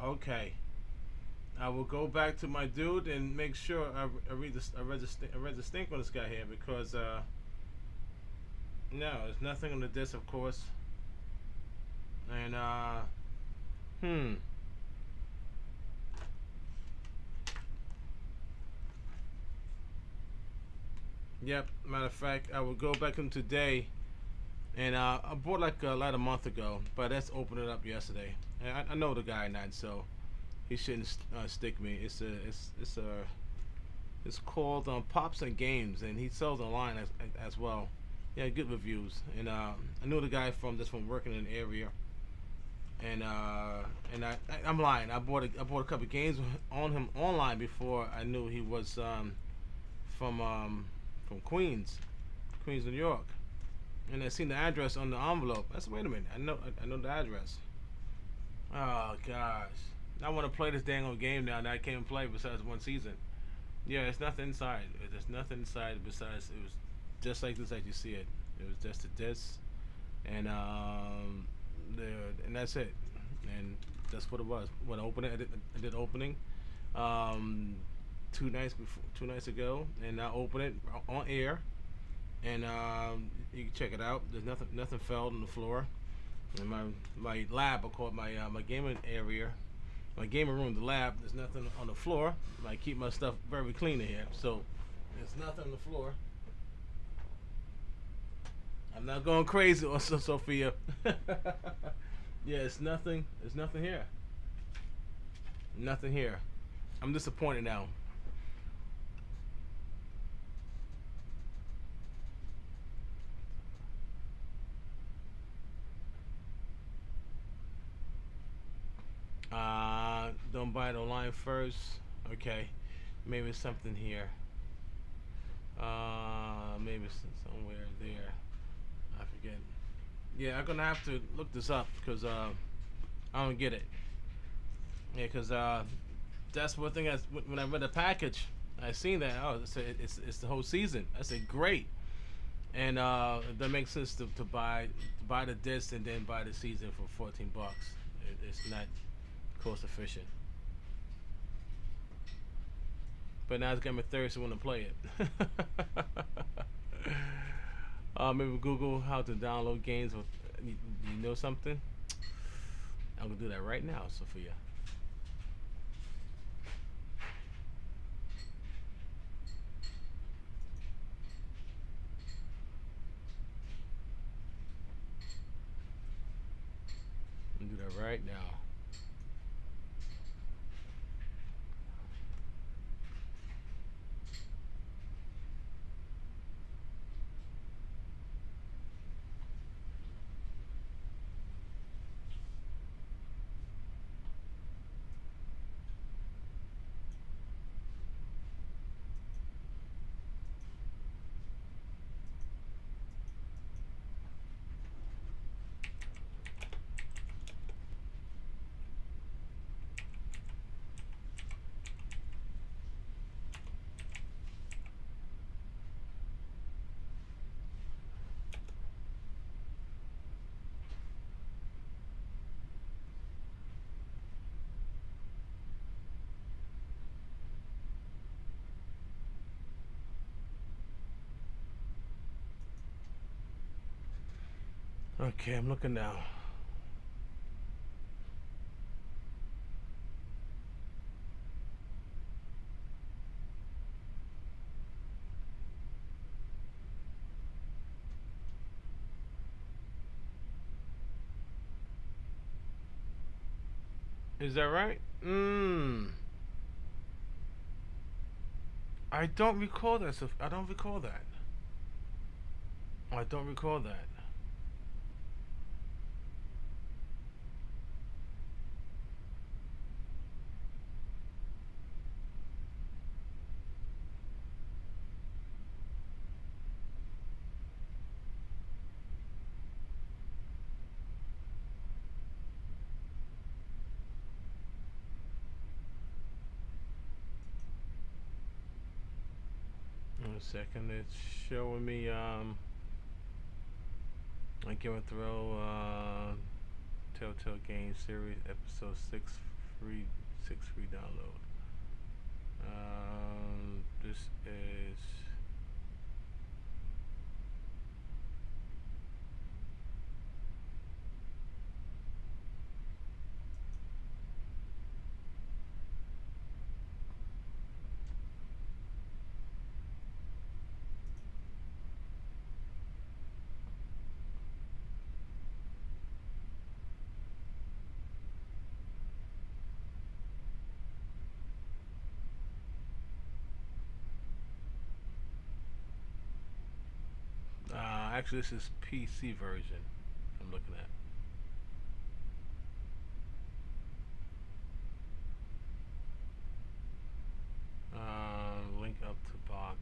Okay. I will go back to my dude and make sure I read the stink on this guy here because no, there's nothing on the disc, of course. And Yep. Matter of fact, I would go back in today, and I bought like a month ago, but that's opened it up yesterday. And I know the guy in that, so he shouldn't stick me. It's called Pops and Games, and he sells online as well. Yeah, good reviews. And I knew the guy from working in the area. And I'm lying. I bought a couple of games on him online before I knew he was from Queens, New York. And I seen the address on the envelope. I said, wait a minute, I know the address. Oh gosh, I want to play this dang old game now that I can't play besides one season. Yeah, it's nothing inside. There's nothing inside besides it was just like this as you see it. It was just a disc, and that's it. And that's what it was. When I opened it, I did opening 2 nights ago, and I opened it on air, and you can check it out. There's nothing fell on the floor. In my lab, I call it my gaming area. My gaming room, the lab, there's nothing on the floor. I keep my stuff very clean in here, so there's nothing on the floor. I'm not going crazy on Sophia. Yeah, it's nothing. There's nothing here. Nothing here. I'm disappointed now. Don't buy it online first. Okay, maybe something here. Maybe somewhere there. I forget. Yeah, I'm gonna have to look this up because I don't get it. Yeah, because that's one thing. When I read the package, I seen that. Oh, it's the whole season. I said great, and that makes sense to buy the disc and then buy the season for $14. It's not cost efficient. But now it's got me thirsty want to play it. Maybe Google how to download games. You know something? I'm gonna do that right now, Sophia. I'm gonna do that right now. Okay, I'm looking now. Is that right? I don't recall that. I don't recall that. I don't recall that. A second, it's showing me Game of Thrones Telltale Game Series episode 6 free download. This is Actually, this is PC version I'm looking at. Link up to box.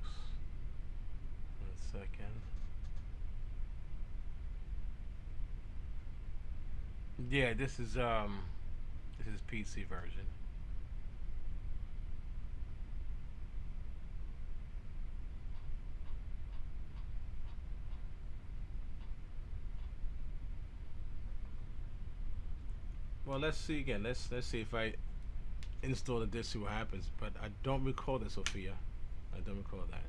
1 second. Yeah, this is PC version. Well, let's see again. Let's see if I install the disc, see what happens. But I don't recall that, Sophia. I don't recall that.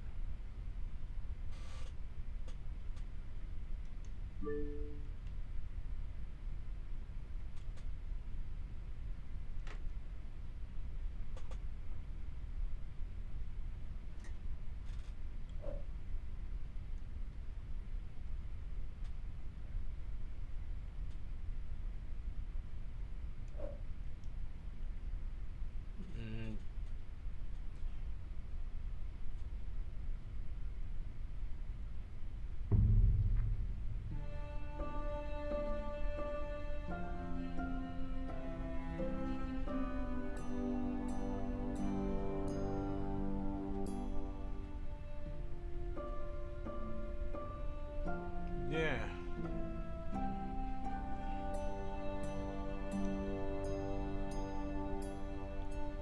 Yeah.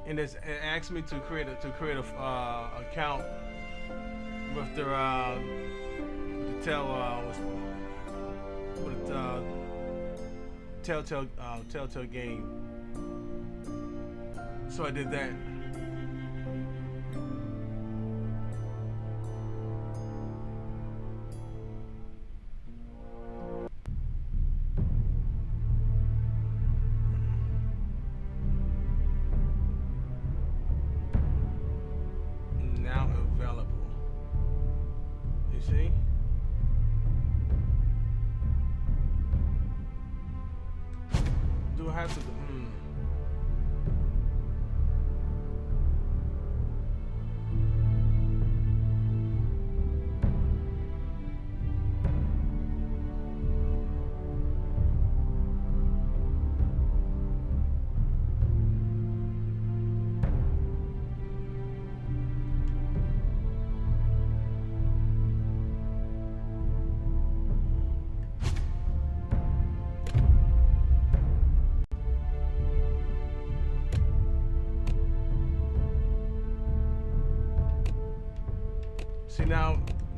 And it asked me to create a account with the Telltale game. So I did that. Now available. You see? Do I have to?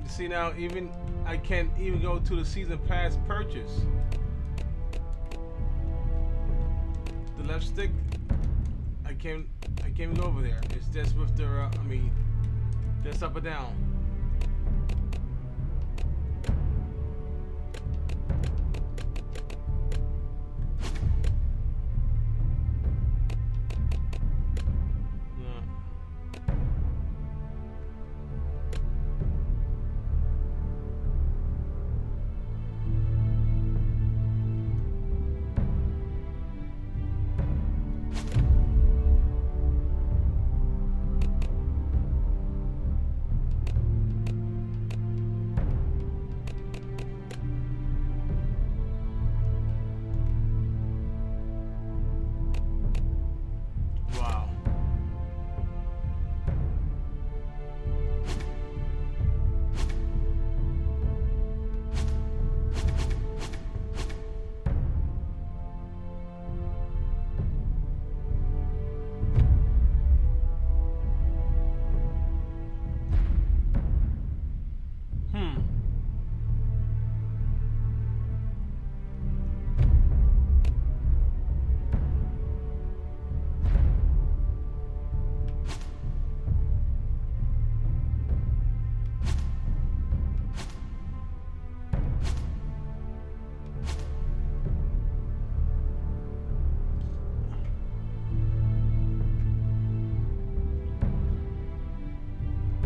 See now, even I can't even go to the season pass purchase. The left stick, I can't even go over there. It's just with the, just up or down.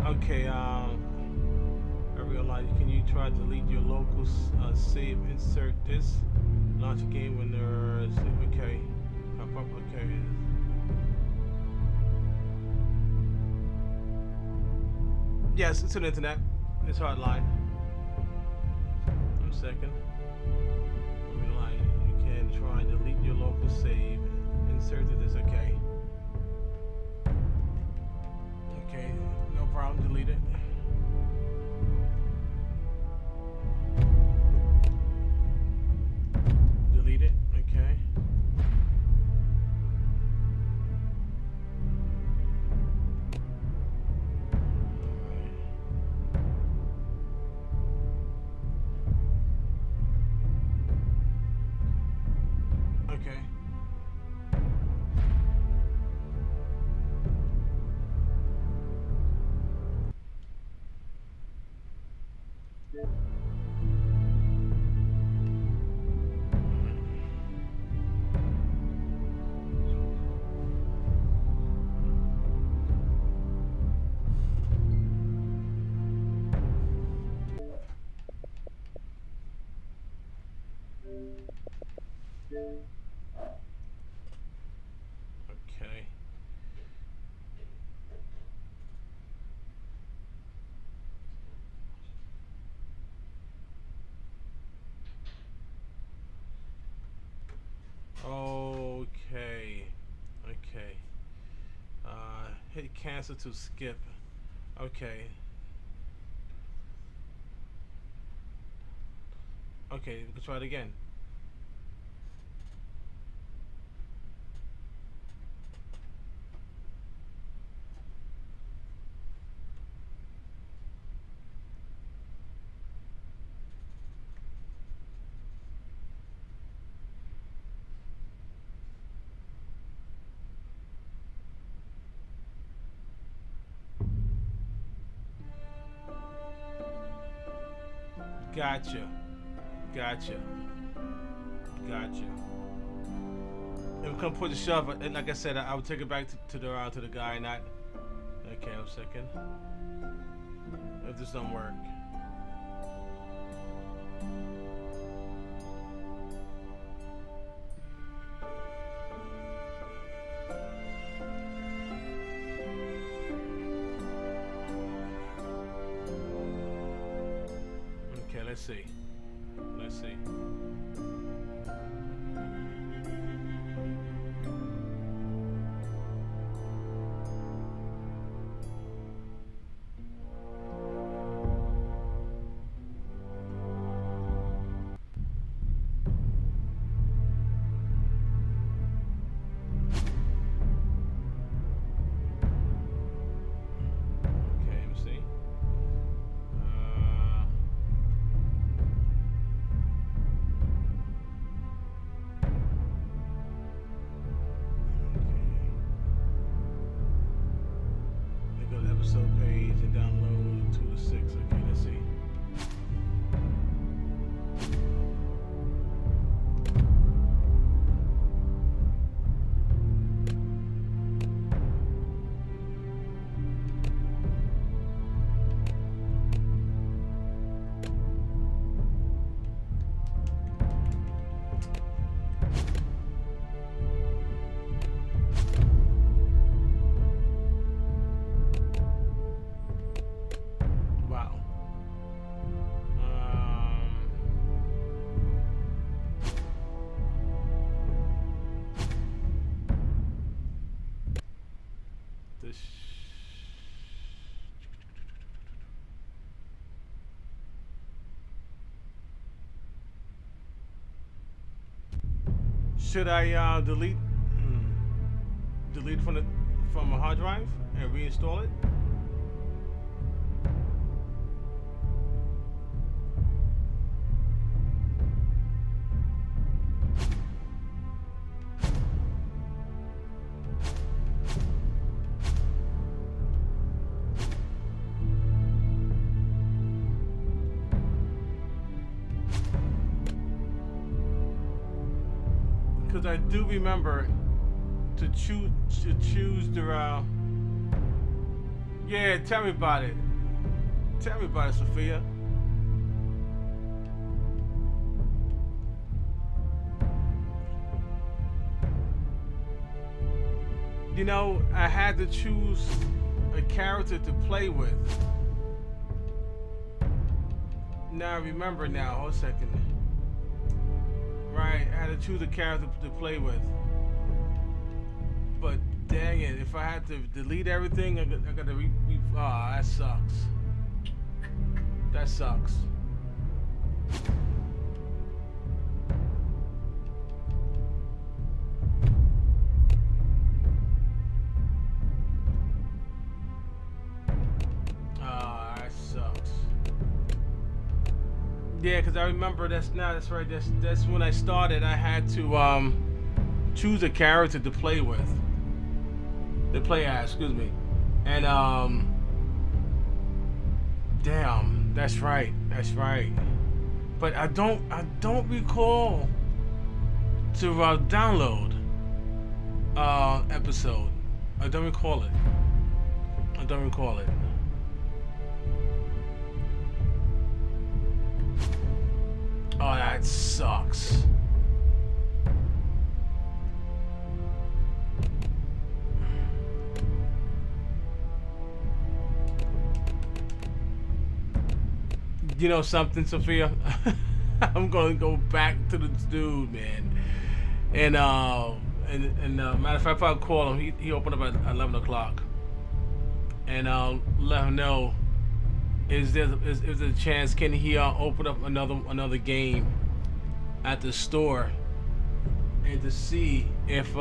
Okay, can you try to delete your local save, insert this, launch a game when there's, okay, okay. Yes, it's an internet, it's hardline. 1 second. You can try and delete your local save. Inserted this, okay. Okay, no problem, delete it. Delete it, okay. Okay. Okay. Okay. Hit cancel to skip. Okay. Okay, we can try it again. Gotcha. Gotcha. Gotcha. And come put the shove, and like I said, I would take it back to the guy, not. Okay, 1 second. If this don't work. Okay, let's see. Let's see. Episode page and download 2 to 6. Okay, let's see. Should I delete from a hard drive and reinstall it? Because I do remember to choose the yeah, tell me about it. Tell me about it, Sophia. You know, I had to choose a character to play with. Now I remember now. Hold a second. Right, I had to choose a character to play with. But dang it, if I had to delete everything, I got to that sucks. That sucks. That sucks. Yeah, because I remember that's right. That's when I started. I had to choose a character to play with. To play as, excuse me. And damn, that's right. That's right. But I don't recall to download episode. I don't recall it. I don't recall it. Oh, that sucks. You know something, Sophia? I'm gonna go back to the dude, man. And matter of fact, I'll call him. He opened up at 11 o'clock, and I'll let him know. Is there a chance? Can he open up another game at the store, and to see if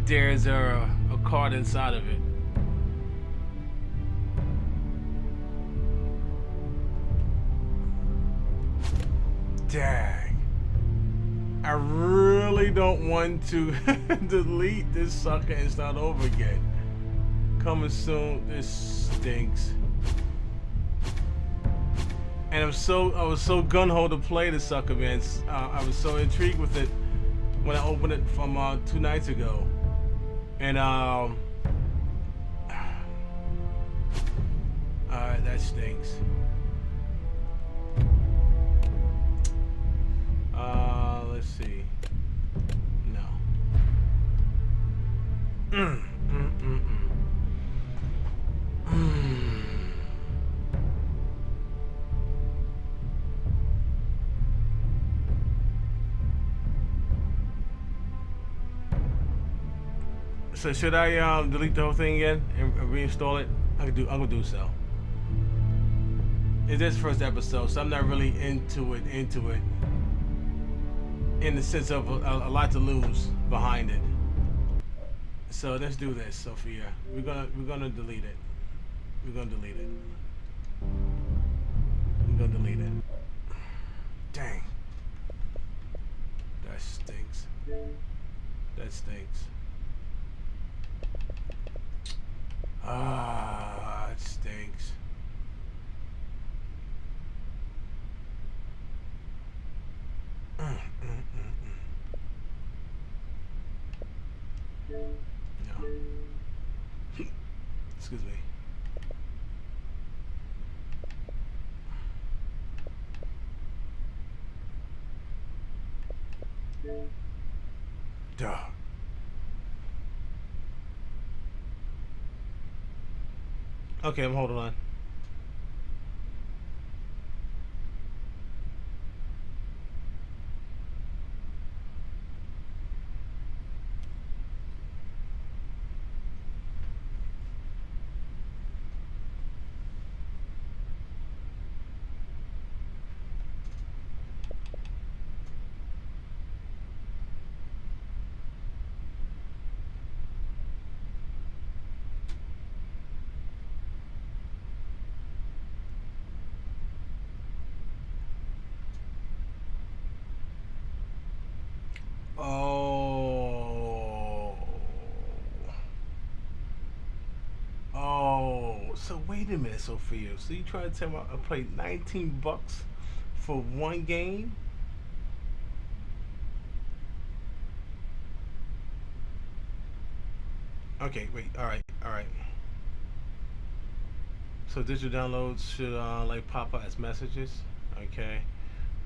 there's a card inside of it? Dang. I really don't want to delete this sucker and start over again. Coming soon. This stinks. And I was so gun-ho to play the sucker, man. I was so intrigued with it when I opened it from 2 nights ago. And alright, that stinks. Let's see. No. So should I delete the whole thing again and reinstall it? I'm gonna do so. It's this first episode, so I'm not really into it. In the sense of a lot to lose behind it. So let's do this, Sophia. We're gonna delete it. We're gonna delete it. We're gonna delete it. Dang. That stinks. That stinks. Ah, it stinks. No. Excuse me. Duh. Okay, I'm holding on. So wait a minute, Sophia. So you trying to tell me I played $19 for one game? Okay, wait. All right. So digital downloads should like pop up as messages, okay?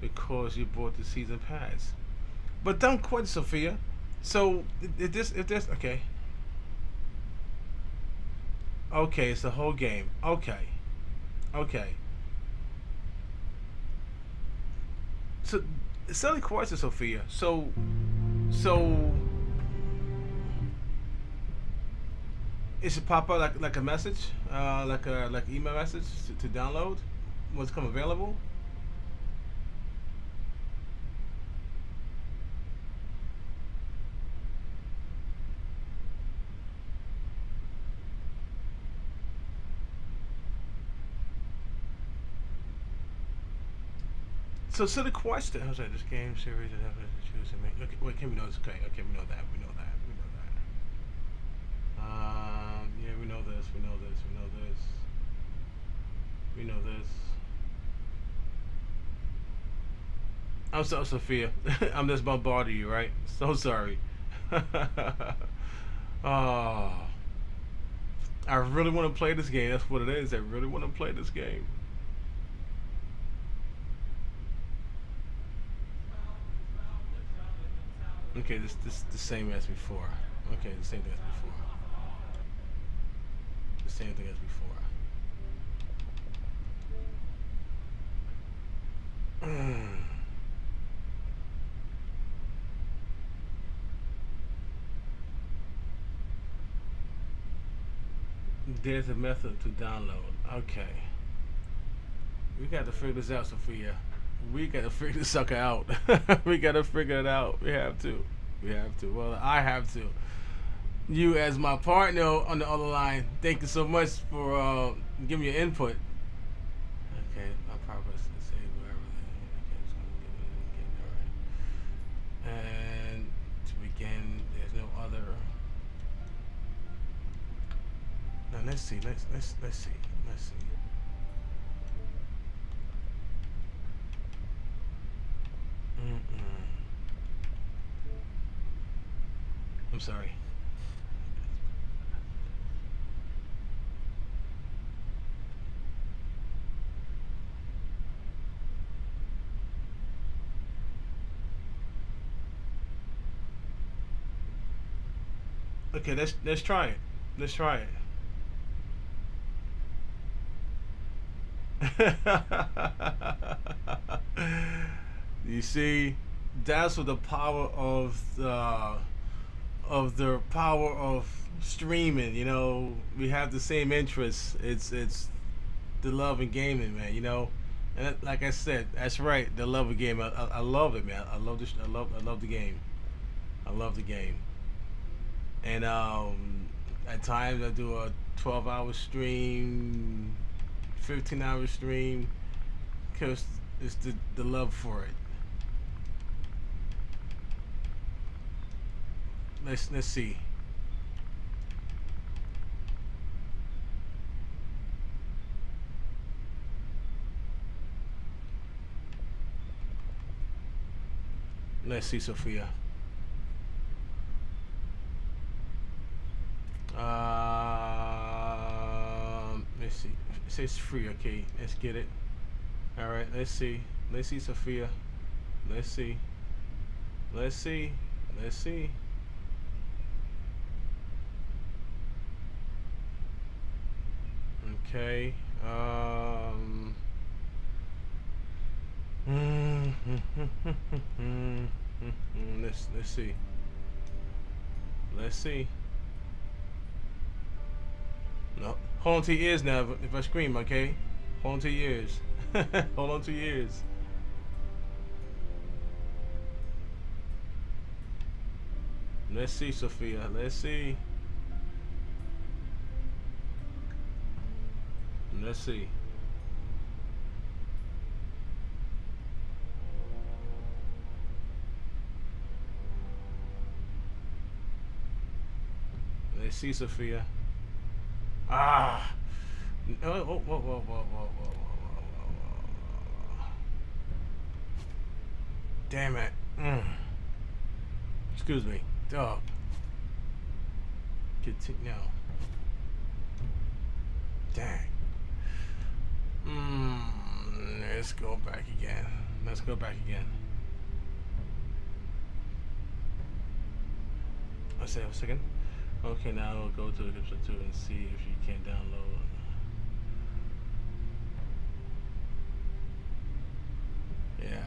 Because you bought the season pass. But don't quit, Sophia. So if this okay. Okay, it's the whole game. Okay. So, silly question, Sophia. So, it should pop up like a message, like email message to download once it come available. So silly question. How's that? This game series and having to choose and make. Okay, wait, can we know this? Okay, we know that. Yeah, we know this. We know this. I'm so Sophia. I'm just bombarding you, right? So sorry. Oh, I really want to play this game. That's what it is. I really want to play this game. Okay, this the same as before. Okay, the same thing as before. The same thing as before. There's a method to download. Okay. We got to figure this out, Sophia. We got to figure this sucker out. We got to figure it out. We have to. Well, I have to. You as my partner on the other line, thank you so much for giving your input. Okay, my progress is saved wherever they get alright. And to begin, there's no other. Now let's see. Let's see. I'm sorry. Okay, let's try it. Let's try it. You see, that's what the power of the power of streaming. You know, we have the same interests. It's the love in gaming, man. You know, and like I said, that's right. The love of game. I love it, man. I love this. I love the game. I love the game. And at times I do a 12-hour stream, 15-hour stream, because it's the love for it. Let's see. Let's see, Sophia. Let's see. It says free. Okay, let's get it. All right. Let's see. Let's see, Sophia. Let's see. Let's see. Let's see. Okay. Let's see. Let's see. No, hold on to your ears now. If I scream, okay? Hold on to your ears. Hold on to your ears. Let's see, Sophia. Let's see. Let's see. Let's see, Sophia. Ah. Whoa. Damn it. Excuse me. Dog. Continue. No. Dang. Let's go back again. Let's go back again. Let's say a second. Okay, now we'll go to the Gipsa 2 and see if you can download. Yeah.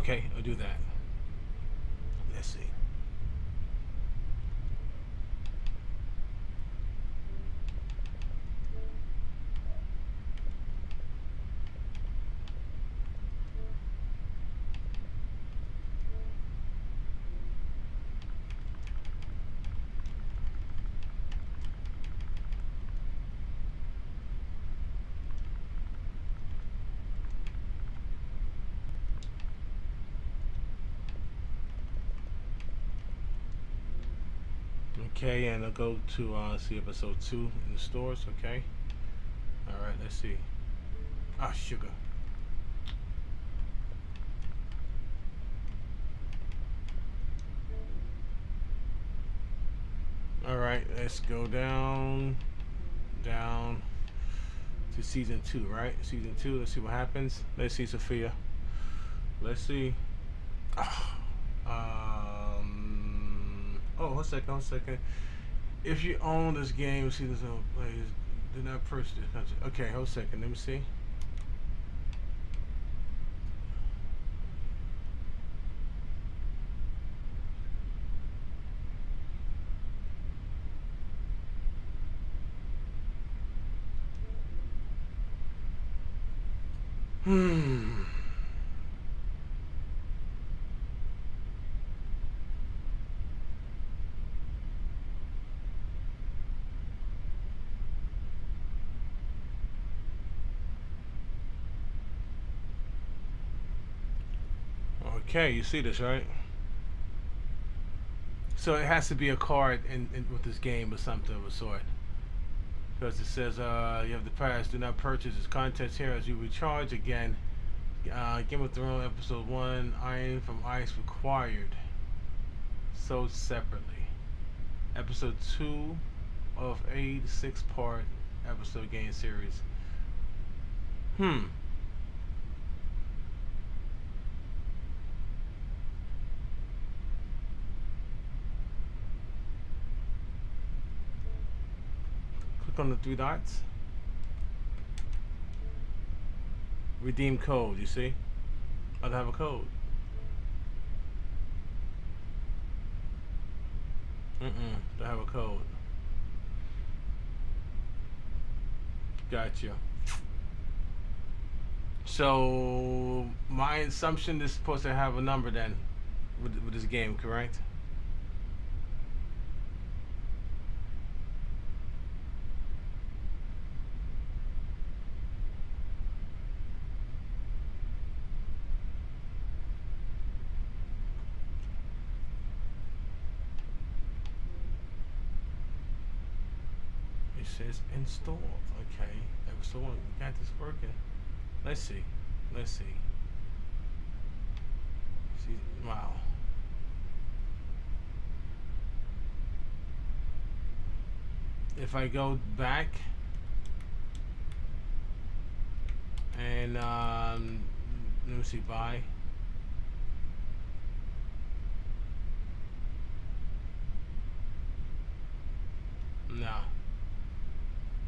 Okay, I'll do that. Let's see. Okay, and I'll go to see episode 2 in the stores. Okay. All right. Let's see. Ah, sugar. All right. Let's go down to season 2. Right. Season 2. Let's see what happens. Let's see, Sophia. Let's see. Oh, hold a second. If you own this game, seasons of plays, do not purchase it. Okay, hold a second. Let me see. Okay, you see this, right? So it has to be a card in with this game or something of a sort. Because it says you have the price, do not purchase its contents here as you recharge again. Game of Thrones episode 1, Iron from Ice required. Sold separately. Episode 2 of a 6-part episode game series. Click on the 3 dots. Redeem code, you see? I don't have a code. Don't have a code. Gotcha. So my assumption is supposed to have a number then with this game, correct? It says installed. Okay, episode 1. We got this working. Let's see. Wow. If I go back and let me see, buy.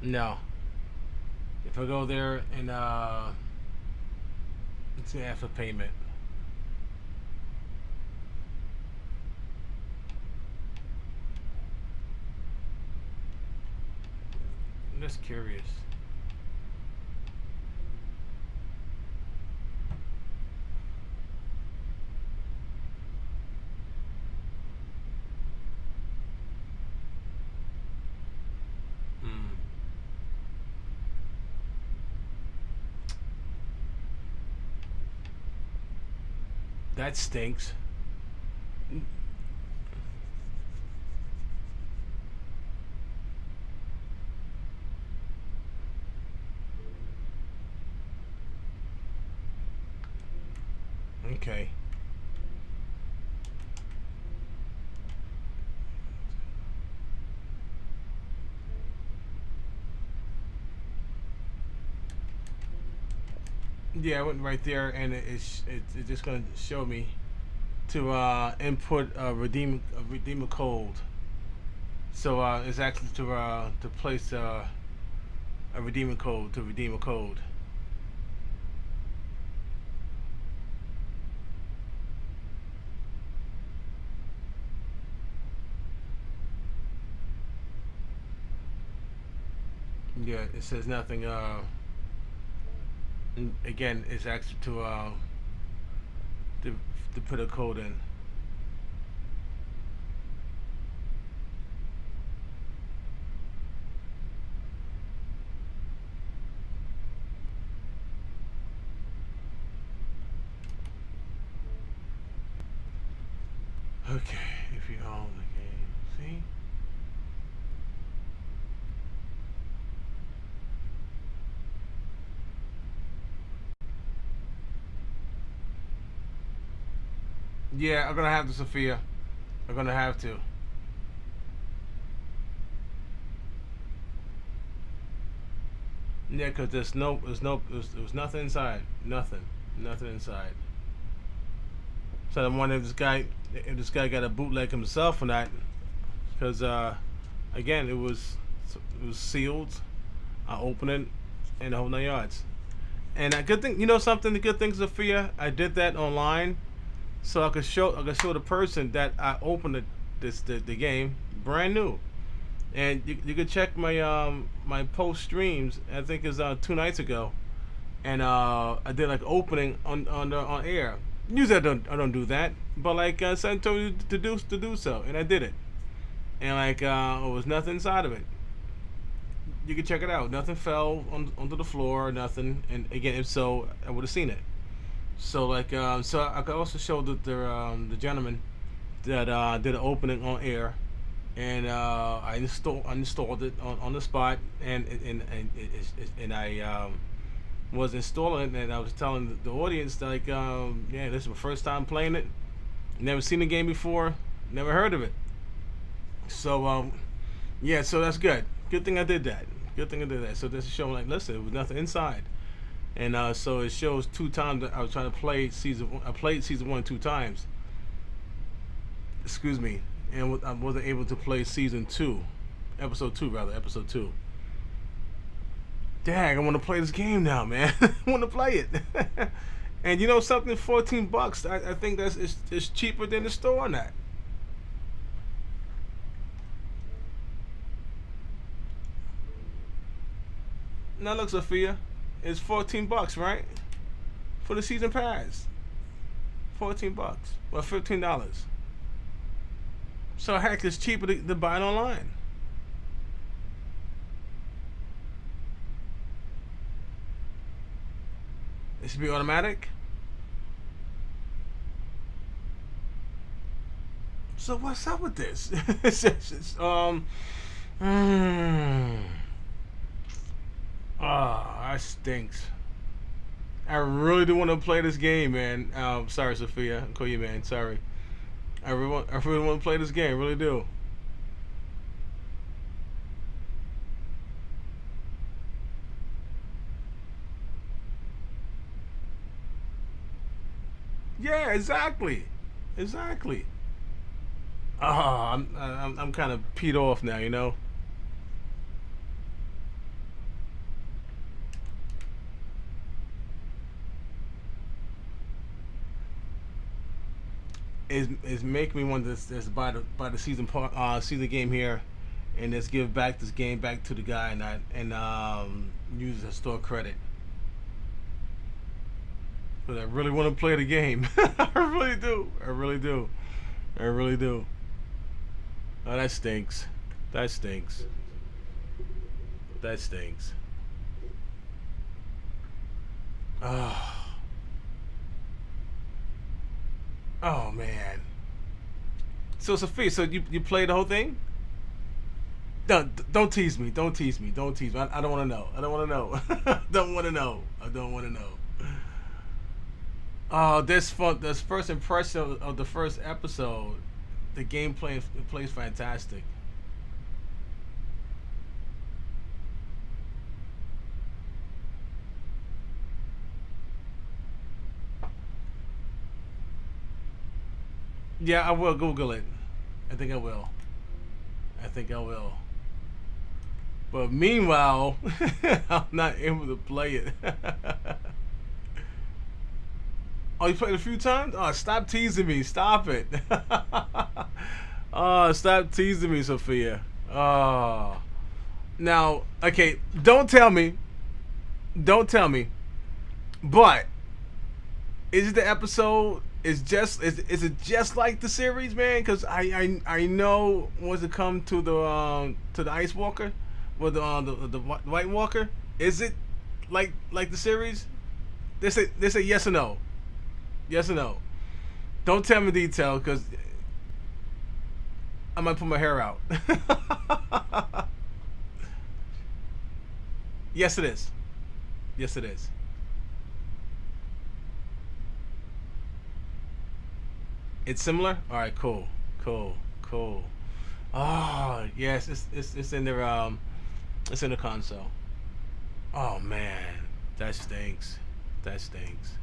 No. If I go there and let's see, after payment. I'm just curious. That stinks. Okay. Yeah, I went right there, and it's just gonna show me to input a redeem code. So it's actually to place a redeeming code to redeem a code. Yeah, it says nothing. And again, it's actually to put a code in. Okay, if you own the game, see? Yeah, I'm gonna have to, Sophia. I'm gonna have to. Yeah, cause there's nothing inside. Nothing inside. So I'm wondering if this guy got a bootleg himself or not, because again, it was sealed. I opened it, and the whole 9 yards. And a good thing, you know something. The good thing, Sophia, I did that online, so I could show the person that I opened the game brand new. And you could check my my post streams. I think it's 2 nights ago, and I did like opening on air. Usually I don't do that, but like I told you to do so, and I did it. And like there was nothing inside of it. You can check it out. Nothing fell onto the floor, nothing. And again, if so, I would have seen it. So like so I could also show the gentleman that did an opening on air, and I installed it on the spot, and I was installing it, and I was telling the audience like, yeah, this is my first time playing it. Never seen the game before, never heard of it. So yeah, so that's good. Good thing I did that. Good thing I did that. So this is showing like, listen, there was nothing inside, and so it shows 2 times that I was trying to play season 1. I played season 1 2 times. Excuse me, and I wasn't able to play season 2, episode 2. Dang, I want to play this game now, man. I want to play it. And you know something? $14. I think it's cheaper than the store on that. Now look, Sophia, it's $14, right? For the season pass. $14. Well, $15. So heck, it's cheaper to buy it online. It should be automatic. So what's up with this? That stinks. I really do want to play this game, man. Sorry, Sophia. I'll call you, man. Sorry. I really want to play this game. Really do. Yeah, exactly. I'm kind of peed off now, you know. It's making me want to buy the season game here, and just give back this game back to the guy and use the store credit. But I really want to play the game. I really do. Oh, that stinks. Oh man. So Sophia, you played the whole thing? Don't tease me. I don't want to know. I don't want to know. Oh, this first impression of the first episode, the gameplay plays fantastic. Yeah, I will Google it. I think I will. But meanwhile, I'm not able to play it. Oh, you played a few times? Oh, stop teasing me. Stop it. Oh, stop teasing me, Sophia. Oh, Now, okay, don't tell me, but is the episode is it just like the series, man? Because I know once it come to the Ice Walker, or the White Walker, is it like the series? They say yes or no, yes or no. Don't tell me detail, because I might put my hair out. Yes, it is. Yes, it is. It's similar. All right, cool. Oh yes, it's in their it's in the console. Oh man, that stinks. That stinks.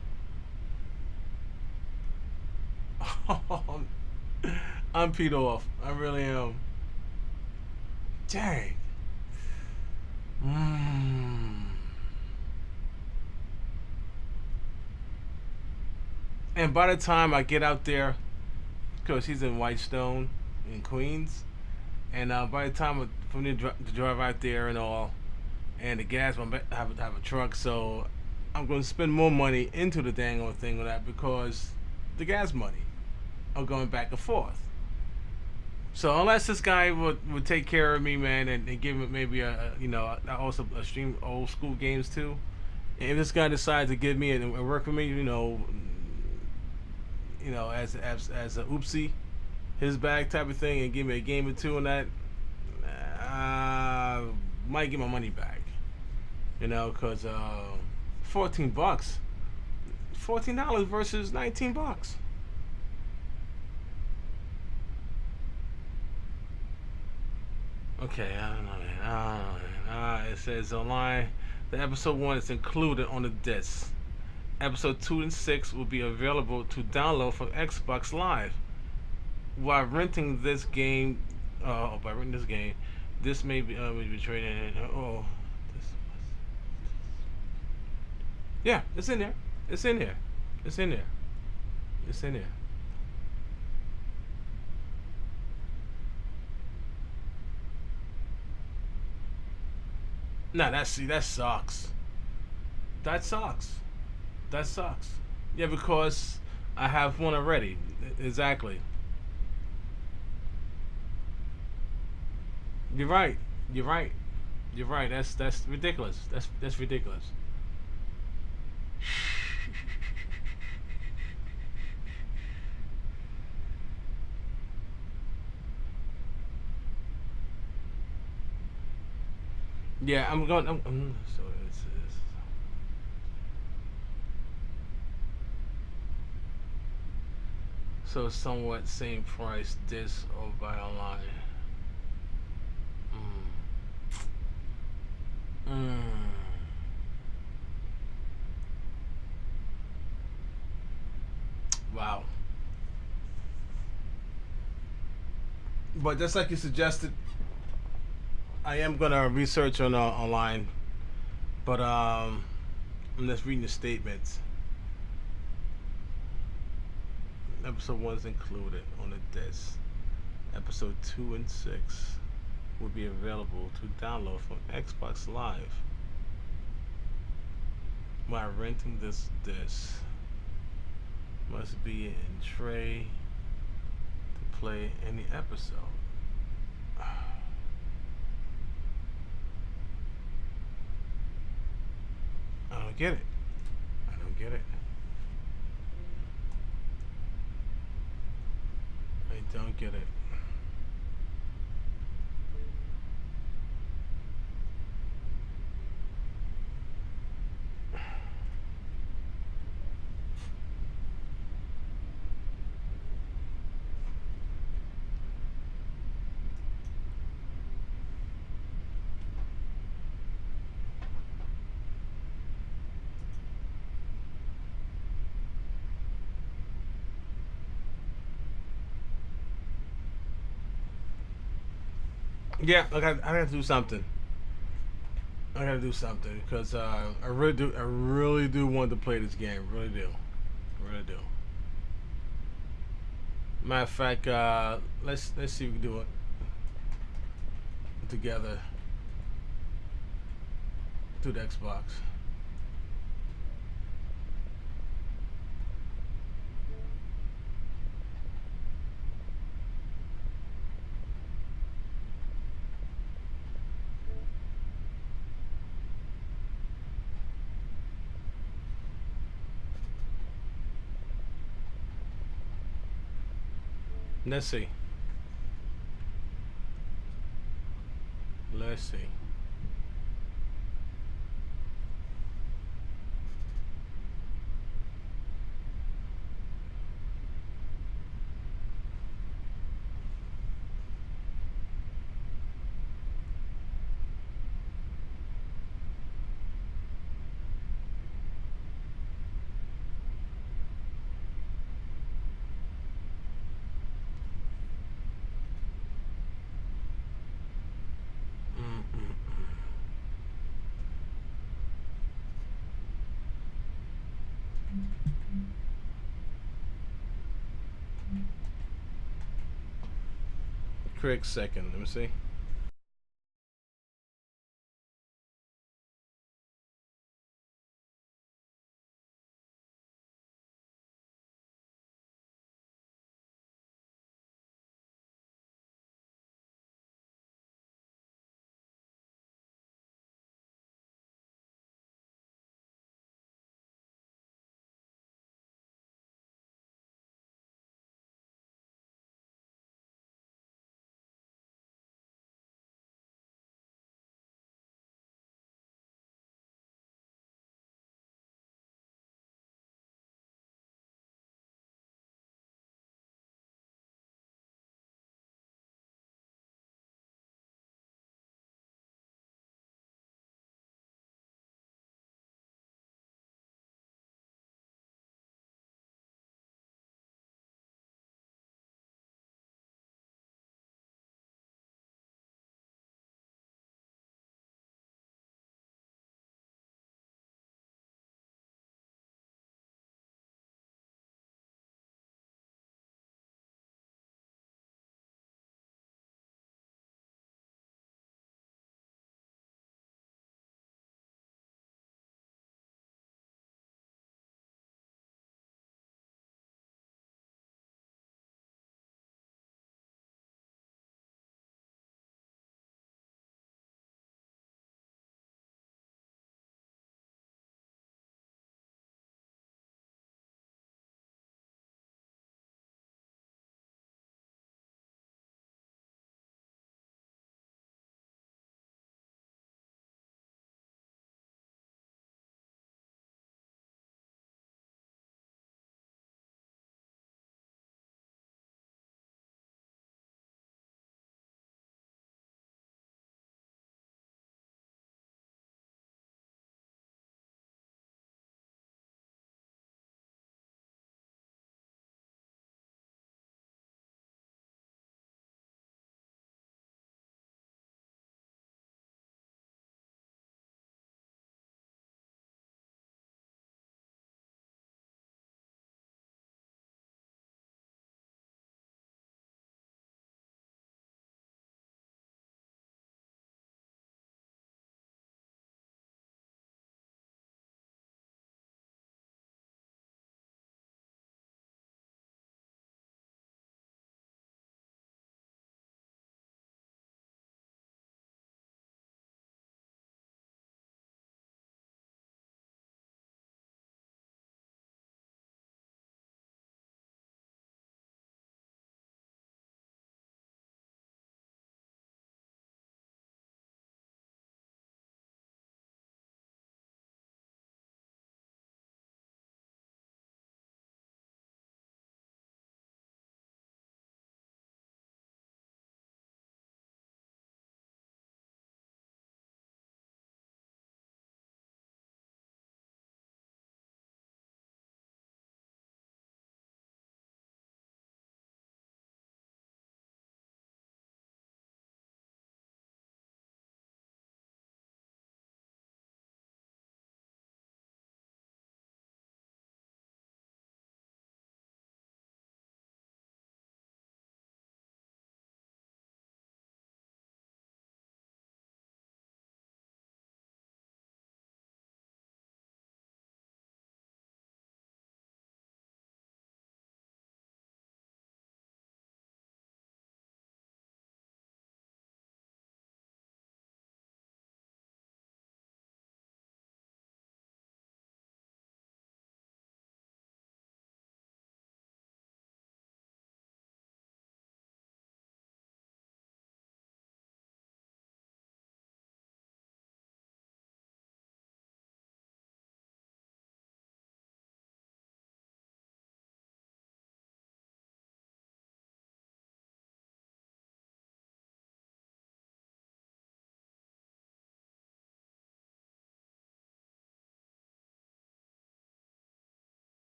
Oh, I'm peed off. I really am. Dang. And by the time I get out there, because he's in Whitestone in Queens, and by the time for me to drive out there and all, and the gas, I have a truck, so I'm going to spend more money into the dang old thing with that, because the gas money are going back and forth. So unless this guy would take care of me, man, and give me maybe also stream old school games too. And if this guy decides to give me and work with me, as a oopsie, his bag type of thing, and give me a game or two on that, might get my money back. Because $14, $14 versus $19. Okay, I don't know, man. It says online, the episode 1 is included on the disc. Episode 2 and 6 will be available to download from Xbox Live. While renting this game, this may be traded. Yeah, it's in there. It's in there. It's in there. It's in there. Nah, that sucks. That sucks. That sucks. Yeah, because I have one already. Exactly. You're right. You're right. You're right. That's ridiculous. That's ridiculous. Yeah, I'm going. So it's so somewhat same price this or buy online. Wow. But just like you suggested, I am gonna research on online, but I'm just reading the statements. Episode 1 is included on the disc. Episode 2 and 6 will be available to download from Xbox Live. While renting this disc, must be in tray to play any episode. I don't get it. I don't get it. I don't get it. Yeah, I gotta do something. I gotta do something because I really do want to play this game. Really do. Really do. Matter of fact, let's see if we can do it together. through the Xbox. Let's see. Let's see. Craig second. Let me see.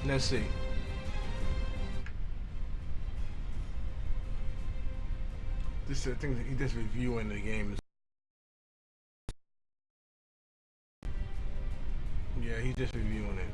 Let's see. This I think he's just reviewing the games. Yeah, he's just reviewing it.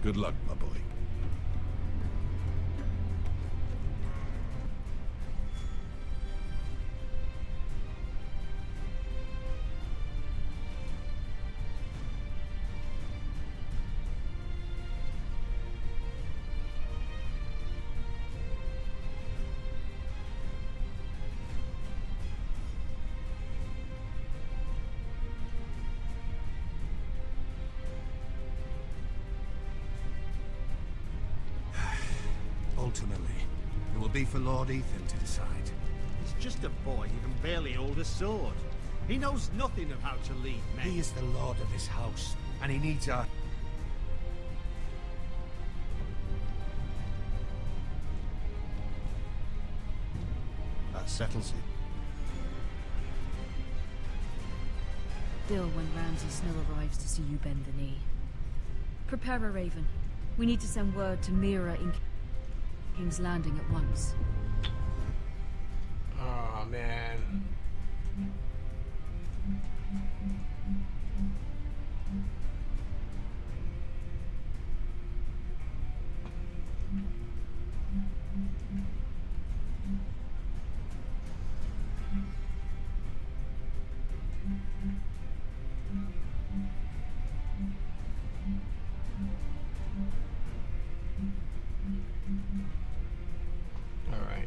Good luck, my boy. Ultimately, it will be for Lord Ethan to decide. He's just a boy who can barely hold a sword. He knows nothing of how to lead men. He is the lord of this house, and he needs our... That settles it. Still, when Ramsay Snow arrives to see you bend the knee. Prepare a raven. We need to send word to Mira in King's Landing at once. Oh man. All right.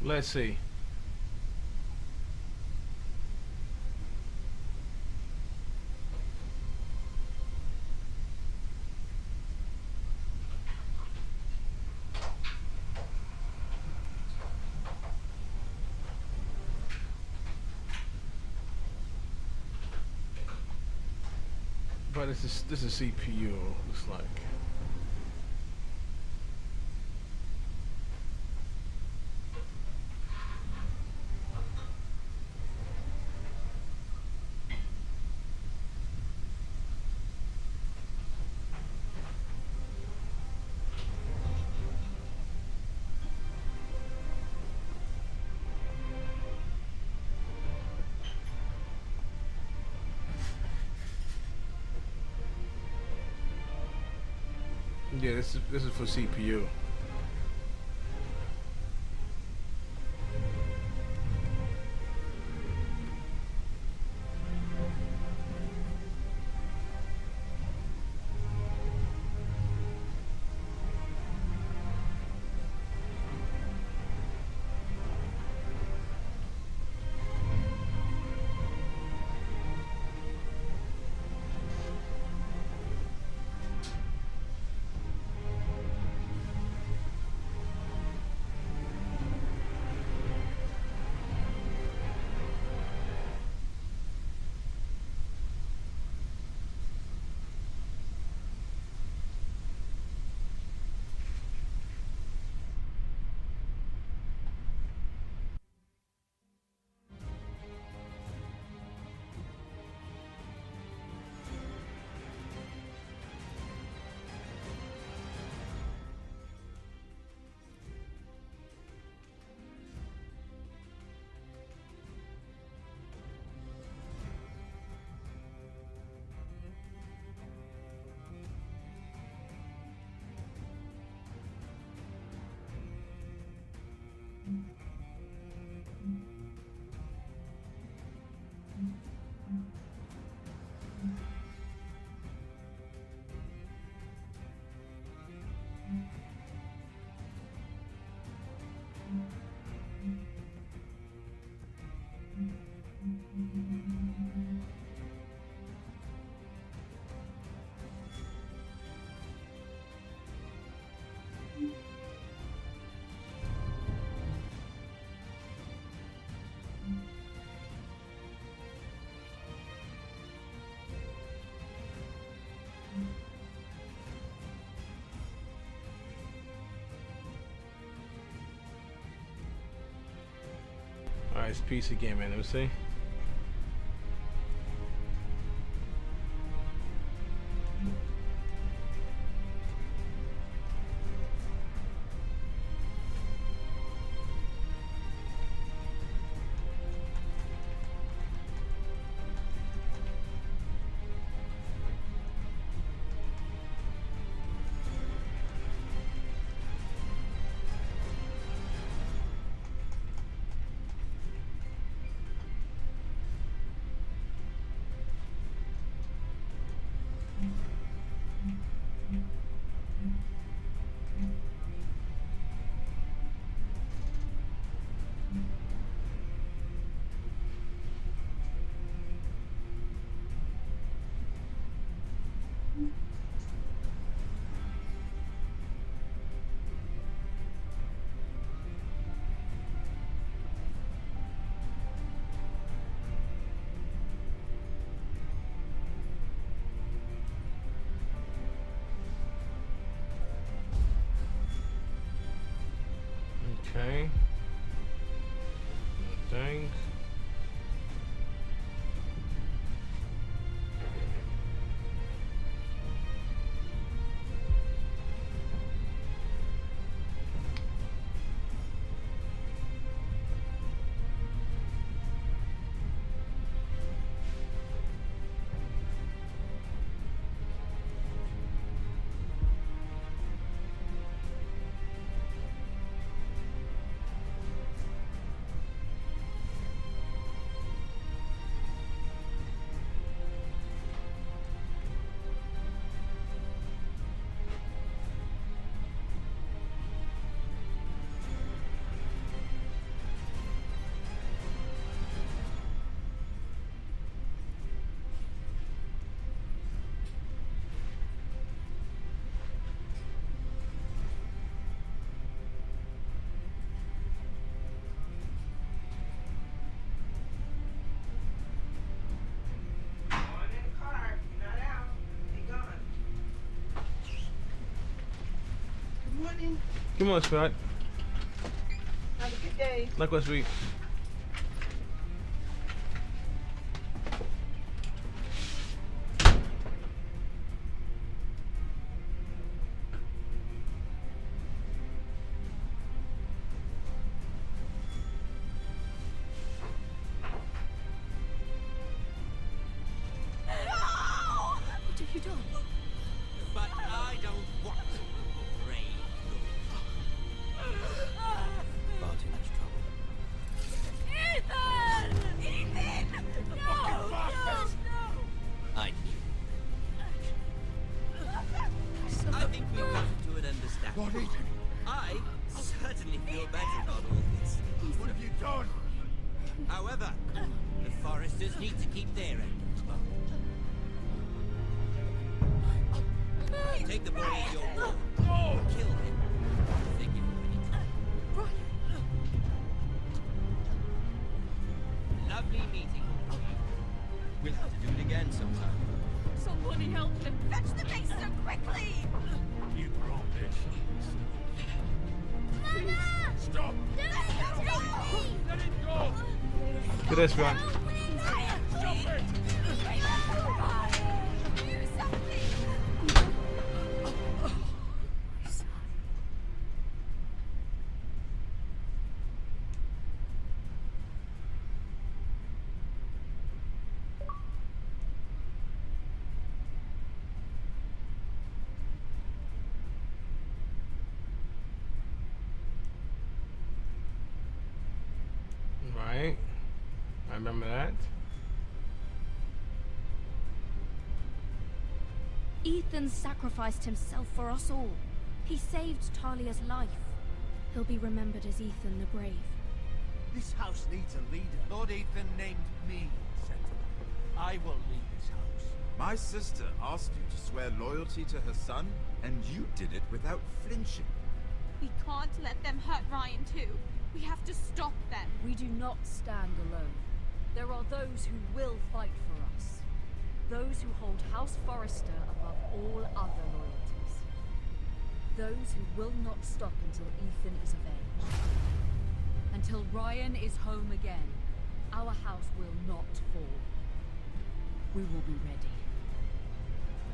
Let's see. But this is CPU, looks like. Yeah, this is for CPU. Alright, it's PC game, man. Let me see. morning. Come on, Scott. Have a good day. Likewise, sweet. What have you done? But I don't want to brave far too much trouble. Ethan! Ethan! No! No! I knew. I think we've come to an understanding. What, Ethan? I certainly feel better about all this. What have you done? However, the Foresters need to keep their end of the bargain. Take the boy as your ward. Kill him. They give him any trouble. Lovely meeting all of you. We'll have to do it again sometime. Somebody help him! Fetch the mace so quickly! You brought this. Stop! Let it go! Let it go! Get this, Scott. Stop it! Do something! Right. I remember that. Ethan sacrificed himself for us all. He saved Talia's life. He'll be remembered as Ethan the Brave. This house needs a leader. Lord Ethan named me Sentinel. I will lead this house. My sister asked you to swear loyalty to her son, and you did it without flinching. We can't let them hurt Ryan too. We have to stop them. We do not stand alone. There are those who will fight for us. Those who hold House Forrester above all other loyalties. Those who will not stop until Ethan is avenged. Until Ryan is home again, our house will not fall. We will be ready.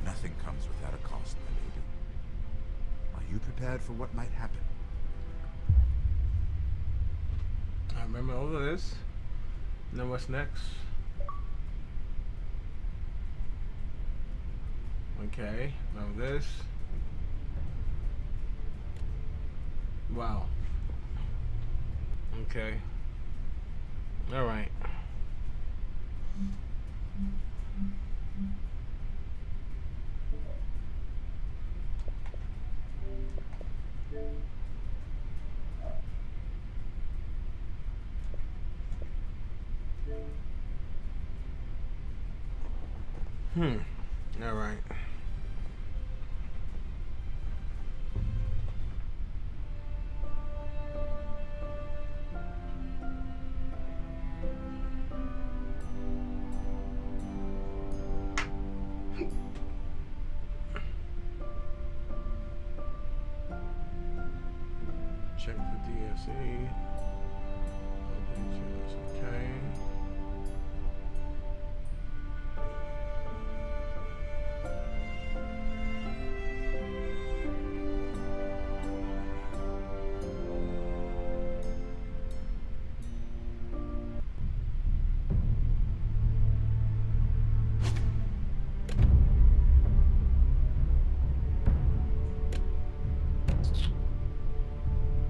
Nothing comes without a cost, my lady. Are you prepared for what might happen? I remember all of this. Now what's next? Okay, now this. Wow. Okay. All right. All right. Check the DSE. Okay.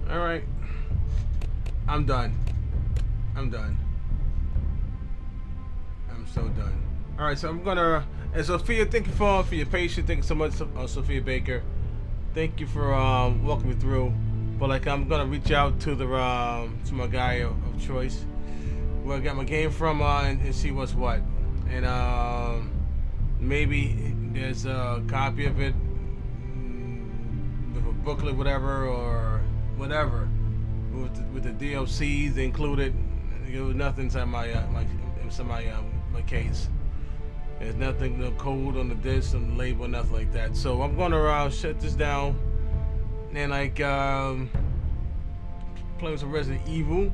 All right. I'm done. I'm done. I'm so done. All right, so I'm gonna. And Sophia, thank you for your patience. Thank you so much, Sophia Baker. Thank you for walking me through. But like, I'm gonna reach out to the to my guy of choice, where I got my game from, and see what's what. And maybe there's a copy of it, with a booklet, whatever, or whatever, with the DLCs included. There was nothing inside my my case. There's nothing, no code on the disc, on the label, nothing like that. So I'm gonna shut this down, and like playing some Resident Evil,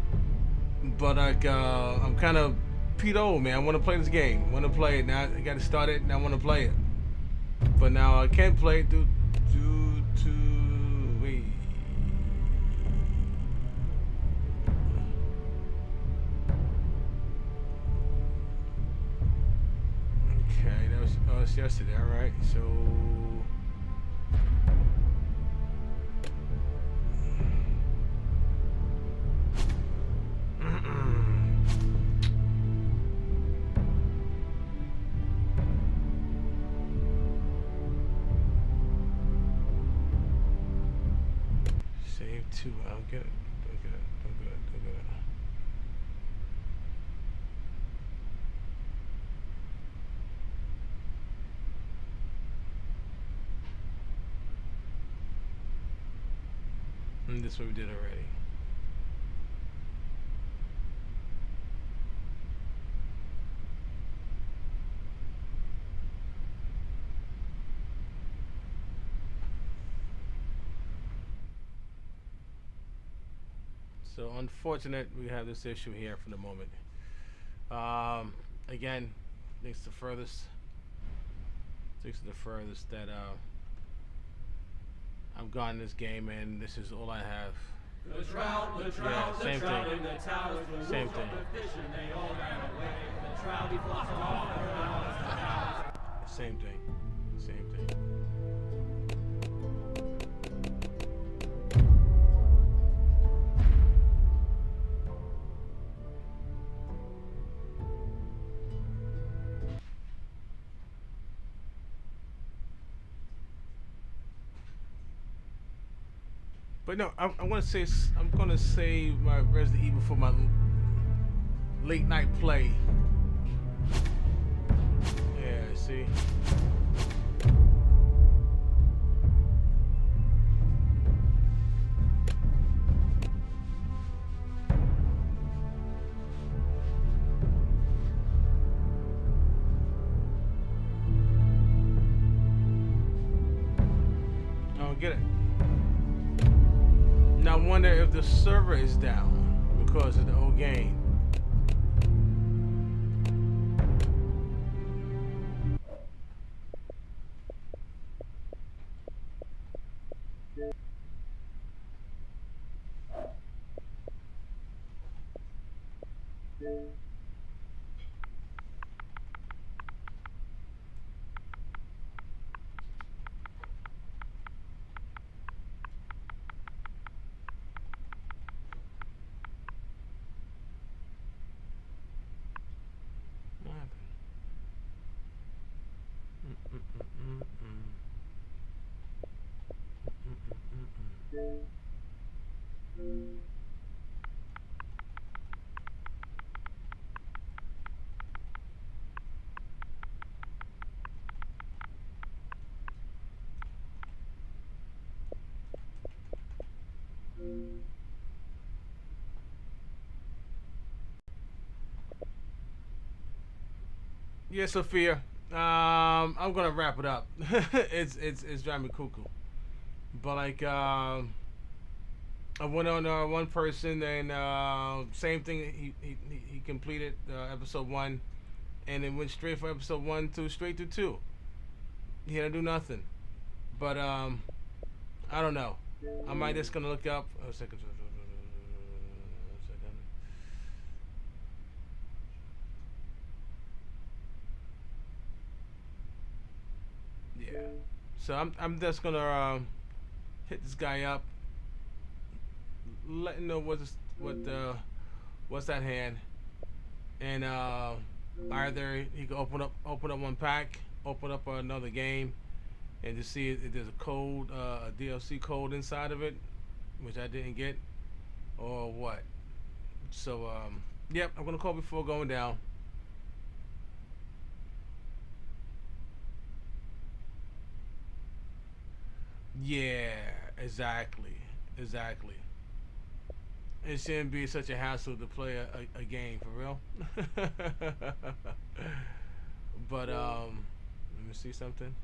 but like I'm kind of peed old, man. I want to play this game. Want to play it now. I got to start it, and I want to play it. But now I can't play it due to wait. Okay, that was yesterday. All right, so. Save 2. I don't get it. Don't get it. Don't get it. Don't get it. And this one we did already. So unfortunate we have this issue here for the moment. Again, thanks to the furthest that I've gotten this game, and this is all I have. The trout, Yeah, same thing. in the towers, the Same wolves thing. of the fish, and they all ran away. The trout, he flops off the ground. Same thing. Same thing. But no, I'm gonna save my Resident Evil for my late night play. Yeah, see. I don't get it. Now I wonder if the server is down because of the old game. Yeah, Sophia. I'm gonna wrap it up. it's driving me cuckoo. But like I went on one person and same thing. He completed episode 1, and it went straight from episode 1 to straight to 2. He had to do nothing. But I don't know. I might just gonna look up. A second. Yeah. So I'm just gonna hit this guy up, let him know what's at hand, and either he can open up one pack, open up another game, and to see if there's a code, a DLC code inside of it, which I didn't get, or what. So yep, I'm gonna call before going down. Yeah, exactly. It shouldn't be such a hassle to play a game, for real. But let me see something.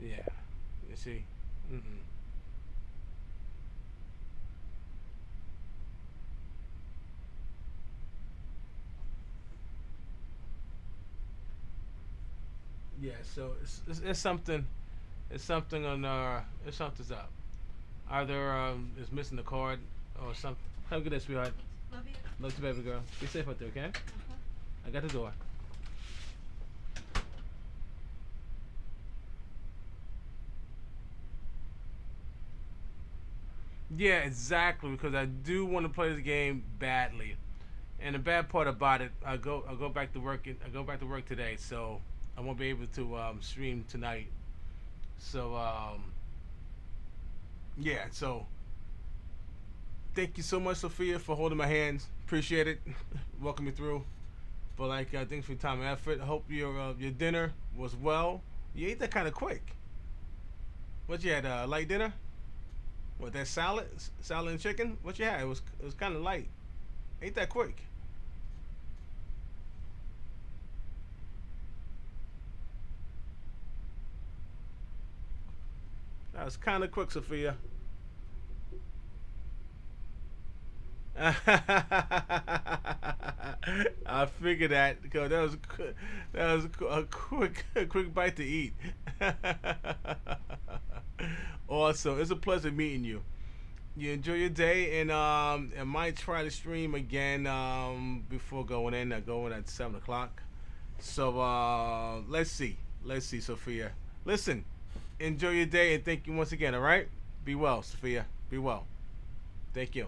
Yeah. You see? Yeah, so it's something. It's something on. It's something's up. Either is missing the card or something. Have a good day, sweetheart. Love you. Love you, baby girl. Be safe out there, okay? I got the door. Yeah, exactly. Because I do want to play this game badly, and the bad part about it, I go back to work. I go back to work today, so I won't be able to stream tonight. So yeah. So thank you so much, Sophia, for holding my hands. Appreciate it. Welcome me through. But like, thanks for your time and effort. I hope your dinner was well. You ate that kind of quick. What you had? Light dinner? What, that salad and chicken? What you had? It was kind of light. Ain't that quick? That was kind of quick, Sophia. I figured that because that was a quick bite to eat. Awesome. It's a pleasure meeting you. You enjoy your day, and I might try to stream again before going in. I go in at 7 o'clock. So let's see, Sophia. Listen, enjoy your day, and thank you once again. All right. Be well, Sophia. Be well. Thank you.